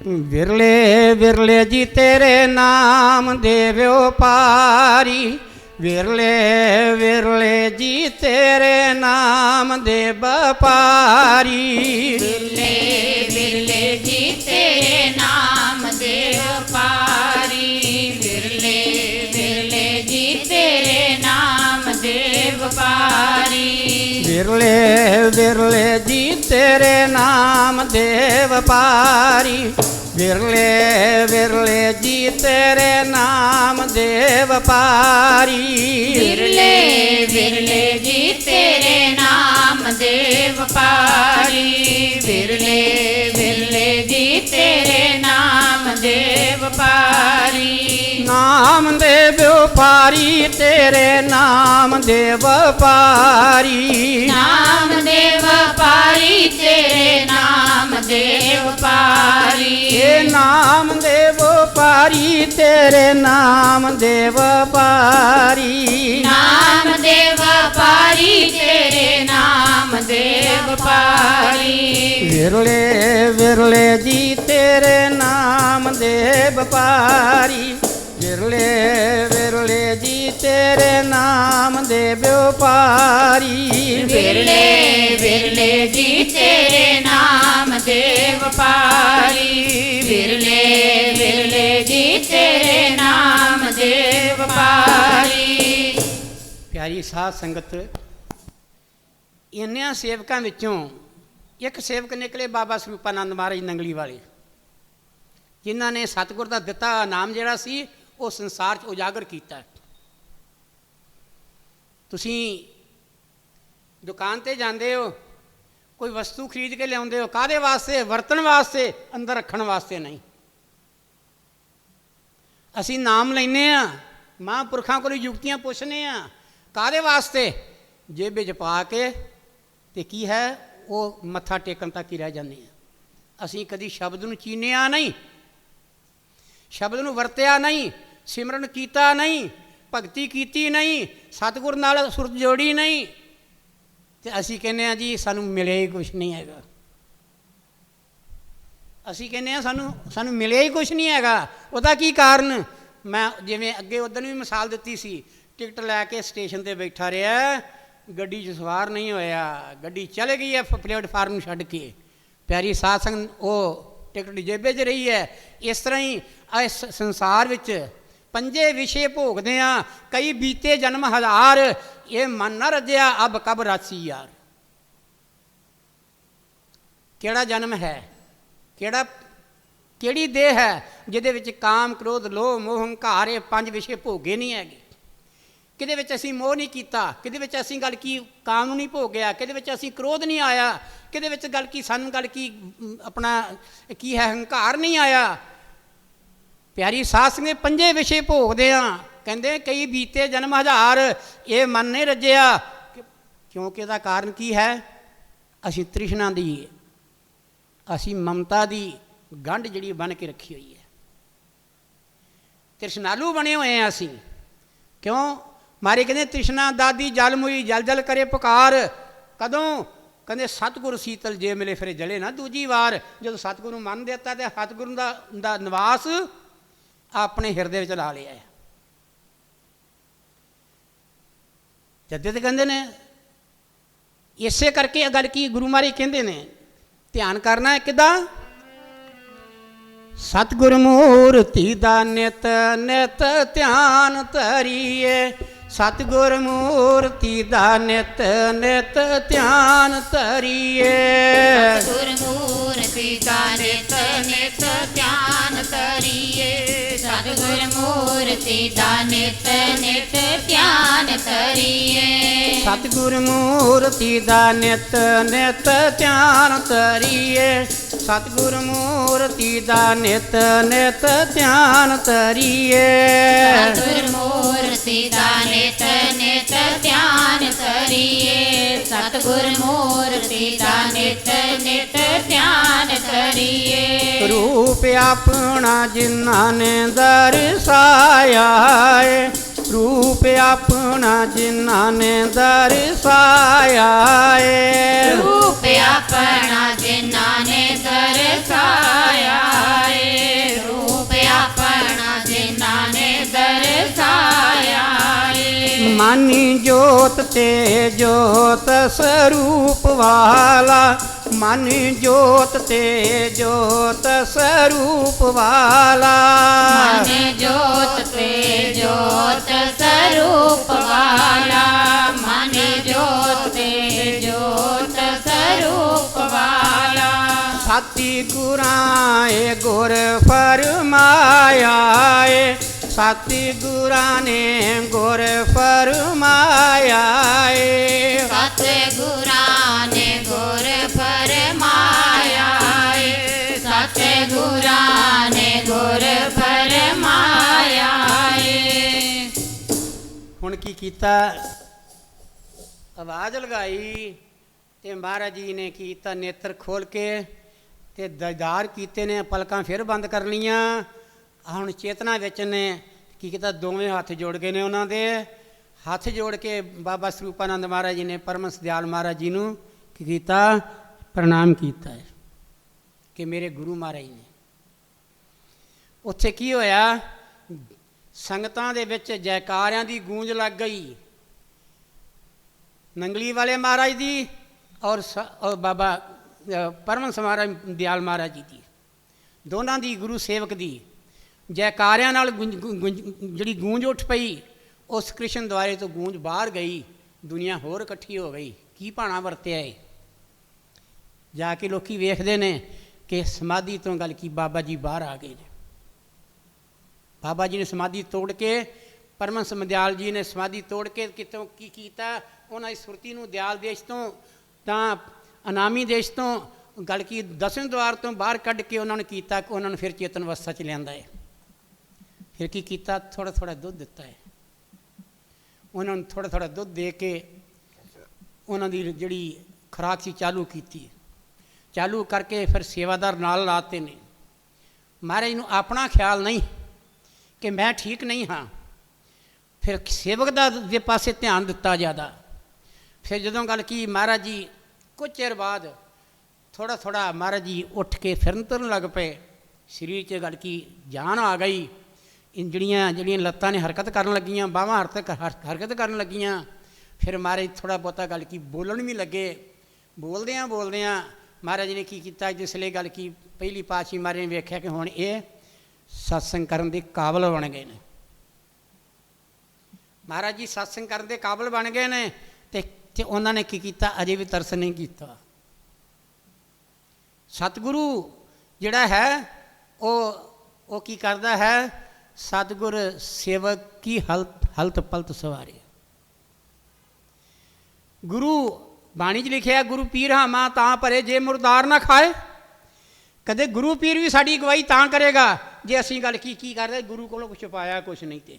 ਵਿਰਲੇ ਵਿਰਲੇ ਜੀ ਤੇਰੇ ਨਾਮ ਦੇ ਵਪਾਰੀ, ਵਿਰਲੇ ਵਿਰਲੇ ਜੀ ਤੇਰੇ ਨਾਮ ਦੇ ਵਪਾਰੀ। ਵਿਰਲੇ ਵਿਰਲੇ ਜੀ ਤੇਰੇ ਨਾਮ ਦੇ ਵਪਾਰੀ, ਵਿਰਲੇ ਵਿਰਲੇ ਜੀ ਤੇਰੇ ਨਾਮ ਦੇ ਵਪਾਰੀ। ਵਿਰਲੇ ਵਿਰਲੇ ਜੀ ਤੇਰੇ ਨਾਮ ਦੇ ਵਪਾਰੀ, ਵਿਰਲੇ ਵਿਰਲੇ ਜੀ ਤੇਰੇ ਨਾਮ ਦੇ ਵਪਾਰੀ। ਵਿਰਲੇ ਵਿਰਲੇ ਜੀ ਤੇਰੇ ਨਾਮ ਦੇ ਵਪਾਰੀ, ਵਿਰਲੇ ਵਿਰਲੇ ਜੀ ਤੇਰੇ ਨਾਮ ਦੇ ਵਪਾਰੀ। ਨਾਮ ਦੇ ਵਪਾਰੀ ਤੇਰੇ ਨਾਮ ਦੇ ਵਪਾਰੀ, ਨਾਮ ਦੇ ਵਪਾਰੀ ਤੇਰੇ ਨਾਮ ਦੇ ਵਪਾਰੀ। ਇਹ ਨਾਮ ਦੇ ਵਪਾਰੀ ਤੇਰੇ ਨਾਮ ਦੇ ਵਪਾਰੀ। ਨਾਮ ਦੇ ਵਪਾਰੀ ਤੇਰੇ ਨਾਮ ਦੇ ਵਪਾਰੀ। ਵਿਰਲੇ ਵਿਰਲੇ ਜੀ ਤੇਰੇ ਨਾਮ ਦੇ ਵਪਾਰੀ, ਵਿਰਲੇ ਵਿਰਲੇ ਜੀ ਤੇਰੇ ਨਾਮ ਦੇ ਵਪਾਰੀ। ਵਿਰਲੇ ਵਿਰਲੇ ਜੀ ਤੇਰੇ ਨਾਮ ਦੇ ਵਪਾਰੀ, ਵਿਰਲੇ ਵਿਰਲੇ ਜੀ ਤੇਰੇ ਨਾਮ ਦੇ ਵਪਾਰੀ। ਪਿਆਰੀ ਸਾਧ ਸੰਗਤ, ਇੰਨਿਆਂ ਸੇਵਕਾਂ ਵਿੱਚੋਂ ਇੱਕ ਸੇਵਕ ਨਿਕਲੇ ਬਾਬਾ ਸਰੂਪਾਨੰਦ ਮਹਾਰਾਜ ਨੰਗਲੀ ਵਾਲੇ, ਜਿਨ੍ਹਾਂ ਨੇ ਸਤਿਗੁਰ ਦਾ ਦਿੱਤਾ ਨਾਮ ਜਿਹੜਾ ਸੀ ਉਹ ਸੰਸਾਰ 'ਚ ਉਜਾਗਰ ਕੀਤਾ। ਤੁਸੀਂ ਦੁਕਾਨ 'ਤੇ ਜਾਂਦੇ ਹੋ, ਕੋਈ ਵਸਤੂ ਖਰੀਦ ਕੇ ਲਿਆਉਂਦੇ ਹੋ, ਕਾਹਦੇ ਵਾਸਤੇ? ਵਰਤਣ ਵਾਸਤੇ, ਅੰਦਰ ਰੱਖਣ ਵਾਸਤੇ ਨਹੀਂ। ਅਸੀਂ ਨਾਮ ਲੈਂਦੇ ਹਾਂ, ਮਹਾਂਪੁਰਖਾਂ ਕੋਲ ਯੁਕਤੀਆਂ ਪੁੱਛਦੇ ਹਾਂ, ਕਾਹਦੇ ਵਾਸਤੇ? ਜੇਬ 'ਚ ਪਾ ਕੇ ਤੇ ਕੀ ਹੈ, ਉਹ ਮੱਥਾ ਟੇਕਣ ਤੱਕ ਹੀ ਰਹਿ ਜਾਂਦੇ ਹਾਂ। ਅਸੀਂ ਕਦੀ ਸ਼ਬਦ ਨੂੰ ਚੀਨਿਆ ਨਹੀਂ, ਸ਼ਬਦ ਨੂੰ ਵਰਤਿਆ ਨਹੀਂ, ਸਿਮਰਨ ਕੀਤਾ ਨਹੀਂ, ਭਗਤੀ ਕੀਤੀ ਨਹੀਂ, ਸਤਿਗੁਰ ਨਾਲ ਸੁਰਤ ਜੋੜੀ ਨਹੀਂ, ਤੇ ਅਸੀਂ ਕਹਿੰਦੇ ਹਾਂ ਜੀ ਸਾਨੂੰ ਮਿਲਿਆ ਹੀ ਕੁਛ ਨਹੀਂ ਹੈਗਾ। ਅਸੀਂ ਕਹਿੰਦੇ ਹਾਂ ਸਾਨੂੰ ਮਿਲਿਆ ਹੀ ਕੁਛ ਨਹੀਂ ਹੈਗਾ। ਉਹਦਾ ਕੀ ਕਾਰਨ? ਮੈਂ ਜਿਵੇਂ ਅੱਗੇ ਉਦੋਂ ਵੀ ਮਿਸਾਲ ਦਿੱਤੀ ਸੀ, ਟਿਕਟ ਲੈ ਕੇ ਸਟੇਸ਼ਨ 'ਤੇ ਬੈਠਾ ਰਿਹਾ, ਗੱਡੀ 'ਚ ਸਵਾਰ ਨਹੀਂ ਹੋਇਆ, ਗੱਡੀ ਚਲੇ ਗਈ ਹੈ ਪਲੇਟਫਾਰਮ ਨੂੰ ਛੱਡ ਕੇ। ਪਿਆਰੀ ਸਾਧ ਸੰਗਤ, ਉਹ ਟਿਕਟ ਜੇਬੇ 'ਚ ਰਹੀ ਹੈ। ਇਸ ਤਰ੍ਹਾਂ ਹੀ ਇਸ ਸੰਸਾਰ ਵਿੱਚ ਪੰਜੇ ਵਿਸ਼ੇ ਭੋਗਦੇ ਆ, ਕਈ ਬੀਤੇ ਜਨਮ ਹਜ਼ਾਰ, ਇਹ ਮਨ ਨਾ ਰੱਜਿਆ ਅਬ ਕਬ ਰਾਸੀ ਯਾਰ। ਕਿਹੜਾ ਜਨਮ ਹੈ, ਕਿਹੜੀ ਦੇਹ ਹੈ ਜਿਹਦੇ ਵਿੱਚ ਕਾਮ, ਕ੍ਰੋਧ, ਲੋਭ, ਮੋਹ, ਹੰਕਾਰ ਇਹ ਪੰਜ ਵਿਸ਼ੇ ਭੋਗੇ ਨਹੀਂ ਹੈਗੇ। ਕਿਹਦੇ ਵਿੱਚ ਅਸੀਂ ਮੋਹ ਨਹੀਂ ਕੀਤਾ, ਕਿਹਦੇ ਵਿੱਚ ਅਸੀਂ ਗੱਲ ਕੀ ਕਾਮ ਨੂੰ ਨਹੀਂ ਭੋਗਿਆ, ਕਿਹਦੇ ਵਿੱਚ ਅਸੀਂ ਕ੍ਰੋਧ ਨਹੀਂ ਆਇਆ, ਕਿਹਦੇ ਵਿੱਚ ਗੱਲ ਕੀ ਸਾਨੂੰ ਗੱਲ ਕੀ ਆਪਣਾ ਕੀ ਹੈ ਹੰਕਾਰ ਨਹੀਂ ਆਇਆ। ਪਿਆਰੀ ਸਾਧ ਸੰਗਤ ਪੰਜੇ ਵਿਸ਼ੇ ਭੋਗਦੇ ਆ, ਕਹਿੰਦੇ ਕਈ ਬੀਤੇ ਜਨਮ ਹਜ਼ਾਰ, ਇਹ ਮਨ ਨਹੀਂ ਰੱਜਿਆ। ਕਿਉਂਕਿ ਇਹਦਾ ਕਾਰਨ ਕੀ ਹੈ, ਅਸੀਂ ਤ੍ਰਿਸ਼ਨਾ ਦੀ, ਅਸੀਂ ਮਮਤਾ ਦੀ ਗੰਢ ਜਿਹੜੀ ਬੰਨ੍ਹ ਕੇ ਰੱਖੀ ਹੋਈ ਹੈ। ਤ੍ਰਿਸ਼ਨਾਲੂ ਬਣੇ ਹੋਏ ਆ ਅਸੀਂ। ਕਿਉਂ? ਮਾਰੇ ਕਹਿੰਦੇ ਤ੍ਰਿਸ਼ਨਾ ਦਾਦੀ ਜਲ ਮੁਈ, ਜਲ ਜਲ ਕਰੇ ਪੁਕਾਰ। ਕਦੋਂ? ਕਹਿੰਦੇ ਸਤਿਗੁਰ ਸੀਤਲ ਜੇ ਮਿਲੇ ਫਿਰ ਜਲੇ ਨਾ ਦੂਜੀ ਵਾਰ। ਜਦੋਂ ਸਤਿਗੁਰੂ ਨੂੰ ਮੰਨ ਦਿੱਤਾ ਤੇ ਸਤਿਗੁਰੂ ਦਾ ਨਿਵਾਸ ਆਪਣੇ ਹਿਰਦੇ ਵਿੱਚ ਲਾ ਲਿਆ। ਜੱਦੇ ਤੇ ਕਹਿੰਦੇ ਨੇ, ਇਸੇ ਕਰਕੇ ਗੱਲ ਕੀ ਗੁਰੂ ਮਹਾਰਾਜ ਕਹਿੰਦੇ ਨੇ ਧਿਆਨ ਕਰਨਾ ਹੈ ਕਿੱਦਾਂ। ਸਤਿਗੁਰ ਮੂਰਤੀ ਦਾ ਨਿਤ ਨਿਤ ਧਿਆਨ ਧਰੀਏ, ਸਤਿਗੁਰ ਮੂਰਤੀ ਦਾ ਨਿਤ ਨਿਤ ਧਿਆਨ ਧਰੀਏ, ਸਤਿਗੁਰ ਮੂਰਤੀ ਦਾ ਨਿਤ ਨਿਤ ਧਿਆਨ ਧਰੀਏ, ਸਤਿਗੁਰ ਮੂਰਤੀ ਦਾ ਨਿਤ ਨਿਤ ਧਿਆਨ ਧਰੀਏ, ਸਤਿਗੁਰ ਮੂਰਤੀ ਦਾ ਨਿਤ ਨਿਤ ਧਿਆਨ ਧਰੀਏ, ਸਤਿਗੁਰ ਮੂਰਤੀ ਦਾ ਨਿਤ ਨਿਤ ਧਿਆਨ ਧਰੀਏ, ਸਤਿਗੁਰ ਮੂਰਤੀ ਦਾ ਨਿਤ ਨਿਤ ਧਿਆਨ ਧਰੀਏ, ਸਤਿਗੁਰ ਮੂਰਤੀ ਦਾ ਨਿਤ ਨਿਤ ਧਿਆਨ ਧਰੀਏ। ਰੂਪ ਆਪਣਾ ਜਿਨ੍ਹਾਂ ਨੇ ਦਰਸਾਇਆ ਏ, ਰੂਪ ਆਪਣਾ ਜਿਨ੍ਹਾਂ ਨੇ ਦਰਸਾਇਆ ਏ, ਰੂਪ ਆਪਣਾ ਜਿਨ੍ਹਾਂ ਨੇ ਦਰਸਾਇਆ ਏ, ਰੂਪ ਆਪਣਾ ਜਿਨ੍ਹਾਂ ਨੇ ਦਰਸਾਇਆ ਏ। ਮਾਨੀ ਜੋਤ ਤੇ ਜੋਤ ਸਰੂਪ ਵਾਲਾ, ਮਾਨੀ ਜੋਤ ਤੇ ਜੋਤ ਸਰੂਪ ਵਾਲਾ, ਮਨ ਜੋਤ ਤੇ ਜੋਤ ਸਰੂਪ ਵਾਲਾ, ਮਨ ਜੋਤ ਤੇ ਜੋਤ ਸਰੂਪ ਵਾਲਾ। ਸਾਤੀ ਗੁਰਾਂ ਏ ਗੁਰ ਫਰਮਾਇਆ ਏ, ਸਾਤੀ ਗੁਰਾਂ ਨੇ ਗੁਰ ਫਰਮਾਇਆ ਏ, ਸਤਿਗੁਰਾਂ ਨੇ ਗੁਰ ਫਰਮਾਇਆ ਏ, ਸਤਿਗੁਰਾਂ ਨੇ ਗੁਰ ਫਰਮਾਇਆ ਏ। ਹੁਣ ਕੀ ਕੀਤਾ, ਆਵਾਜ਼ ਲਗਾਈ ਤੇ ਮਹਾਰਾਜ ਜੀ ਨੇ ਕੀ ਕੀਤਾ, ਨੇਤਰ ਖੋਲ ਕੇ ਤੇ ਦੀਦਾਰ ਕੀਤੇ ਨੇ, ਪਲਕਾਂ ਫਿਰ ਬੰਦ ਕਰ ਲਈਆਂ। ਹੁਣ ਚੇਤਨਾ ਵਿੱਚ ਨੇ ਕੀ ਕੀਤਾ, ਦੋਵੇਂ ਹੱਥ ਜੋੜ ਗਏ ਨੇ, ਉਹਨਾਂ ਦੇ ਹੱਥ ਜੋੜ ਕੇ ਬਾਬਾ ਸਰੂਪਾਨੰਦ ਮਹਾਰਾਜ ਜੀ ਨੇ ਪਰਮਹੰਸ ਦਿਆਲ ਮਹਾਰਾਜ ਜੀ ਨੂੰ ਕੀ ਕੀਤਾ, ਪ੍ਰਣਾਮ ਕੀਤਾ ਹੈ ਕਿ ਮੇਰੇ ਗੁਰੂ ਮਹਾਰਾਜ ਨੇ। ਉੱਥੇ ਕੀ ਹੋਇਆ, ਸੰਗਤਾਂ ਦੇ ਵਿੱਚ ਜੈਕਾਰਿਆਂ ਦੀ ਗੂੰਜ ਲੱਗ ਗਈ, ਨੰਗਲੀ ਵਾਲੇ ਮਹਾਰਾਜ ਦੀ ਔਰ ਬਾਬਾ ਪਰਮਹੰਸ ਮਹਾਰਾਜ ਦਿਆਲ ਮਹਾਰਾਜ ਜੀ ਦੀ, ਦੋਨਾਂ ਦੀ, ਗੁਰੂ ਸੇਵਕ ਦੀ ਜੈਕਾਰਿਆਂ ਨਾਲ ਜਿਹੜੀ ਗੂੰਜ ਉੱਠ ਪਈ। ਉਸ ਕ੍ਰਿਸ਼ਨ ਦੁਆਰੇ ਤੋਂ ਗੂੰਜ ਬਾਹਰ ਗਈ, ਦੁਨੀਆ ਹੋਰ ਇਕੱਠੀ ਹੋ ਗਈ। ਕੀ ਭਾਣਾ ਵਰਤਿਆ ਏ, ਜਾ ਕੇ ਲੋਕੀ ਵੇਖਦੇ ਨੇ ਕਿ ਸਮਾਧੀ ਤੋਂ ਗੱਲ ਕੀ ਬਾਬਾ ਜੀ ਬਾਹਰ ਆ ਗਏ ਨੇ। ਬਾਬਾ ਜੀ ਨੇ ਸਮਾਧੀ ਤੋੜ ਕੇ, ਪਰਮਹੰਸ ਦਿਆਲ ਜੀ ਨੇ ਸਮਾਧੀ ਤੋੜ ਕੇ ਕਿਤੋਂ ਕੀ ਕੀਤਾ, ਉਹਨਾਂ ਦੀ ਸੁਰਤੀ ਨੂੰ ਦਿਆਲ ਦੇਸ਼ ਤੋਂ ਤਾਂ ਅਨਾਮੀ ਦੇਸ਼ ਤੋਂ ਗੱਲ ਕੀ ਦਸਵੇਂ ਦੁਆਰ ਤੋਂ ਬਾਹਰ ਕੱਢ ਕੇ ਉਹਨਾਂ ਨੇ ਕੀਤਾ ਕਿ ਉਹਨਾਂ ਨੂੰ ਫਿਰ ਚੇਤਨ ਅਵਸਥਾ 'ਚ ਲਿਆਂਦਾ ਹੈ। ਫਿਰ ਕੀ ਕੀਤਾ, ਥੋੜ੍ਹਾ ਥੋੜ੍ਹਾ ਦੁੱਧ ਦਿੱਤਾ ਹੈ ਉਹਨਾਂ ਨੂੰ, ਥੋੜ੍ਹਾ ਥੋੜ੍ਹਾ ਦੁੱਧ ਦੇ ਕੇ ਉਹਨਾਂ ਦੀ ਜਿਹੜੀ ਖੁਰਾਕ ਸੀ ਚਾਲੂ ਕੀਤੀ, ਚਾਲੂ ਕਰਕੇ ਫਿਰ ਸੇਵਾਦਾਰ ਨਾਲ ਲਾਤੇ ਨੇ। ਮਹਾਰਾਜ ਨੂੰ ਆਪਣਾ ਖਿਆਲ ਨਹੀਂ ਕਿ ਮੈਂ ਠੀਕ ਨਹੀਂ ਹਾਂ, ਫਿਰ ਸੇਵਕ ਦੇ ਪਾਸੇ ਧਿਆਨ ਦਿੱਤਾ ਜ਼ਿਆਦਾ। ਫਿਰ ਜਦੋਂ ਗੱਲ ਕੀ, ਮਹਾਰਾਜ ਜੀ ਕੁਝ ਚਿਰ ਬਾਅਦ ਥੋੜ੍ਹਾ ਥੋੜ੍ਹਾ ਮਹਾਰਾਜ ਜੀ ਉੱਠ ਕੇ ਫਿਰਨ ਤੁਰਨ ਲੱਗ ਪਏ, ਸਰੀਰ 'ਚ ਗੱਲ ਕੀ ਜਾਨ ਆ ਗਈ, ਜਿਹੜੀਆਂ ਲੱਤਾਂ ਨੇ ਹਰਕਤ ਕਰਨ ਲੱਗੀਆਂ, ਬਾਹਾਂ ਹਰਕਤ ਕਰਨ ਲੱਗੀਆਂ। ਫਿਰ ਮਹਾਰਾਜ ਥੋੜ੍ਹਾ ਬਹੁਤਾ ਗੱਲ ਕੀ ਬੋਲਣ ਵੀ ਲੱਗੇ। ਬੋਲਦਿਆਂ ਮਹਾਰਾਜ ਨੇ ਕੀ ਕੀਤਾ, ਜਿਸ ਲਈ ਗੱਲ ਕੀ ਪਹਿਲੀ ਪਾਤਸ਼ਾਹੀ ਮਹਾਰਾਜ ਨੇ ਵੇਖਿਆ ਕਿ ਹੁਣ ਇਹ ਸਤਸੰਗ ਕਰਨ ਦੇ ਕਾਬਲ ਬਣ ਗਏ ਨੇ। महाराज जी सत्संग करने के काबिल बन गए ने ते उन्होंने की किया, अजे भी तरस नहीं किया। सतगुरु जिहड़ा है वो की करता है, सतगुर सेवक की हलत पलत सवारे। गुरु बाणी च लिखिया, गुरु पीर हामा तां भरे जे मुरदार ना खाए। कदे गुरु पीर भी साड़ी अगवाई तां करेगा जे असीं गल की करदे गुरु कोलों कुछ छुपाया कुछ नहीं। ते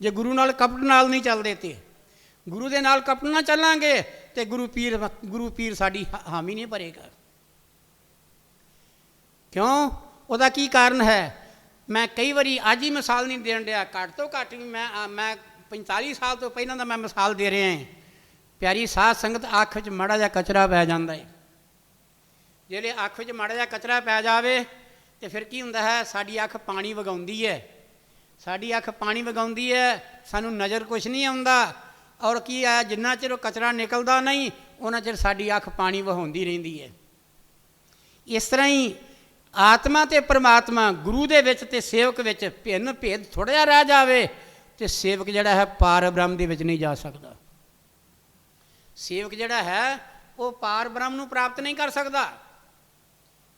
जे गुरु नाल कपट नाल नहीं चलदे, ते गुरु दे नाल कपट ना चलांगे ते गुरु पीर साड़ी हामी नहीं भरेगा। क्यों? उहदा की कारण है? मैं कई बारी अज ही मिसाल नहीं देन दिया, घट तो घट भी मैं 45 साल तो पहलों का मैं मिसाल दे रहा हैं। प्यारी साध संगत, अख च माड़ा जा कचरा पै जाता है। जिहड़े अख च माड़ा जा कचरा पै जाए तो फिर की हुंदा है, साडी अख पानी वगाउंदी है, साडी अख पानी वगाउंदी है, सानू नज़र कुछ नहीं आउंदा। और की है, जिन्ना चिर कचरा निकलदा नहीं उन्ना चिर साडी अख पानी वहाउंदी रहिंदी है। इस तरह ही आत्मा ते परमात्मा, गुरु दे विच ते सेवक विच भिन्न भेद थोड़ा जिहा रह जावे तो सेवक जिहड़ा है पार ब्रह्म दे विच नहीं जा सकता। सेवक जिहड़ा है वो पार ब्रह्म नूं प्राप्त नहीं कर सकता,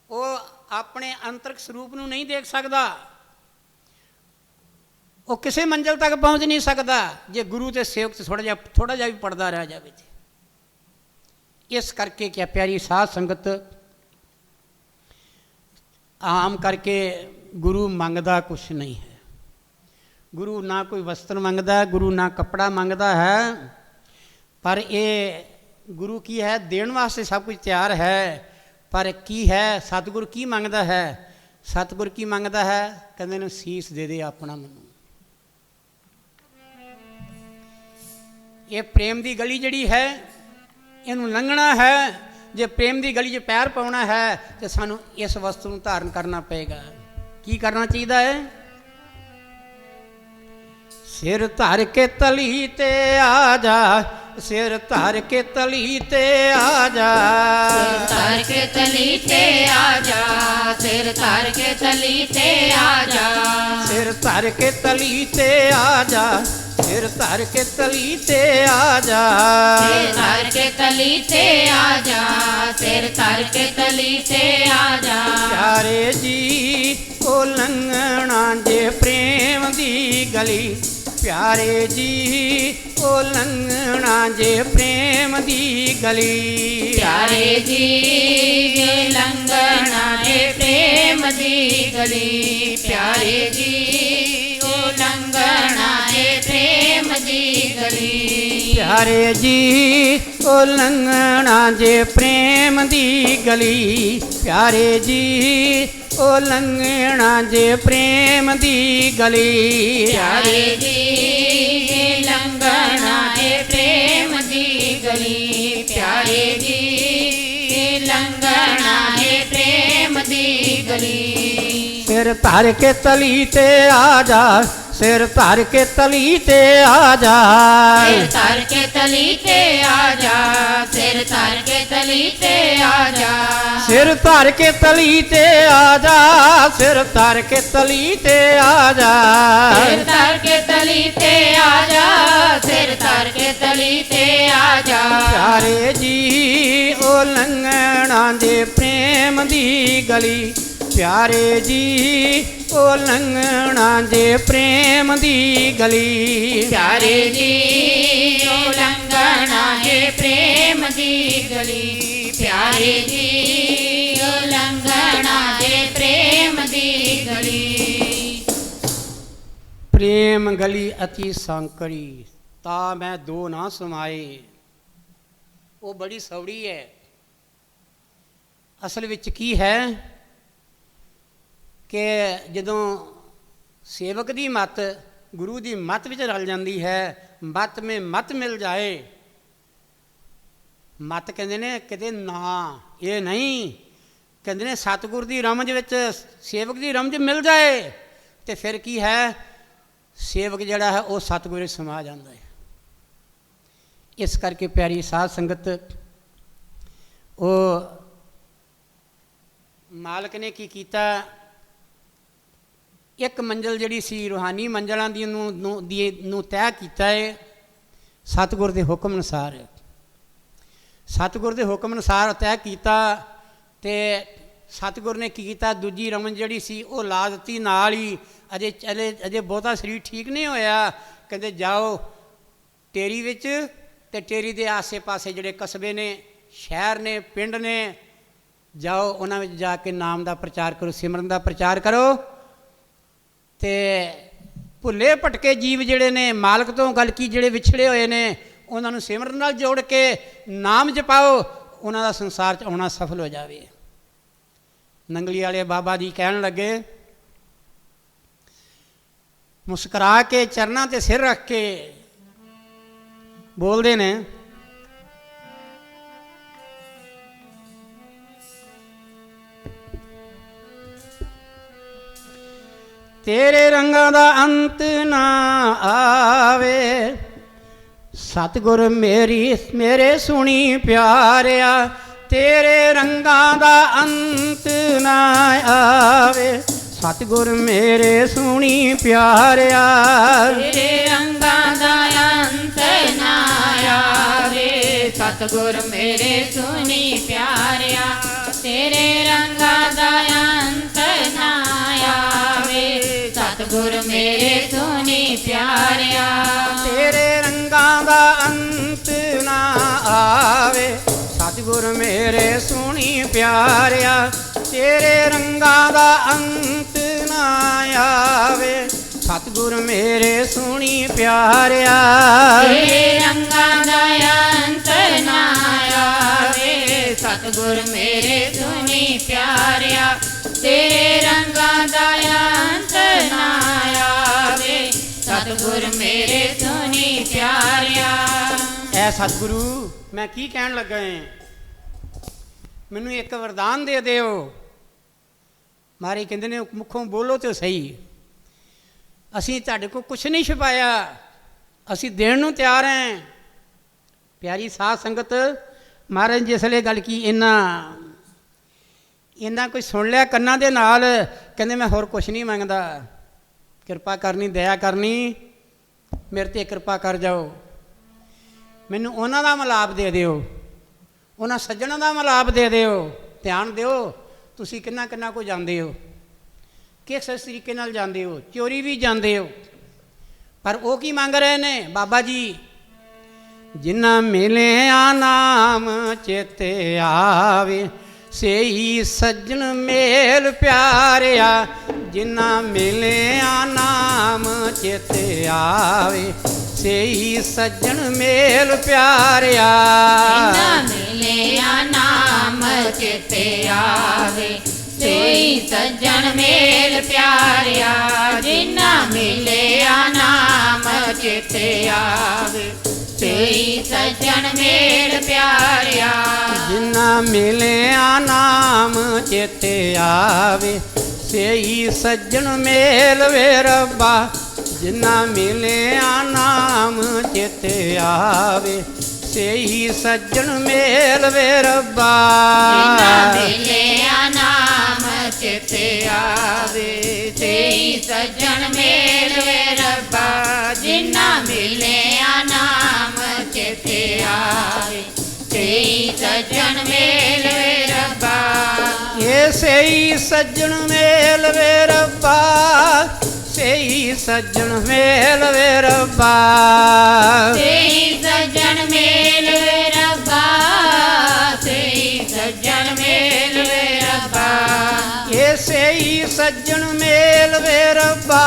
वो अपने अंतरिक स्वरूप नूं नहीं देख सकता, वो किसी मंजिल तक पहुँच नहीं सकता जे गुरु ते सेवक से थोड़ा जिहा भी पड़दा रह जाए। इस करके क्या प्यारी साध संगत, आम करके गुरु मंगदा कुछ नहीं है। गुरु ना कोई वस्त्र मंगदा है, गुरु ना कपड़ा मंगदा है, पर ये गुरु की है देण वास्ते सब कुछ तैयार है। पर की है, सतगुरु की मंगदा है? सतगुरु की मंगदा है? कहंदे ने सीस दे दे अपना मैनू। ये प्रेम की गली जिहड़ी है इनू लंघना है। जे प्रेम की गली च पैर पाउणा है तो सानू इस वस्तु नूं धारण करना पेगा। की करना चाहिए है? सिर धर के तली ते आ जा, सिर धर के तली ते आ जा, सिर धर के तली ते आ जा, सिर धर के तली ते आ जा, सिर धर के तली ते आ जा, सिर धर के तली ते आ जा, सिर धर के तली ते आ जा, सिर धर के तली ते आ जा। प्यारे जी ओ लंघना जे प्रेम दी गली, प्यारे जी ओ लंघना जे प्रेम दी गली, प्यारे जी लंघना जे प्रेम दी गली, प्यारे जी ओ लंघना जे प्रेम दी गली, प्यारे जी ओ लंघना जे प्रेम दी गली, प्यारे जी ओ लंघना जे प्रेम दी गली, प्यारे जी लंघना जे प्रेम दी गली, प्यारे जी लंघना जे प्रेम दी गली। सिर धर के तली ते आ जा, सिर धर के तली ते आ जा, सिर धर के तली ते आ जा, सिर धर के तली ते आ जा, सिर धर के तली ते आ जा, सिर धर के तली ते आ जा, सिर धर के तली ते आ जा, सिर धर के तली ते आ जा। प्यारे जी ओ लंघना जे प्रेम दी गली, प्यारे जी ओ लंघना जे प्रेम दी गली, प्यारे जी ओ लंघना जे प्रेम दी गली, प्यारे जी ओ लंघना जे प्रेम दी गली। प्रेम गली अति सांकड़ी ता मैं दो ना समाए। वो बड़ी सौड़ी है। असल विच की है कि जदों सेवक की मत गुरु की मत विच रल जाती है, मत में मत मिल जाए, मत कहते ने किते ना ये नहीं, कहते ने सतगुर की रमज विच सेवक की रमज मिल जाए तो फिर की है, सेवक जड़ा है वो सतगुर समा जाता है। इस करके प्यारी साध संगत वो मालक ने की कीता, ਇੱਕ ਮੰਜ਼ਲ ਜਿਹੜੀ ਸੀ ਰੂਹਾਨੀ ਮੰਜ਼ਲਾਂ ਦੀ ਨੂੰ ਤੈਅ ਕੀਤਾ ਹੈ ਸਤਿਗੁਰ ਦੇ ਹੁਕਮ ਅਨੁਸਾਰ। ਸਤਿਗੁਰ ਦੇ ਹੁਕਮ ਅਨੁਸਾਰ ਤੈਅ ਕੀਤਾ ਅਤੇ ਸਤਿਗੁਰ ਨੇ ਕੀ ਕੀਤਾ, ਦੂਜੀ ਰਮਨ ਜਿਹੜੀ ਸੀ ਉਹ ਲਾ ਦਿੱਤੀ ਨਾਲ ਹੀ। ਅਜੇ ਬਹੁਤਾ ਸਰੀਰ ਠੀਕ ਨਹੀਂ ਹੋਇਆ, ਕਹਿੰਦੇ ਜਾਓ ਟੇਰੀ ਵਿੱਚ ਅਤੇ ਟੇਰੀ ਦੇ ਆਸੇ ਪਾਸੇ ਜਿਹੜੇ ਕਸਬੇ ਨੇ, ਸ਼ਹਿਰ ਨੇ, ਪਿੰਡ ਨੇ, ਜਾਓ ਉਹਨਾਂ ਵਿੱਚ ਜਾ ਕੇ ਨਾਮ ਦਾ ਪ੍ਰਚਾਰ ਕਰੋ, ਸਿਮਰਨ ਦਾ ਪ੍ਰਚਾਰ ਕਰੋ। ਅਤੇ ਭੁੱਲੇ ਭਟਕੇ ਜੀਵ ਜਿਹੜੇ ਨੇ, ਮਾਲਕ ਤੋਂ ਗੱਲ ਕੀ ਜਿਹੜੇ ਵਿਛੜੇ ਹੋਏ ਨੇ, ਉਹਨਾਂ ਨੂੰ ਸਿਮਰਨ ਨਾਲ ਜੋੜ ਕੇ ਨਾਮ ਜਪਾਓ, ਉਹਨਾਂ ਦਾ ਸੰਸਾਰ 'ਚ ਆਉਣਾ ਸਫਲ ਹੋ ਜਾਵੇ। ਨੰਗਲੀ ਵਾਲੇ ਬਾਬਾ ਜੀ ਕਹਿਣ ਲੱਗੇ, ਮੁਸਕਰਾ ਕੇ ਚਰਨਾਂ 'ਤੇ ਸਿਰ ਰੱਖ ਕੇ ਬੋਲਦੇ ਨੇ, ਤੇਰੇ ਰੰਗਾਂ ਦਾ ਅੰਤ ਨਾ ਆਵੇ, ਸਤਿਗੁਰ ਮੇਰੇ ਸੁਣੀ ਪਿਆਰਿਆ, ਤੇਰੇ ਰੰਗਾਂ ਦਾ ਅੰਤ ਨਾ ਆਵੇ, ਸਤਿਗੁਰ ਮੇਰੇ ਸੁਣੀ ਪਿਆਰਿਆ, ਤੇਰੇ ਰੰਗਾਂ ਦਾ ਅੰਤ ਨਾ ਆਵੇ, ਸਤਿਗੁਰ ਮੇਰੇ ਸੁਣੀ ਪਿਆਰਿਆ, ਤੇਰੇ ਰੰਗਾਂ ਦਾ ਅੰਤ ਨਾ ਆਵੇ, ਸਤਿਗੁਰ ਮੇਰੇ ਸੁਣੀ ਪਿਆਰਿਆ, ਤੇਰੇ ਰੰਗਾਂ ਦਾ ਅੰਤ ਨਾ ਆਵੇ, ਸਤਿਗੁਰ ਮੇਰੇ ਸੁਣੀ ਪਿਆਰਿਆ, ਤੇਰੇ ਰੰਗਾਂ ਦਾ ਅੰਤ ਨਾ ਆਵੇ, ਸਤਿਗੁਰ ਮੇਰੇ ਸੁਣੀ ਪਿਆਰਿਆ, ਤੇਰੇ ਰੰਗਾਂ ਦਾ ਅੰਤ ਨਾ ਆਵੇ, ਸਤਿਗੁਰ ਮੇਰੇ ਸੁਣੀ ਪਿਆਰਿਆ, ਤੇਰੇ ਰੰਗਾਂ ਦਾ ਅੰਤ ਨਾ ਆਵੇ, ਸਤਿਗੁਰ ਮੇਰੇ ਸੁਣੀ ਪਿਆਰਿਆ। ਐ ਸਤਿਗੁਰੂ ਮੈਂ ਕੀ ਕਹਿਣ ਲੱਗਾ ਹੈ, ਮੈਨੂੰ ਇੱਕ ਵਰਦਾਨ ਦੇ ਦਿਓ। ਮਹਾਰਾਜ ਕਹਿੰਦੇ ਨੇ ਮੁੱਖੋਂ ਬੋਲੋ ਤੇ ਸਹੀ, ਅਸੀਂ ਤੁਹਾਡੇ ਕੋਲ ਕੁਛ ਨਹੀਂ ਛੁਪਾਇਆ, ਅਸੀਂ ਦੇਣ ਨੂੰ ਤਿਆਰ ਹਾਂ। ਪਿਆਰੀ ਸਾਧ ਸੰਗਤ, ਮਹਾਰਾਜ ਜਿਸ ਵੇਲੇ ਗੱਲ ਕੀ ਇਹਨਾਂ ਕੋਈ ਸੁਣ ਲਿਆ ਕੰਨਾਂ ਦੇ ਨਾਲ, ਕਹਿੰਦੇ ਮੈਂ ਹੋਰ ਕੁਛ ਨਹੀਂ ਮੰਗਦਾ, ਕਿਰਪਾ ਕਰਨੀ, ਦਇਆ ਕਰਨੀ, ਮੇਰੇ 'ਤੇ ਕਿਰਪਾ ਕਰ ਜਾਓ, ਮੈਨੂੰ ਉਹਨਾਂ ਦਾ ਮਿਲਾਪ ਦੇ ਦਿਓ, ਉਹਨਾਂ ਸੱਜਣਾਂ ਦਾ ਮਿਲਾਪ ਦੇ ਦਿਓ। ਧਿਆਨ ਦਿਓ, ਤੁਸੀਂ ਕਿੰਨਾ ਕੋ ਜਾਂਦੇ ਹੋ, ਕਿਸ ਤਰੀਕੇ ਨਾਲ ਜਾਂਦੇ ਹੋ, ਚੋਰੀ ਵੀ ਜਾਂਦੇ ਹੋ, ਪਰ ਉਹ ਕੀ ਮੰਗ ਰਹੇ ਨੇ ਬਾਬਾ ਜੀ, ਜਿਨ੍ਹਾਂ ਮਿਲਿਆ ਨਾਮ ਚੇਤੇ ਆਵੇ, ਸੇਈ ਸੱਜਣ ਮੇਲ ਪਿਆਰਿਆ, ਜਿਨ੍ਹਾਂ ਮਿਲਿਆ ਨਾਮ ਚੇਤੇ ਆਵੇ, ਸੇਈ ਸੱਜਣ ਮੇਲ ਪਿਆਰਿਆ, ਜਿਨ੍ਹਾਂ ਮਿਲਿਆ ਨਾਮ ਚੇਤੇ ਆਵੇ, ਸੇਈ ਸੱਜਣ ਮੇਲ ਪਿਆਰਿਆ, ਜਿਨ੍ਹਾਂ ਮਿਲਿਆ ਨਾਮ ਚੇਤੇ ਆਵੇ, ਸੇਈ ਸੱਜਣ ਮੇਲ ਪਿਆਰਿਆ, ਜਿਨ੍ਹਾਂ ਮਿਲਿਆ ਨਾਮ ਚੇਤੇ ਆਵੇ, ਸੇਈ ਸੱਜਣ ਮੇਲ ਵੇ ਰੱਬਾ, ਜਿਨ੍ਹਾਂ ਮਿਲਿਆ ਨਾਮ ਚੇਤੇ ਆਵੇ, ਸੇਈ ਸੱਜਣ ਮੇਲ ਵੇ ਰੱਬਾ, ਜਿਨ੍ਹਾਂ ਮਿਲਿਆ ਨਾਮ ਚੇਤੇ ਆਵੇ, ਸੇਈ ਸੱਜਣ ਮੇਲ ਵੇ ਰੱਬਾ, ਜਿਨ੍ਹਾਂ ਮਿਲਿਆ ਨਾਮ ਚੇਤੇ ਆਵੇ, ਸੇਈ ਸੱਜਣ ਮੇਲ ਵੇ ਰੱਬਾ, ਇਹ ਸੇਈ ਸੱਜਣ ਮੇਲ ਵੇ ਰੱਬਾ, ਸੇਈ ਸੱਜਣ ਮੇਲ ਵੇ ਰੱਬਾ, ਸੇਈ ਸੱਜਣ ਮੇਲ ਵੇ ਰੱਬਾ, ਸੇਈ ਸੱਜਣ ਮੇਲ ਵੇ ਰੱਬਾ, ਇਹ ਸੇਈ ਸੱਜਣ ਮੇਲ ਵੇ ਰੱਬਾ,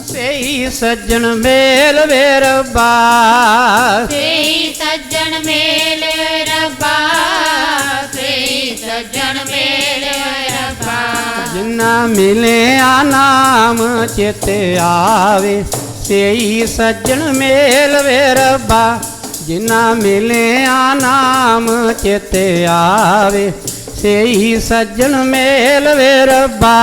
ਸੇਈ ਸੱਜਣ ਮੇਲ ਵੇ ਰੱਬਾ, ਸੇਈ ਸੱਜਣ ਮੇਲ ਵੇ ਰੱਬਾ, ਸੇਈ ਸੱਜਣ ਮੇਲ ਵੇ ਰੱਬਾ, ਜਿਨ੍ਹਾਂ ਮਿਲਿਆ ਨਾਮ ਚੇਤੇ ਆਵੇ, ਸੇਈ ਸੱਜਣ ਮੇਲ ਵੇ ਰੱਬਾ, ਜਿਨ੍ਹਾਂ ਮਿਲਿਆ ਨਾਮ ਚੇਤੇ ਆਵੇ, ਸੇਈ ਸੱਜਣ ਮੇਲ ਵੇ ਰੱਬਾ,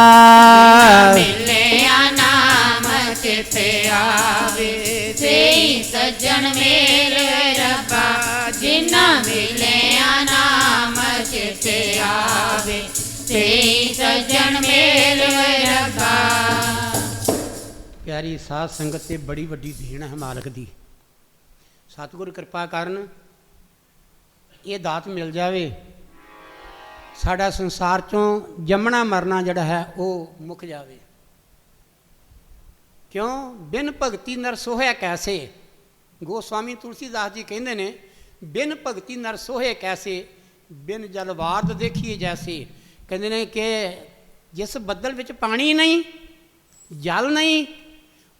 ਮਿਲਿਆ ਨਾਮ ਚੇਤੇ ਆਵੇ, ਸੇਈ ਸੱਜਣ ਮੇਲ ਵੇ ਰੱਬਾ, ਜਿਨ੍ਹਾਂ ਮਿਲਿਆ ਨਾਮ ਚੇਤੇ ਆਵੇ, ਤੇ ਸੱਜਣ ਮੇਲ ਰੱਖਾ। ਪਿਆਰੀ ਸਾਧ ਸੰਗਤ ਤੇ ਬੜੀ ਵੱਡੀ ਦੇਣ ਹੈ ਮਾਲਕ ਦੀ। ਸਤਿਗੁਰ ਕਿਰਪਾ ਕਰਨ ਇਹ ਦਾਤ ਮਿਲ ਜਾਵੇ, ਸਾਡਾ ਸੰਸਾਰ ਚੋਂ ਜੰਮਣਾ ਮਰਨਾ ਜਿਹੜਾ ਹੈ ਉਹ ਮੁੱਕ ਜਾਵੇ। ਕਿਉਂ? ਬਿਨ ਭਗਤੀ ਨਰ ਸੋਹੈ ਕੈਸੇ। ਗੋਸਵਾਮੀ ਤੁਲਸੀਦਾਸ ਜੀ ਕਹਿੰਦੇ ਨੇ, ਬਿਨ ਭਗਤੀ ਨਰ ਸੋਹੈ ਕੈਸੇ, ਬਿਨ ਜਲਵਾਰਦ ਦੇਖੀਏ ਜੈਸੇ। ਕਹਿੰਦੇ ਨੇ ਕਿ ਜਿਸ ਬੱਦਲ ਵਿੱਚ ਪਾਣੀ ਨਹੀਂ, ਜਲ ਨਹੀਂ,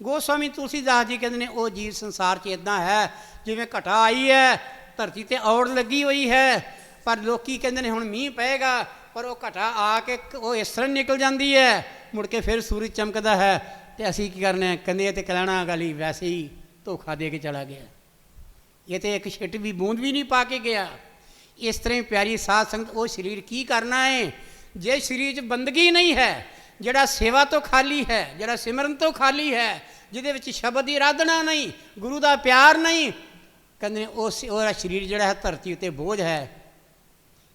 ਗੋਸਵਾਮੀ ਤੁਲਸੀਦਾਸ ਜੀ ਕਹਿੰਦੇ ਨੇ ਉਹ ਜੀਵ ਸੰਸਾਰ 'ਚ ਇੱਦਾਂ ਹੈ ਜਿਵੇਂ ਘਟਾ ਆਈ ਹੈ, ਧਰਤੀ 'ਤੇ ਔੜ ਲੱਗੀ ਹੋਈ ਹੈ, ਪਰ ਲੋਕੀ ਕਹਿੰਦੇ ਨੇ ਹੁਣ ਮੀਂਹ ਪਏਗਾ, ਪਰ ਉਹ ਘਟਾ ਆ ਕੇ ਉਹ ਇਸ ਤਰ੍ਹਾਂ ਨਿਕਲ ਜਾਂਦੀ ਹੈ, ਮੁੜ ਕੇ ਫਿਰ ਸੂਰਜ ਚਮਕਦਾ ਹੈ, ਤੇ ਅਸੀਂ ਕੀ ਕਰਨਾ? ਕਹਿੰਦੇ ਇਹ ਤੇ ਕਲੈਣਾ ਗਲੀ ਵੈਸੇ ਹੀ ਧੋਖਾ ਦੇ ਕੇ ਚਲਾ ਗਿਆ, ਇਹ ਤੇ ਇੱਕ ਛਿੱਟ ਵੀ ਬੂੰਦ ਵੀ ਨਹੀਂ ਪਾ ਕੇ ਗਿਆ। ਇਸ ਤਰ੍ਹਾਂ ਹੀ ਪਿਆਰੀ ਸਾਧ ਸੰਗਤ, ਉਹ ਸਰੀਰ ਕੀ ਕਰਨਾ ਹੈ ਜੇ ਸਰੀਰ 'ਚ ਬੰਦਗੀ ਨਹੀਂ ਹੈ, ਜਿਹੜਾ ਸੇਵਾ ਤੋਂ ਖਾਲੀ ਹੈ, ਜਿਹੜਾ ਸਿਮਰਨ ਤੋਂ ਖਾਲੀ ਹੈ, ਜਿਹਦੇ ਵਿੱਚ ਸ਼ਬਦ ਦੀ ਆਰਾਧਨਾ ਨਹੀਂ, ਗੁਰੂ ਦਾ ਪਿਆਰ ਨਹੀਂ, ਕਹਿੰਦੇ ਉਹਦਾ ਸਰੀਰ ਜਿਹੜਾ ਹੈ ਧਰਤੀ ਉੱਤੇ ਬੋਝ ਹੈ।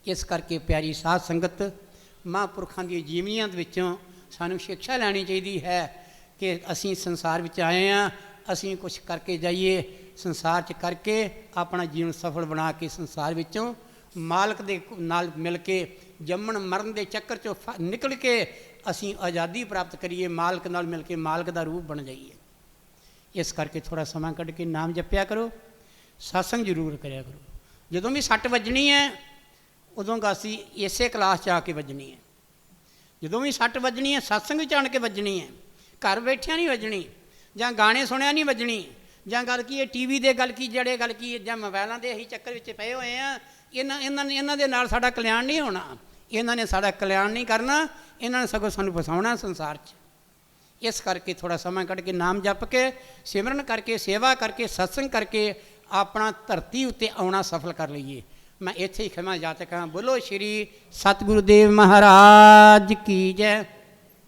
ਇਸ ਕਰਕੇ ਪਿਆਰੀ ਸਾਧ ਸੰਗਤ, ਮਹਾਂਪੁਰਖਾਂ ਦੀਆਂ ਜੀਵਨੀਆਂ ਦੇ ਵਿੱਚੋਂ ਸਾਨੂੰ ਸਿੱਖਿਆ ਲੈਣੀ ਚਾਹੀਦੀ ਹੈ ਕਿ ਅਸੀਂ ਸੰਸਾਰ ਵਿੱਚ ਆਏ ਹਾਂ, ਅਸੀਂ ਕੁਛ ਕਰਕੇ ਜਾਈਏ, ਸੰਸਾਰ 'ਚ ਕਰਕੇ ਆਪਣਾ ਜੀਵਨ ਸਫਲ ਬਣਾ ਕੇ ਸੰਸਾਰ ਵਿੱਚੋਂ ਮਾਲਕ ਦੇ ਨਾਲ ਮਿਲ ਕੇ ਜੰਮਣ ਮਰਨ ਦੇ ਚੱਕਰ 'ਚੋਂ ਨਿਕਲ ਕੇ ਅਸੀਂ ਆਜ਼ਾਦੀ ਪ੍ਰਾਪਤ ਕਰੀਏ, ਮਾਲਕ ਨਾਲ ਮਿਲ ਕੇ ਮਾਲਕ ਦਾ ਰੂਪ ਬਣ ਜਾਈਏ। ਇਸ ਕਰਕੇ ਥੋੜ੍ਹਾ ਸਮਾਂ ਕੱਢ ਕੇ ਨਾਮ ਜਪਿਆ ਕਰੋ, ਸਤਸੰਗ ਜ਼ਰੂਰ ਕਰਿਆ ਕਰੋ। ਜਦੋਂ ਵੀ ਸੱਟ ਵੱਜਣੀ ਹੈ ਉਦੋਂ ਗਾਸੀ ਇਸੇ ਕਲਾਸ 'ਚ ਆ ਕੇ ਵੱਜਣੀ ਹੈ। ਜਦੋਂ ਵੀ ਸੱਟ ਵੱਜਣੀ ਹੈ ਸਤਸੰਗ ਵਿੱਚ ਆਣ ਕੇ ਵੱਜਣੀ ਹੈ, ਘਰ ਬੈਠਿਆਂ ਨਹੀਂ ਵੱਜਣੀ, ਜਾਂ ਗਾਣੇ ਸੁਣਿਆ ਨਹੀਂ ਵੱਜਣੀ, ਜਾਂ ਗੱਲ ਕੀ ਹੈ TV ਦੇ ਗੱਲ ਕੀ, ਜਿਹੜੇ ਗੱਲ ਕੀ, ਜਾਂ ਮੋਬਾਇਲਾਂ ਦੇ ਅਸੀਂ ਚੱਕਰ ਵਿੱਚ ਪਏ ਹੋਏ ਹਾਂ। ਇਹਨਾਂ ਦੇ ਨਾਲ ਸਾਡਾ ਕਲਿਆਣ ਨਹੀਂ ਹੋਣਾ, ਇਹਨਾਂ ਨੇ ਸਾਡਾ ਕਲਿਆਣ ਨਹੀਂ ਕਰਨਾ, ਇਹਨਾਂ ਨੇ ਸਗੋਂ ਸਾਨੂੰ ਫਸਾਉਣਾ ਸੰਸਾਰ 'ਚ। ਇਸ ਕਰਕੇ ਥੋੜ੍ਹਾ ਸਮਾਂ ਕੱਢ ਕੇ ਨਾਮ ਜਪ ਕੇ, ਸਿਮਰਨ ਕਰਕੇ, ਸੇਵਾ ਕਰਕੇ, ਸਤਸੰਗ ਕਰਕੇ ਆਪਣਾ ਧਰਤੀ ਉੱਤੇ ਆਉਣਾ ਸਫਲ ਕਰ ਲਈਏ। ਮੈਂ ਇੱਥੇ ਹੀ ਖਿਮਾ ਜਾਚਕ ਹਾਂ। ਬੋਲੋ ਸ਼੍ਰੀ ਸਤਿਗੁਰੂ ਦੇਵ ਮਹਾਰਾਜ ਕੀ ਜੈ।